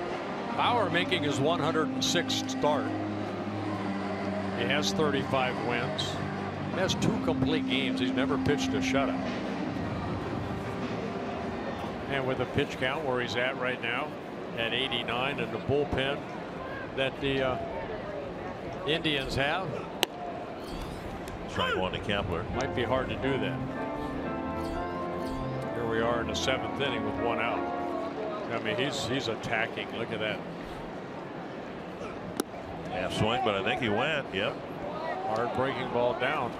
Bauer making his 106th start. He has 35 wins. He has 2 complete games. He's never pitched a shutout. And with the pitch count where he's at right now at 89, and the bullpen that the Indians have. Strike 1 to Kepler. Might be hard to do that. Here we are in the 7th inning with 1 out. I mean, he's attacking. Look at that. Half swing, but I think he went. Yep. Hard breaking ball down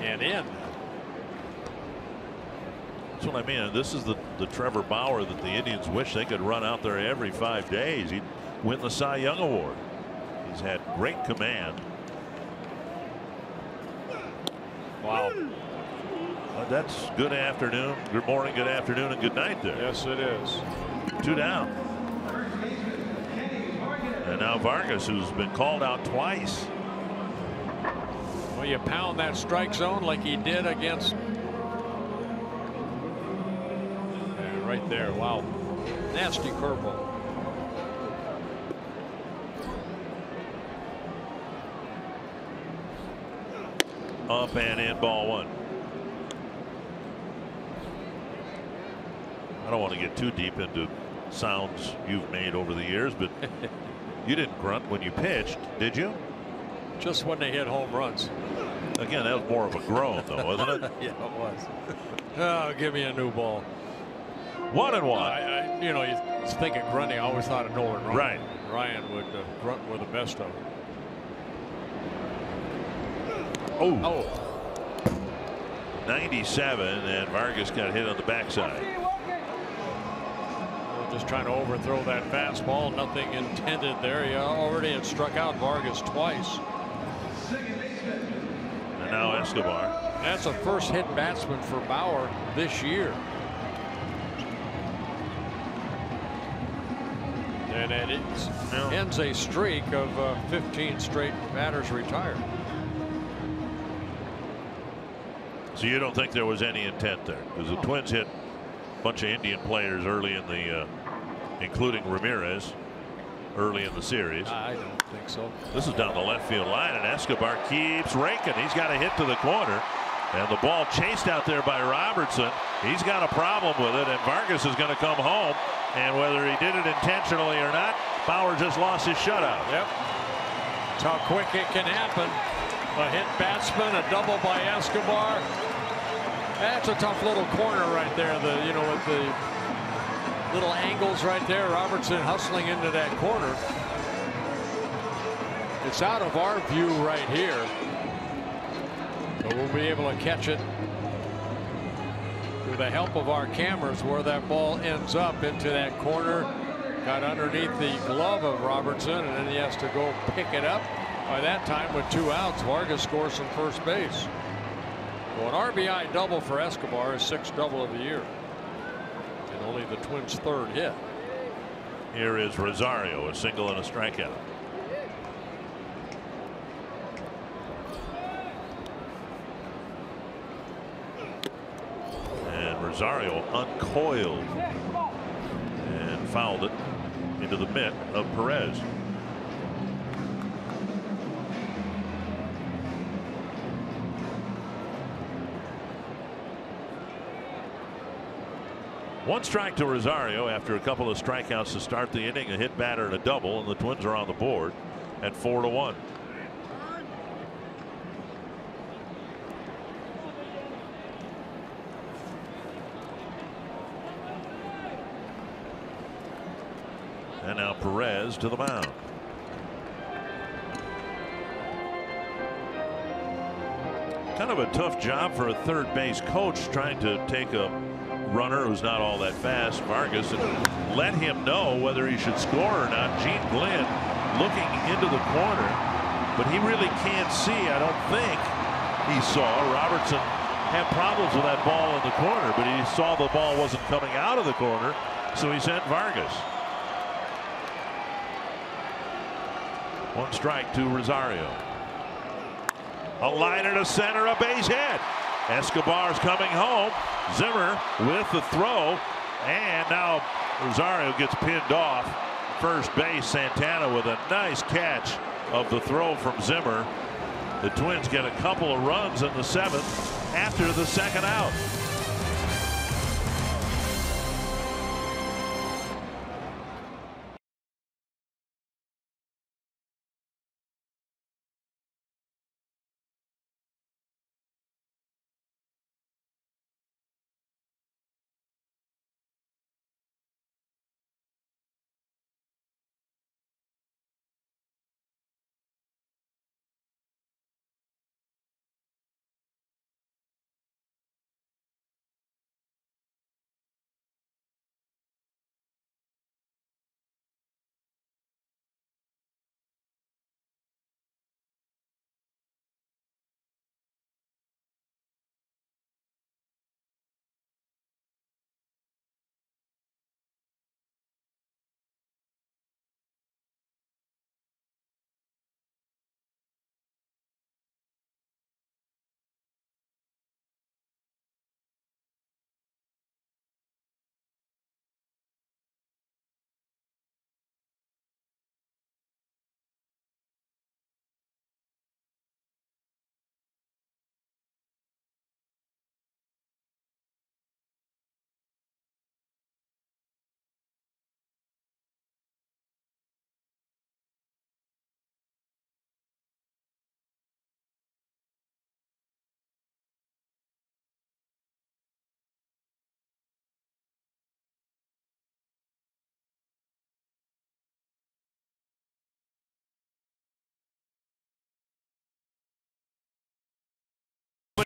and in. That's what I mean. This is the Trevor Bauer that the Indians wish they could run out there every 5 days. He'd win the Cy Young Award. He's had great command. Wow. That's good afternoon, good morning, good afternoon, and good night there. Yes, it is. 2 down. And now Vargas, who's been called out twice. Well, you pound that strike zone like he did against. Right there. Wow. Nasty curveball. Up and in, ball 1. I don't want to get too deep into sounds you've made over the years, but you didn't grunt when you pitched, did you? Just when they hit home runs. Again, that was more of a groan, though, wasn't it? Yeah, it was. Oh, give me a new ball. 1-1. You know, you think of grunting. I always thought of Nolan Ryan. Right. Ryan would grunt with the best of them. Oh. 97, and Vargas got hit on the backside. Just trying to overthrow that fastball. Nothing intended there. He already had struck out Vargas twice. And now Escobar. That's a first hit batsman for Bauer this year. And it ends a streak of 15 straight batters retired. So you don't think there was any intent there? Because the Twins hit a bunch of Indian players early in the, including Ramirez, early in the series. I don't think so. This is down the left field line, and Escobar keeps raking. He's got a hit to the corner, and the ball chased out there by Robertson. He's got a problem with it, and Vargas is going to come home. And whether he did it intentionally or not, Bauer just lost his shutout. Yep. That's how quick it can happen. A hit batsman, a double by Escobar. That's a tough little corner right there. You know, with the little angles right there. Robertson hustling into that corner. It's out of our view right here. But we'll be able to catch it with the help of our cameras where that ball ends up into that corner. Got underneath the glove of Robertson, and then he has to go pick it up. By that time, with 2 outs, Vargas scores from first base. Well, an RBI double for Escobar, his 6th double of the year. And only the Twins' 3rd hit. Here is Rosario, a single and a strikeout. And Rosario uncoiled and fouled it into the mitt of Perez. One strike to Rosario after a couple of strikeouts to start the inning, a hit batter and a double, and the Twins are on the board at 4-1. And now Perez to the mound. Kind of a tough job for a third base coach, trying to take a runner who's not all that fast, Vargas, and let him know whether he should score or not. Gene Glenn looking into the corner, but he really can't see. I don't think he saw Robertson have problems with that ball in the corner, but he saw the ball wasn't coming out of the corner, so he sent Vargas. One strike to Rosario. A liner to center, a base hit. Escobar's coming home. Zimmer with the throw, and now Rosario gets pinned off first base. Santana with a nice catch of the throw from Zimmer. The Twins get a couple of runs in the 7th after the second out.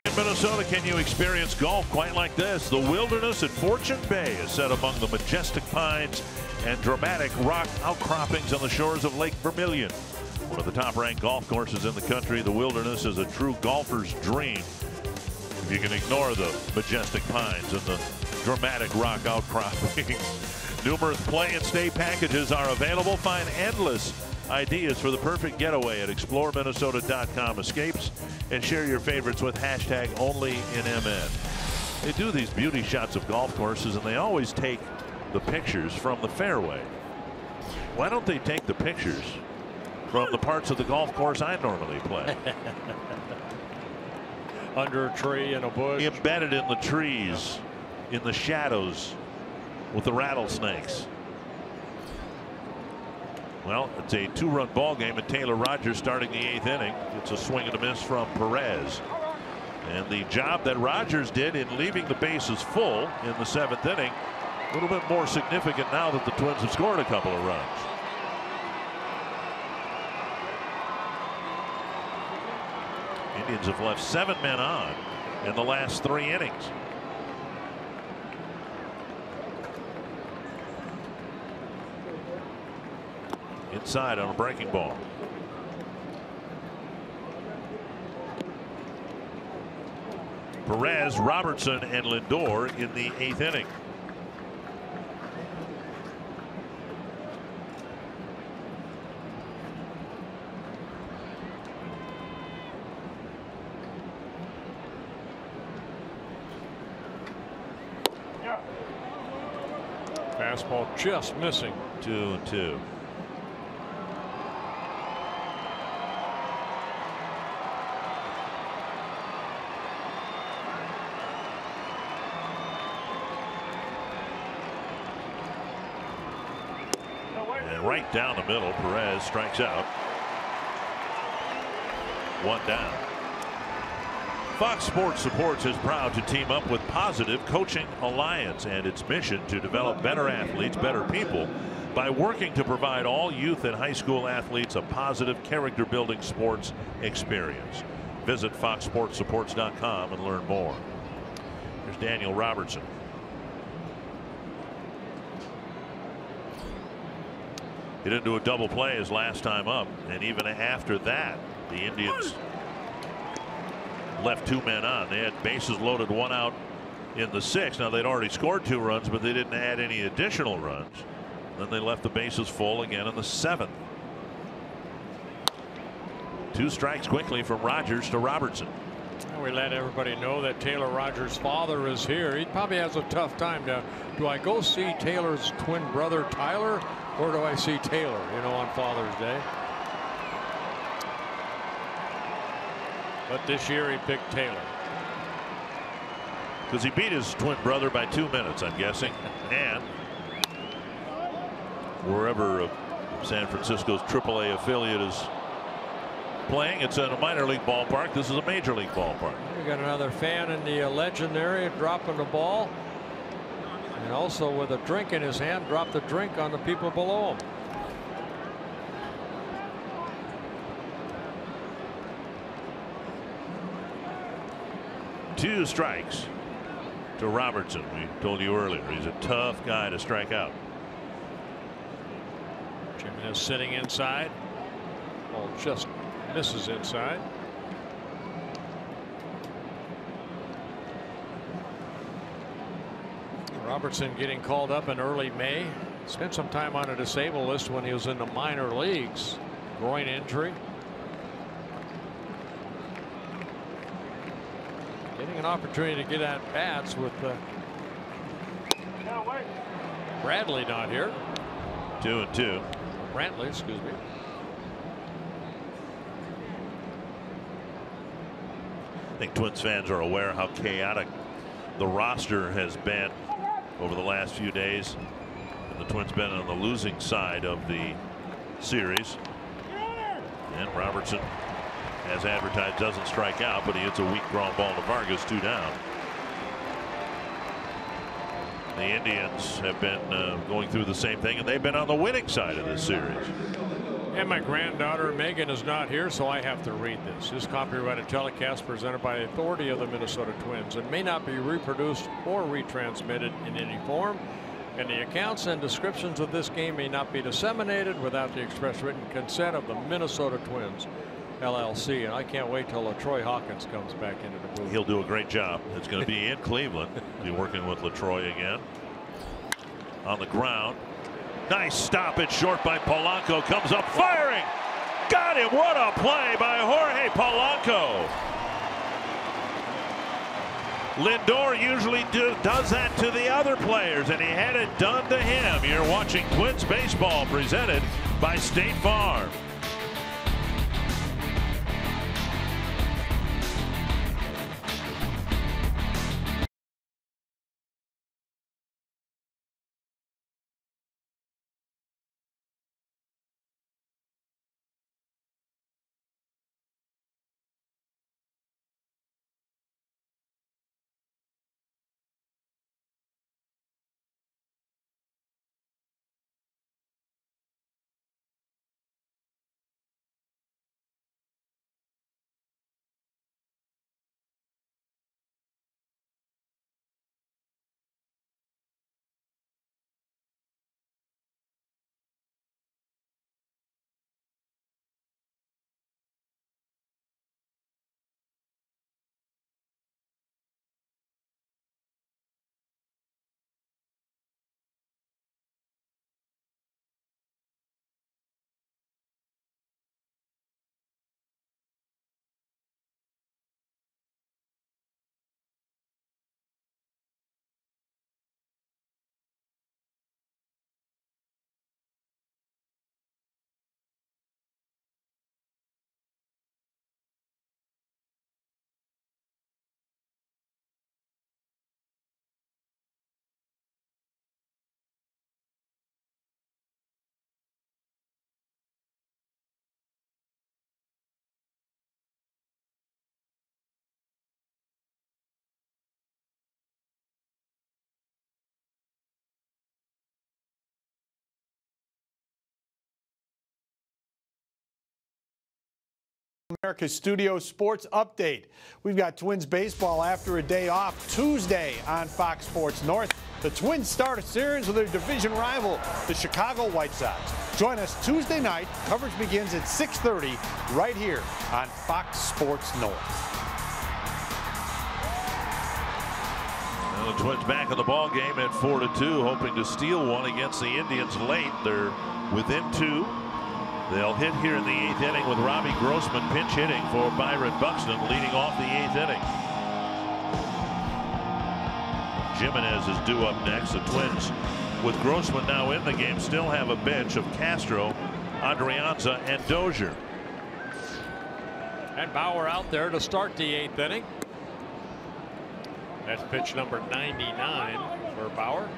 In Minnesota, can you experience golf quite like this? The Wilderness at Fortune Bay is set among the majestic pines and dramatic rock outcroppings on the shores of Lake Vermilion. One of the top-ranked golf courses in the country, the Wilderness is a true golfer's dream. If you can ignore the majestic pines and the dramatic rock outcroppings. Numerous play and stay packages are available. Find endless ideas for the perfect getaway at exploreminnesota.com escapes and share your favorites with hashtag #OnlyInMN. They do these beauty shots of golf courses, and they always take the pictures from the fairway. Why don't they take the pictures from the parts of the golf course I normally play? Under a tree in a bush. Embedded in the trees, in the shadows with the rattlesnakes. Well, it's a 2-run ball game, and Taylor Rogers starting the 8th inning. It's a swing and a miss from Perez. And the job that Rogers did in leaving the bases full in the 7th inning, a little bit more significant now that the Twins have scored a couple of runs. Indians have left 7 men on in the last 3 innings. Inside on a breaking ball. Perez, Robertson, and Lindor in the 8th inning. Fastball just missing. 2-2. And right down the middle, Perez strikes out. 1 down. Fox Sports Supports is proud to team up with Positive Coaching Alliance and its mission to develop better athletes, better people, by working to provide all youth and high school athletes a positive character-building sports experience. Visit foxsportsupports.com and learn more. Here's Daniel Robertson. He didn't do a double play his last time up, and even after that, the Indians left 2 men on. They had bases loaded, 1 out in the 6th. Now they'd already scored 2 runs, but they didn't add any additional runs. Then they left the bases full again in the 7th. 2 strikes quickly from Rogers to Robertson. We let everybody know that Taylor Rogers' father is here. He probably has a tough time now. Do I go see Taylor's twin brother Tyler, or do I see Taylor, on Father's Day? But this year he picked Taylor. Because he beat his twin brother by 2 minutes, I'm guessing. And wherever San Francisco's AAA affiliate is playing, it's in a minor league ballpark. This is a major league ballpark. We got another fan in the legend area dropping the ball. And also with a drink in his hand, dropped the drink on the people below him. Two strikes to Robertson. We told you earlier, he's a tough guy to strike out. Jimenez sitting inside. Ball just misses inside. Robertson getting called up in early May. Spent some time on a disabled list when he was in the minor leagues. Groin injury. Getting an opportunity to get at bats with Bradley not here. 2-2. Brantley, excuse me. I think Twins fans are aware how chaotic the roster has been over the last few days. And the Twins been on the losing side of the series. And Robertson, as advertised, doesn't strike out, but he hits a weak ground ball to Vargas, 2 down. The Indians have been going through the same thing, and they've been on the winning side of this series. And my granddaughter Megan is not here, so I have to read this. This copyrighted telecast presented by the authority of the Minnesota Twins and may not be reproduced or retransmitted in any form. And the accounts and descriptions of this game may not be disseminated without the express written consent of the Minnesota Twins, LLC. And I can't wait till LaTroy Hawkins comes back into the booth. He'll do a great job. It's going to be in Cleveland. Be working with LaTroy again. On the ground. Nice stop at short by Polanco. Comes up firing. Got him. What a play by Jorge Polanco. Lindor usually does that to the other players, and he had it done to him. You're watching Twins baseball presented by State Farm. America's Studio Sports Update. We've got Twins baseball after a day off Tuesday on Fox Sports North. The Twins start a series with their division rival, the Chicago White Sox. Join us Tuesday night. Coverage begins at 6:30 right here on Fox Sports North. Well, the Twins back in the ball game at 4-2, hoping to steal one against the Indians late. They're within 2. They'll hit here in the 8th inning with Robbie Grossman pinch hitting for Byron Buxton, leading off the 8th inning. Jimenez is due up next. The Twins, with Grossman now in the game, still have a bench of Castro, Adrianza, and Dozier. And Bauer out there to start the 8th inning. That's pitch number 99 for Bauer.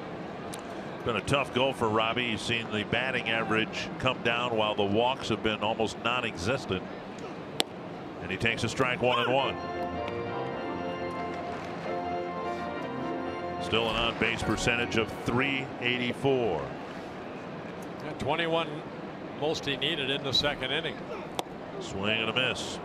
Been a tough go for Robbie. He's seen the batting average come down while the walks have been almost non-existent. And he takes a strike 1-1. Still an on-base percentage of .384. 21 most he needed in the 2nd inning. Swing and a miss.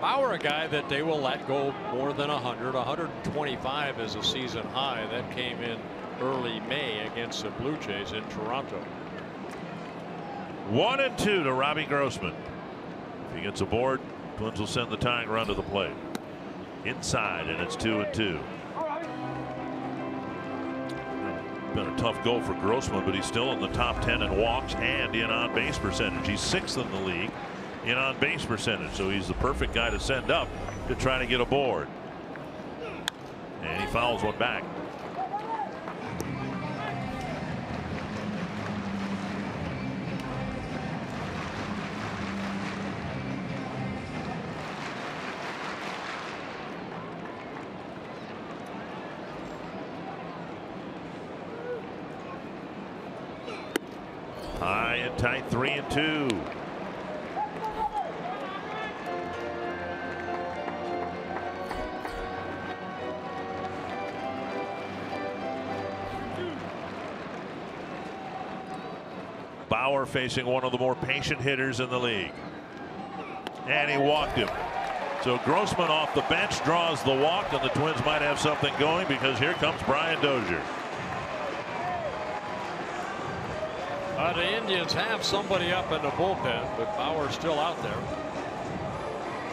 Bauer, a guy that they will let go more than 100. 125 is a season high. That came in early May against the Blue Jays in Toronto. 1-2 to Robbie Grossman. If he gets aboard, Twins will send the tying run to the plate. Inside, and it's 2-2. Been a tough go for Grossman, but he's still in the top 10 in walks and in on-base percentage. He's 6th in the league in on-base percentage, so he's the perfect guy to send up to try to get aboard. And he fouls one back. High and tight, 3-2. Bauer facing one of the more patient hitters in the league. And he walked him. So Grossman off the bench draws the walk, and the Twins might have something going because here comes Brian Dozier. The Indians have somebody up in the bullpen, but Bauer's still out there.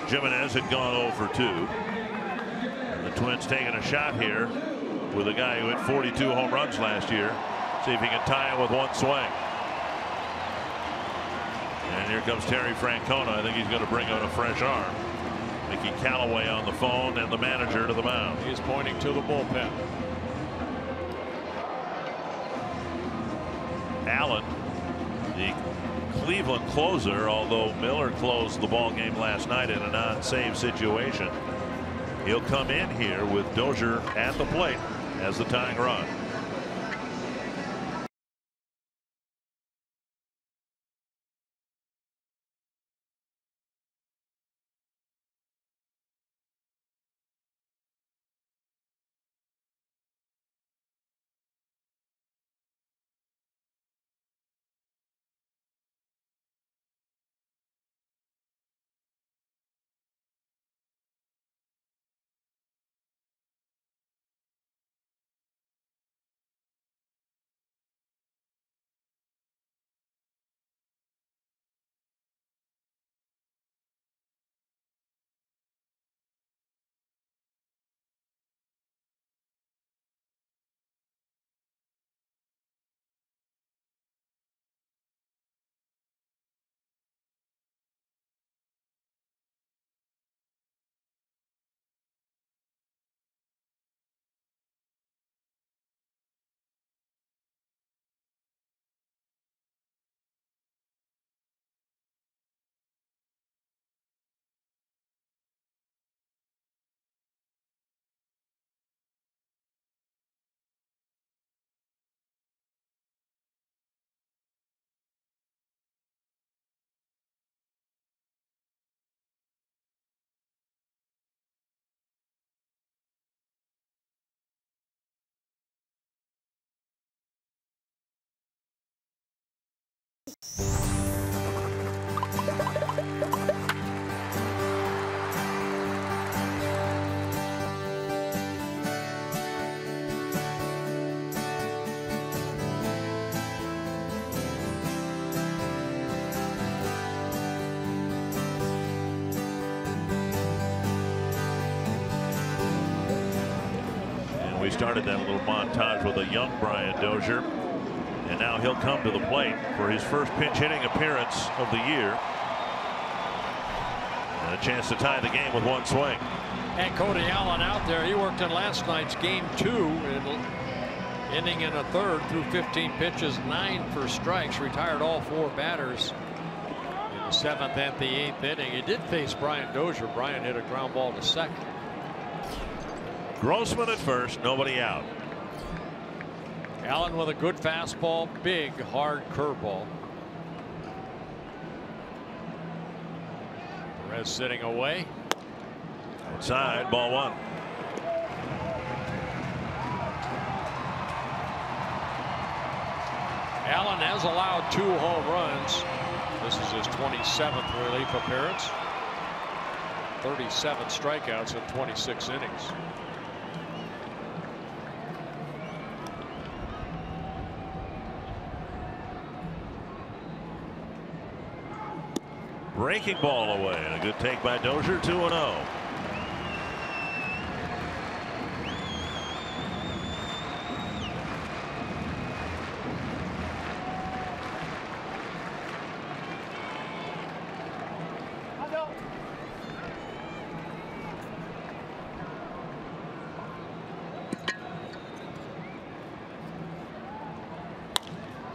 Jimenez had gone 0 for 2. And the Twins taking a shot here with a guy who hit 42 home runs last year. See if he can tie it with one swing. And here comes Terry Francona. I think he's going to bring out a fresh arm. Mickey Callaway on the phone and the manager to the mound. He's pointing to the bullpen. Allen, the Cleveland closer, although Miller closed the ball game last night in a non-save situation. He'll come in here with Dozier at the plate as the tying run. we started that little montage with a young Brian Dozier. And now he'll come to the plate for his first pinch hitting appearance of the year. And a chance to tie the game with one swing. And Cody Allen out there. He worked in last night's game 2, inning in a third, threw 15 pitches, 9 for strikes, retired all 4 batters in the 7th and the 8th inning. He did face Brian Dozier. Brian hit a ground ball to second. Grossman at first, nobody out. Allen with a good fastball, big hard curveball. Perez sitting away. Outside, ball 1. Allen has allowed 2 home runs. This is his 27th relief appearance. 37 strikeouts in 26 innings. Breaking ball away, and a good take by Dozier. 2-0.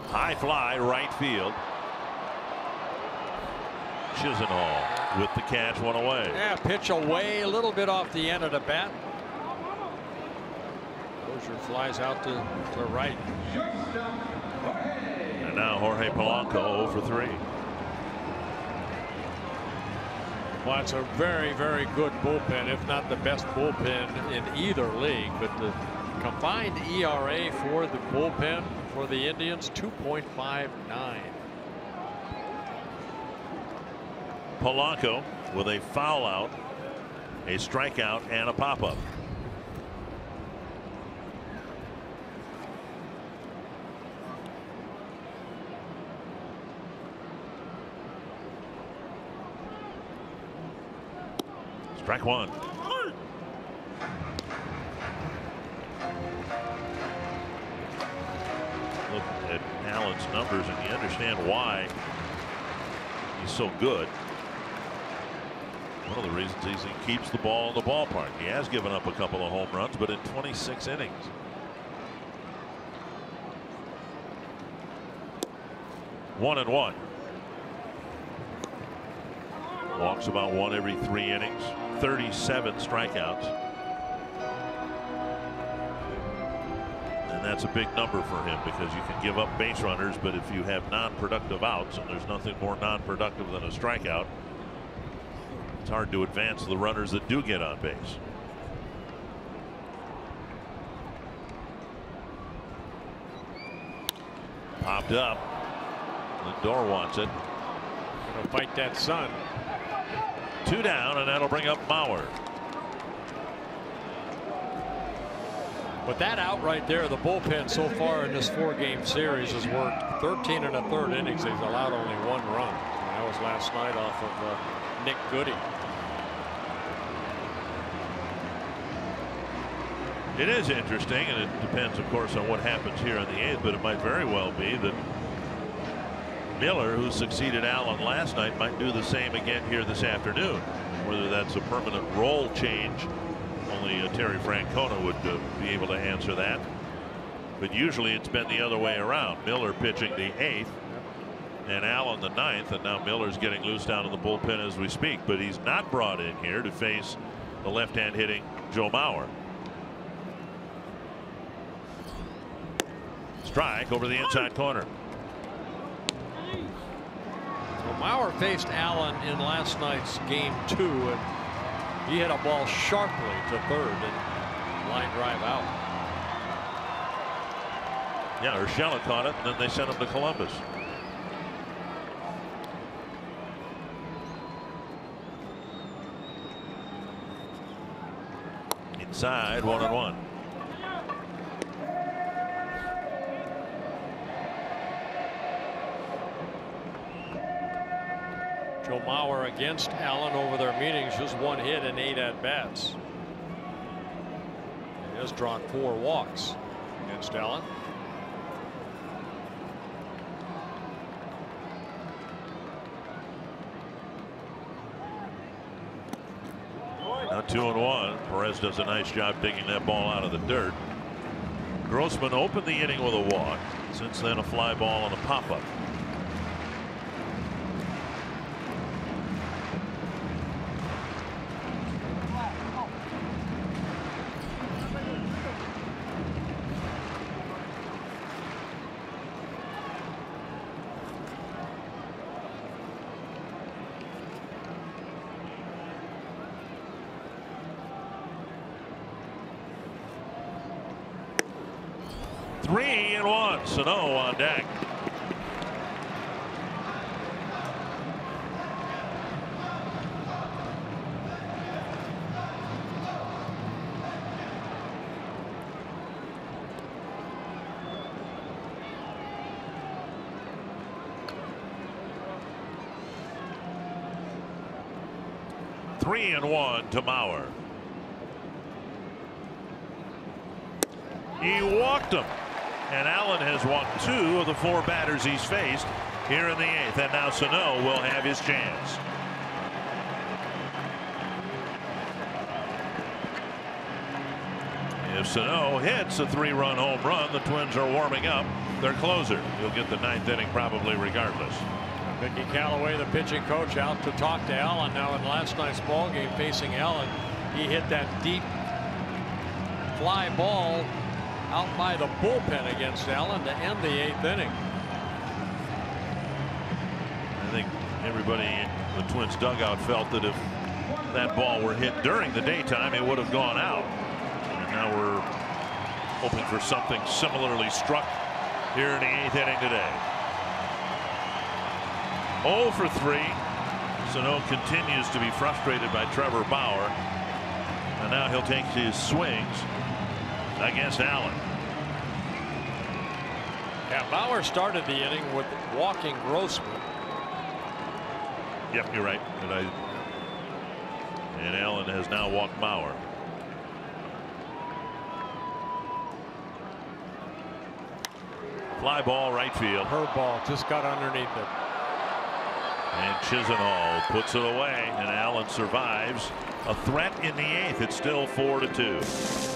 High fly, right field. Chisenhall with the catch, 1 away. Yeah, pitch away a little bit off the end of the bat. Dozier flies out to right. And now Jorge Polanco 0 for 3. Well, it's a very, very good bullpen, if not the best bullpen in either league. But the combined ERA for the bullpen for the Indians, 2.59. Polanco with a foul out, a strikeout, and a pop-up. Strike 1. Look at Allen's numbers and you understand why he's so good. One of the reasons is he keeps the ball in the ballpark. He has given up a couple of home runs, but in 26 innings. One and one. Walks about 1 every 3 innings. 37 strikeouts. And that's a big number for him because you can give up base runners, but if you have non-productive outs, and there's nothing more non-productive than a strikeout, it's hard to advance the runners that do get on base. Popped up. Lindor wants it. Gonna fight that sun. 2 down, and that'll bring up Mauer. But that out right there, the bullpen so far in this 4-game series has worked 13 1/3 innings. They've allowed only 1 run. And that was last night off of Nick Goody. It is interesting, and it depends, of course, on what happens here in the 8th, but it might very well be that Miller, who succeeded Allen last night, might do the same again here this afternoon. Whether that's a permanent role change, only Terry Francona would be able to answer that. But usually it's been the other way around. Miller pitching the 8th and Allen the 9th, and now Miller's getting loose down in the bullpen as we speak. But he's not brought in here to face the left-hand hitting Joe Mauer. Strike over the inside corner. Well, Mauer faced Allen in last night's game 2, and he hit a ball sharply to third and line drive out. Yeah, Urshela caught it, and then they sent him to Columbus. Inside, 1-1. Joe Mauer against Allen over their meetings, just 1 hit and 8 at bats. He has drawn 4 walks against Allen. Now 2-1. Perez does a nice job digging that ball out of the dirt. Grossman opened the inning with a walk. Since then, a fly ball and a pop-up. Three and one. Sano on deck. Three and one to Mauer. He walked him. And Allen has walked 2 of the 4 batters he's faced here in the 8th. And now Sano will have his chance. If Sano hits a 3-run home run, the Twins are warming up their closer. He'll get the 9th inning probably regardless. Mickey Callaway, the pitching coach, out to talk to Allen now in last night's ball game facing Allen. He hit that deep fly ball out by the bullpen against Allen to end the 8th inning. I think everybody in the Twins dugout felt that if that ball were hit during the daytime, it would have gone out. And now we're hoping for something similarly struck here in the 8th inning today. 0 for 3. Sano continues to be frustrated by Trevor Bauer. And now he'll take his swings against Allen. Yeah, Bauer started the inning with walking Grossman. Yep, you're right. And Allen has now walked Bauer. Fly ball right field. Her ball just got underneath it. And Chisenhall puts it away, and Allen survives a threat in the 8th. It's still 4-2.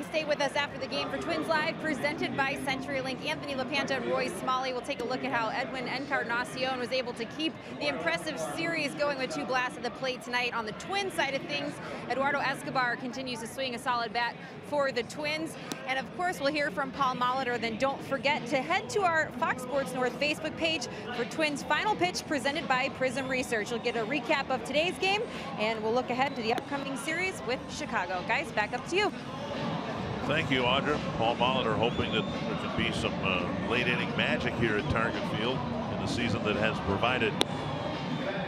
Stay with us after the game for Twins Live, presented by CenturyLink. Anthony LaPanta and Roy Smalley will take a look at how Edwin Encarnacion was able to keep the impressive series going with 2 blasts at the plate tonight. On the Twins side of things, Eduardo Escobar continues to swing a solid bat for the Twins. And of course, we'll hear from Paul Molitor. Then don't forget to head to our Fox Sports North Facebook page for Twins Final Pitch, presented by Prism Research. You'll get a recap of today's game, and we'll look ahead to the upcoming series with Chicago. Guys, back up to you. Thank you, Audra. Paul Molitor hoping that there can be some late inning magic here at Target Field in a season that has provided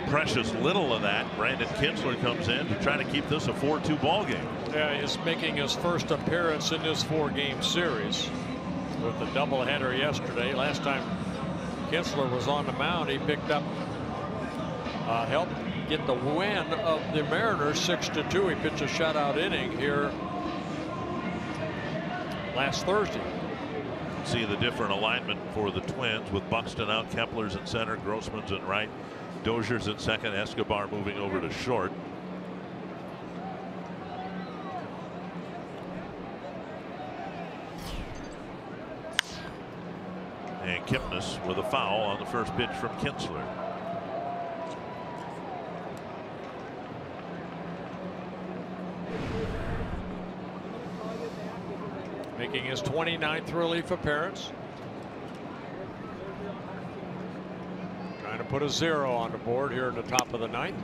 precious little of that. Brandon Kinsler comes in to try to keep this a 4-2 ball game. Yeah, he's making his first appearance in this 4-game series with the doubleheader yesterday. Last time Kinsler was on the mound, he picked up helped get the win of the Mariners 6-2. He pitched a shutout inning here last Thursday. See the different alignment for the Twins with Buxton out, Kepler's in center, Grossman's in right, Dozier's in second, Escobar moving over to short. And Kipnis with a foul on the first pitch from Kinsler. Making his 29th relief appearance. Trying to put a 0 on the board here in the top of the 9th.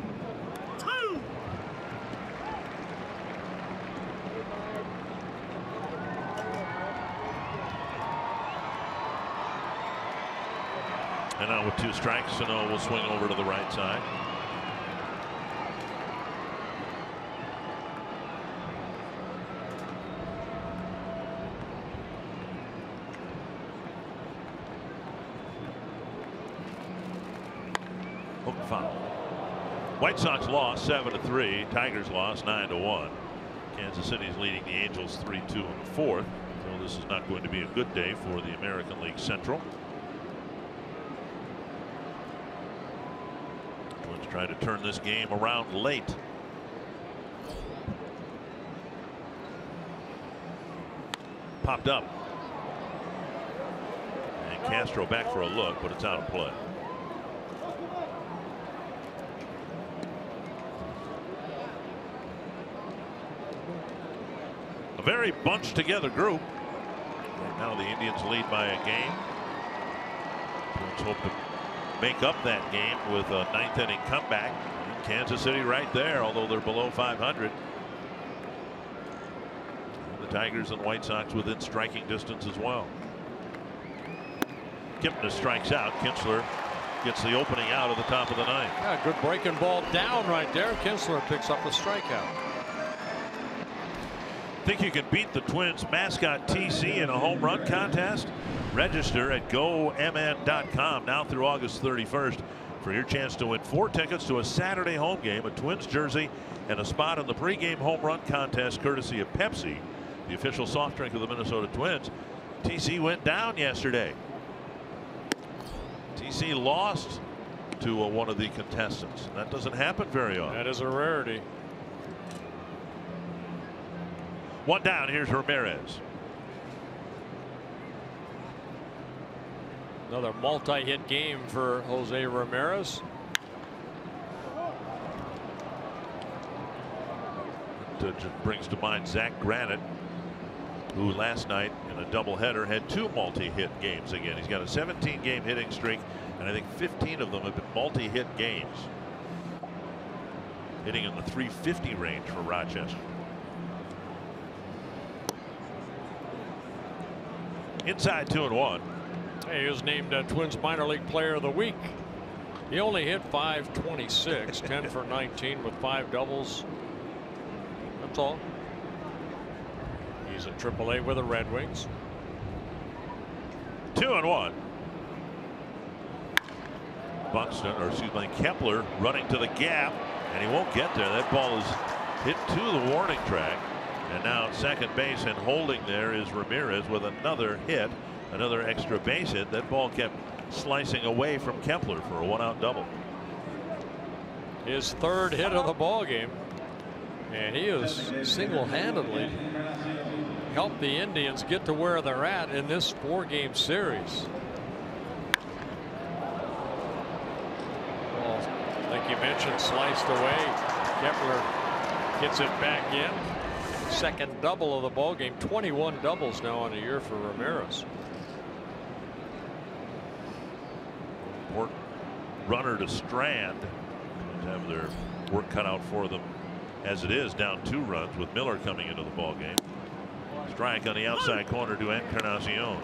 And now with 2 strikes, Sano will swing over to the right side. Hook foul. White Sox lost 7-3. Tigers lost 9-1. Kansas City's leading the Angels 3-2 in the 4th. So this is not going to be a good day for the American League Central. Twins trying to turn this game around late. Popped up. And Castro back for a look, but it's out of play. A very bunched together group. Right now the Indians lead by a game. Twins hope to make up that game with a 9th inning comeback. Kansas City right there, although they're below 500. The Tigers and White Sox within striking distance as well. Kipnis strikes out. Kinsler gets the opening out of the top of the 9th. Yeah, good breaking ball down right there. Kinsler picks up a strikeout. Think you can beat the Twins mascot TC in a home run contest? Register at GoMN.com now through August 31st for your chance to win 4 tickets to a Saturday home game, a Twins jersey, and a spot in the pregame home run contest courtesy of Pepsi, the official soft drink of the Minnesota Twins. TC went down yesterday. TC lost to one of the contestants. That doesn't happen very often. That is a rarity. 1 down. Here's Ramirez. Another multi-hit game for Jose Ramirez. That brings to mind Zach Granite, who last night in a doubleheader had 2 multi-hit games again. He's got a 17-game hitting streak, and I think 15 of them have been multi-hit games. Hitting in the 350 range for Rochester. Inside 2-1. He was named Twins minor league player of the week. He only hit .526, 10 for 19 with 5 doubles. That's all. He's at AAA with the Red Wings. 2-1. Buxton, or excuse me, Kepler running to the gap, and he won't get there. That ball is hit to the warning track. And now at second base and holding there is Ramirez with another hit, another extra base hit. That ball kept slicing away from Kepler for a 1-out double. His 3rd hit of the ball game, and he has single-handedly helped the Indians get to where they're at in this 4-game series. Well, like you mentioned, sliced away. Kepler gets it back in. 2nd double of the ball game. 21 doubles now on the year for Ramirez. Important runner to Strand. To have their work cut out for them as it is, down 2 runs with Miller coming into the ball game. Strike on the outside corner to Encarnacion.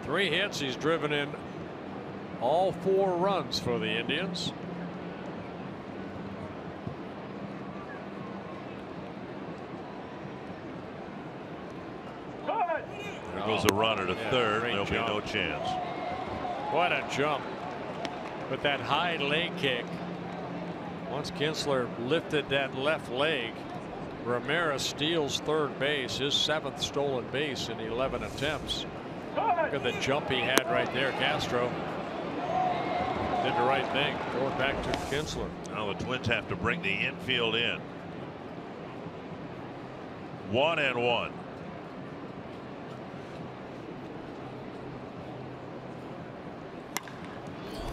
Three hits. He's driven in all 4 runs for the Indians. There goes a runner to third. There'll be no chance. What a jump. With that high leg kick. Once Kinsler lifted that left leg, Ramirez steals third base, his 7th stolen base in 11 attempts. Look at the jump he had right there. Castro did the right thing, going back to Kinsler. Now the Twins have to bring the infield in. 1-1.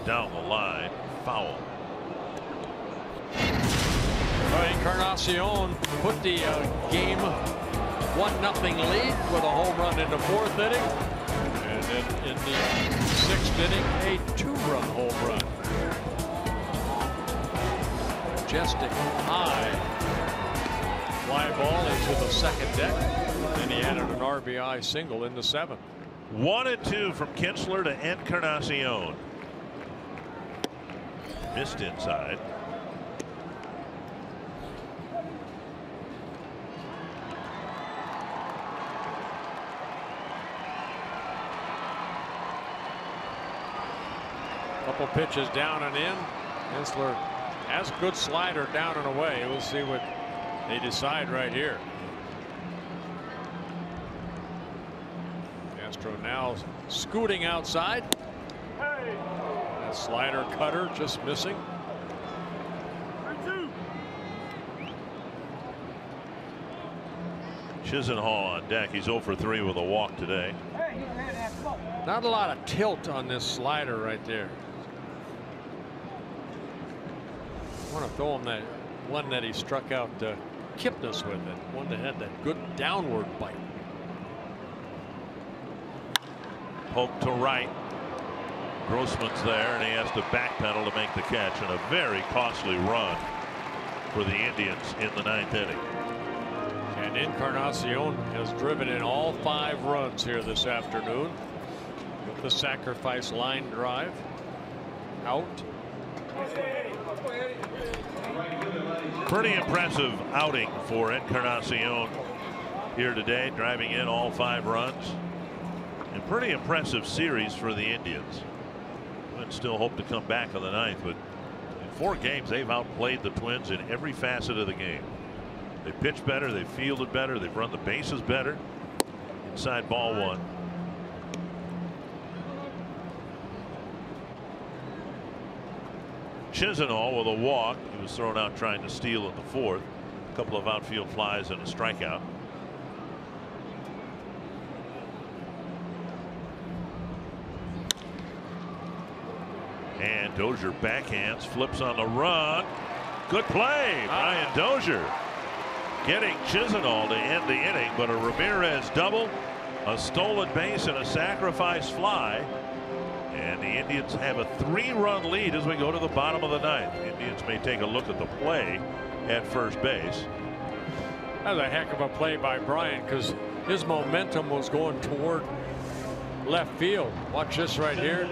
Down the line, foul. Encarnacion put the game 1-0 lead with a home run in the 4th inning. And then in the 6th inning, a 2-run home run. Majestic high fly ball into the 2nd deck. And he added an RBI single in the 7th. 1-2 from Kinsler to Encarnacion. Missed inside. Couple pitches down and in. Kinsler has good slider down and away. We'll see what they decide right here. Castro now scooting outside. That slider cutter just missing. Chisenhall on deck. He's 0 for 3 with a walk today. Not a lot of tilt on this slider right there. I want to throw him that one that he struck out Kipnis with, it one that had that good downward bite. Poke to right. Grossman's there, and he has to backpedal to make the catch, and a very costly run for the Indians in the 9th inning. And Encarnacion has driven in all 5 runs here this afternoon with the sacrifice line drive out. Pretty impressive outing for Encarnacion here today, driving in all 5 runs. And pretty impressive series for the Indians. Twins still hope to come back on the 9th, but in 4 games they've outplayed the Twins in every facet of the game. They pitched better, they fielded better, they've run the bases better. Inside ball 1. Chisenhall with a walk. He was thrown out trying to steal in the 4th. A couple of outfield flies and a strikeout. And Dozier backhands, flips on the run. Good play, Brian Dozier. Getting Chisenhall to end the inning, but a Ramirez double, a stolen base, and a sacrifice fly. And the Indians have a 3-run lead as we go to the bottom of the 9th. The Indians may take a look at the play at first base. That was a heck of a play by Brian, because his momentum was going toward left field. Watch this right here.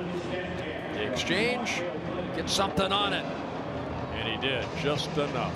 The exchange, get something on it. And he did just enough.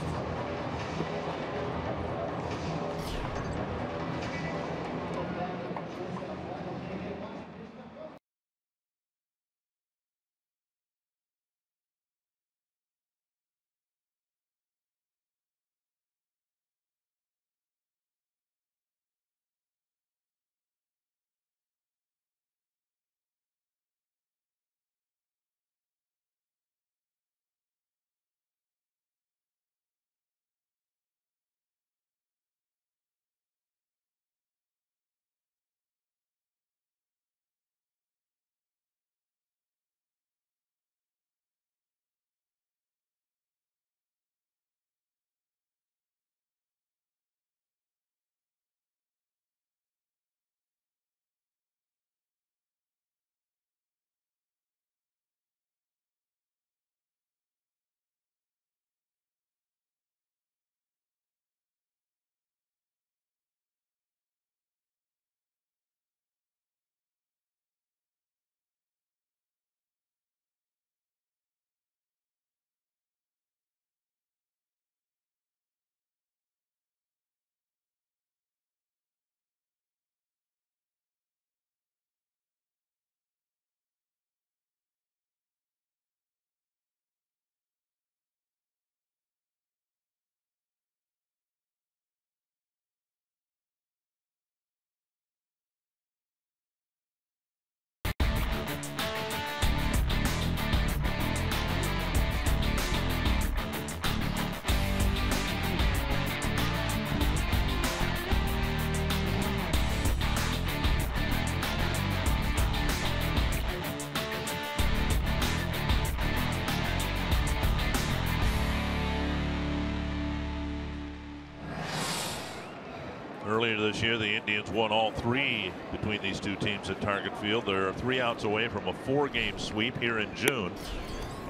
Earlier this year, the Indians won all 3 between these two teams at Target Field. They're 3 outs away from a 4-game sweep here in June.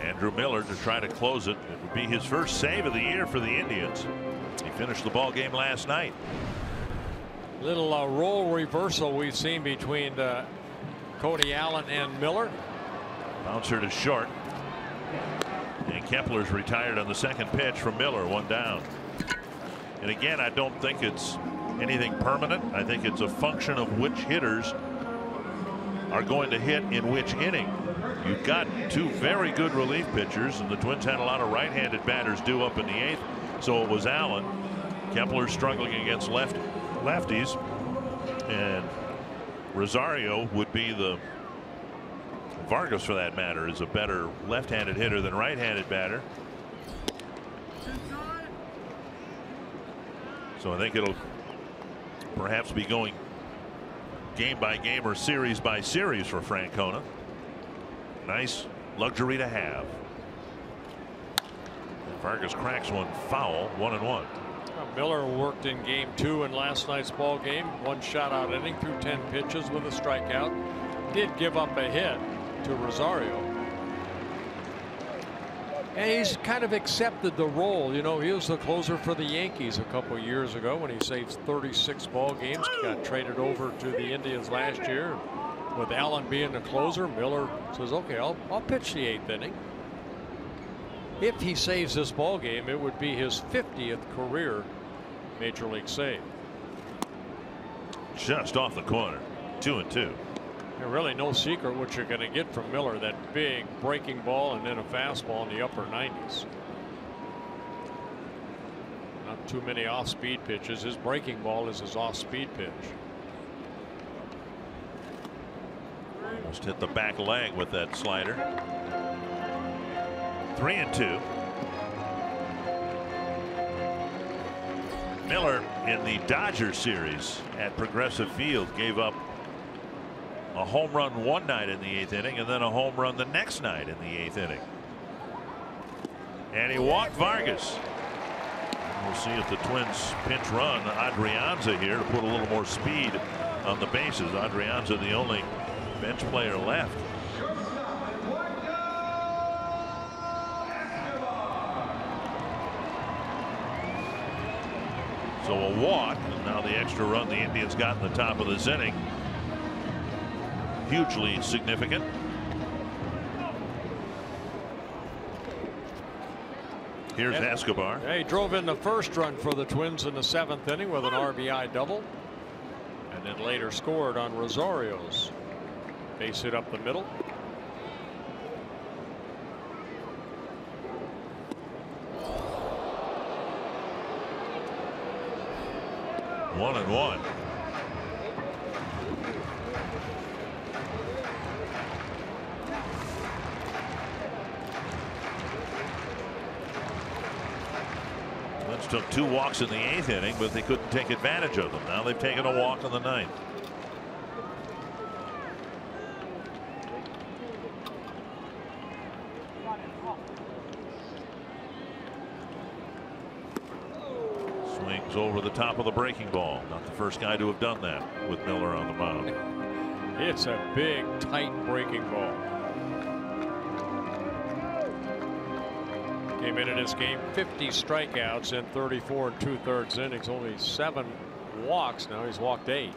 Andrew Miller to try to close it. It would be his first save of the year for the Indians. He finished the ball game last night. Little role reversal we've seen between Cody Allen and Miller. Bouncer to short. And Kepler's retired on the second pitch from Miller, 1 down. And again, I don't think it's anything permanent. I think it's a function of which hitters are going to hit in which inning. You've got 2 very good relief pitchers, and the Twins had a lot of right-handed batters due up in the 8th. So it was Allen. Kepler struggling against lefties, and Rosario would be the Vargas, for that matter, is a better left-handed hitter than right-handed batter. So I think it'll perhaps be going game by game or series by series for Francona. Nice luxury to have. And Vargas cracks one foul, 1-1. Miller worked in game 2 in last night's ball game. 1 shutout inning, threw 10 pitches with a strikeout. Did give up a hit to Rosario. And he's kind of accepted the role. You know, he was the closer for the Yankees a couple years ago when he saved 36 ball games. Got traded over to the Indians last year. With Allen being the closer, Miller says, okay, I'll pitch the 8th inning. If he saves this ball game, it would be his 50th career major league save. Just off the corner, 2-2. And really no secret what you're going to get from Miller, that big breaking ball and then a fastball in the upper 90s. Not too many off-speed pitches. His breaking ball is his off-speed pitch. Almost hit the back leg with that slider. 3-2. Miller in the Dodgers series at Progressive Field gave up a home run one night in the 8th inning and then a home run the next night in the 8th inning. And he walked Vargas. We'll see if the Twins pinch run Adrianza here to put a little more speed on the bases. Adrianza, the only bench player left. So a walk, and now the extra run the Indians got in the top of this inning. Hugely significant. Here's Escobar. Yeah, he drove in the first run for the Twins in the 7th inning with an RBI double, and then later scored on Rosario's base hit up the middle. One and one. Twins took 2 walks in the 8th inning, but they couldn't take advantage of them. Now they've taken a walk in the 9th. Swings over the top of the breaking ball. Not the first guy to have done that with Miller on the mound. It's a big, tight breaking ball. Came into this game 50 strikeouts in 34 2/3 innings, only 7 walks. Now he's walked 8.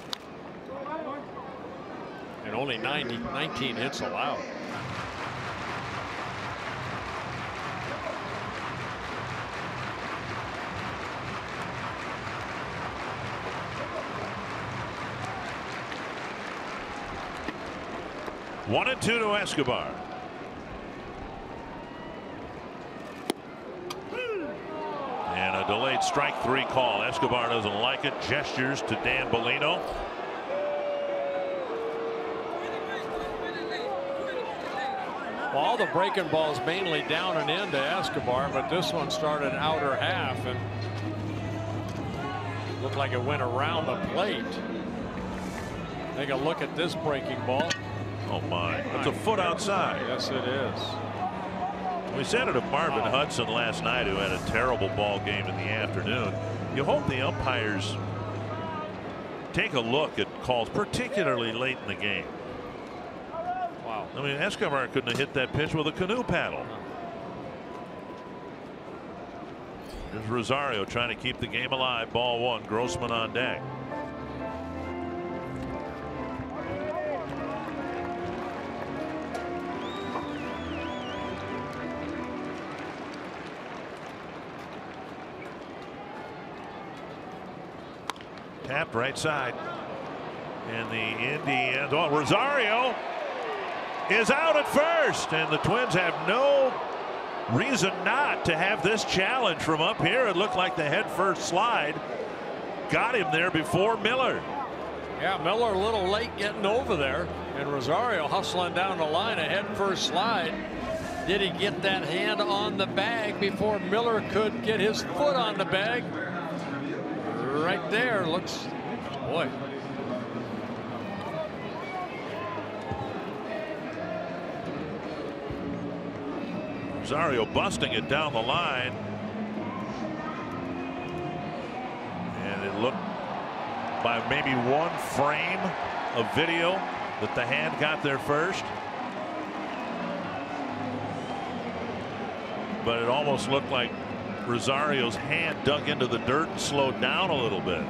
And only 19 hits allowed. One and 2 to Escobar. And a delayed strike 3 call. Escobar doesn't like it. Gestures to Dan Bellino. Well, all the breaking balls mainly down and into Escobar, but this one started outer half and looked like it went around the plate. Take a look at this breaking ball. Oh my, that's a foot outside. Yes, it is. We said it of Marvin Hudson last night, who had a terrible ball game in the afternoon. You hope the umpires take a look at calls, particularly late in the game. Wow. I mean, Escobar couldn't have hit that pitch with a canoe paddle. There's Rosario trying to keep the game alive. Ball one. Grossman on deck. Tapped right side. And the Indians. Oh, Rosario is out at first. And the Twins have no reason not to have this challenge from up here. It looked like the head first slide got him there before Miller. Yeah, Miller a little late getting over there. And Rosario hustling down the line, a head first slide. Did he get that hand on the bag before Miller could get his foot on the bag? Right there, looks, boy. Rosario busting it down the line. And it looked by maybe one frame of video that the hand got there first. But it almost looked like Rosario's hand dug into the dirt and slowed down a little bit.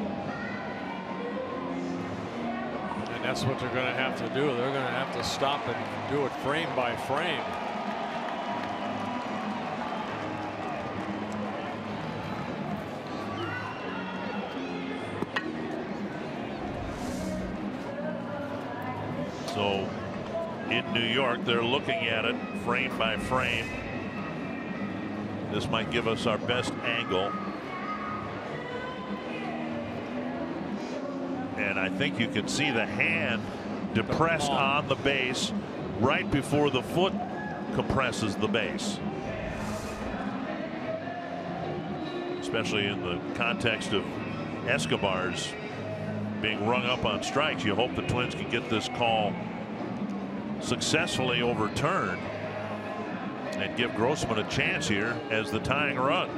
And that's what they're going to have to do. They're going to have to stop and do it frame by frame. So in New York, they're looking at it frame by frame. This might give us our best angle. And I think you can see the hand depressed on the base right before the foot compresses the base. Especially in the context of Escobar's being rung up on strikes. You hope the Twins can get this call successfully overturned and give Grossman a chance here as the tying run.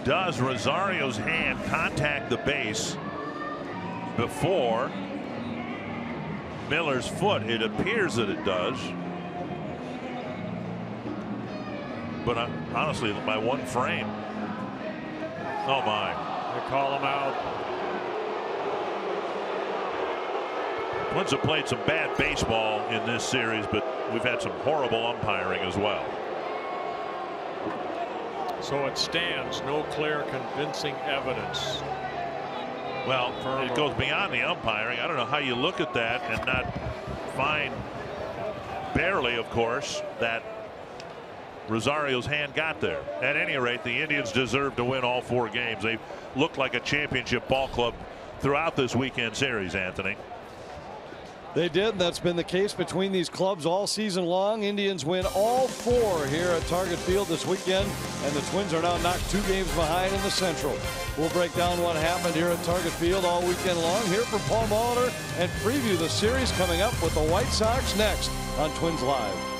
Does Rosario's hand contact the base before Miller's foot? It appears that it does. But honestly, by one frame. Oh my. They call him out. Twins have played some bad baseball in this series, but we've had some horrible umpiring as well. So it stands, no clear convincing evidence. Well, it goes beyond the umpiring. I don't know how you look at that and not find, barely of course, that Rosario's hand got there. At any rate, the Indians deserve to win all 4 games. They looked like a championship ball club throughout this weekend series, Anthony. They did. That's been the case between these clubs all season long. Indians win all 4 here at Target Field this weekend, and the Twins are now knocked 2 games behind in the Central. We'll break down what happened here at Target Field all weekend long. Here for Paul Molitor and preview the series coming up with the White Sox next on Twins Live.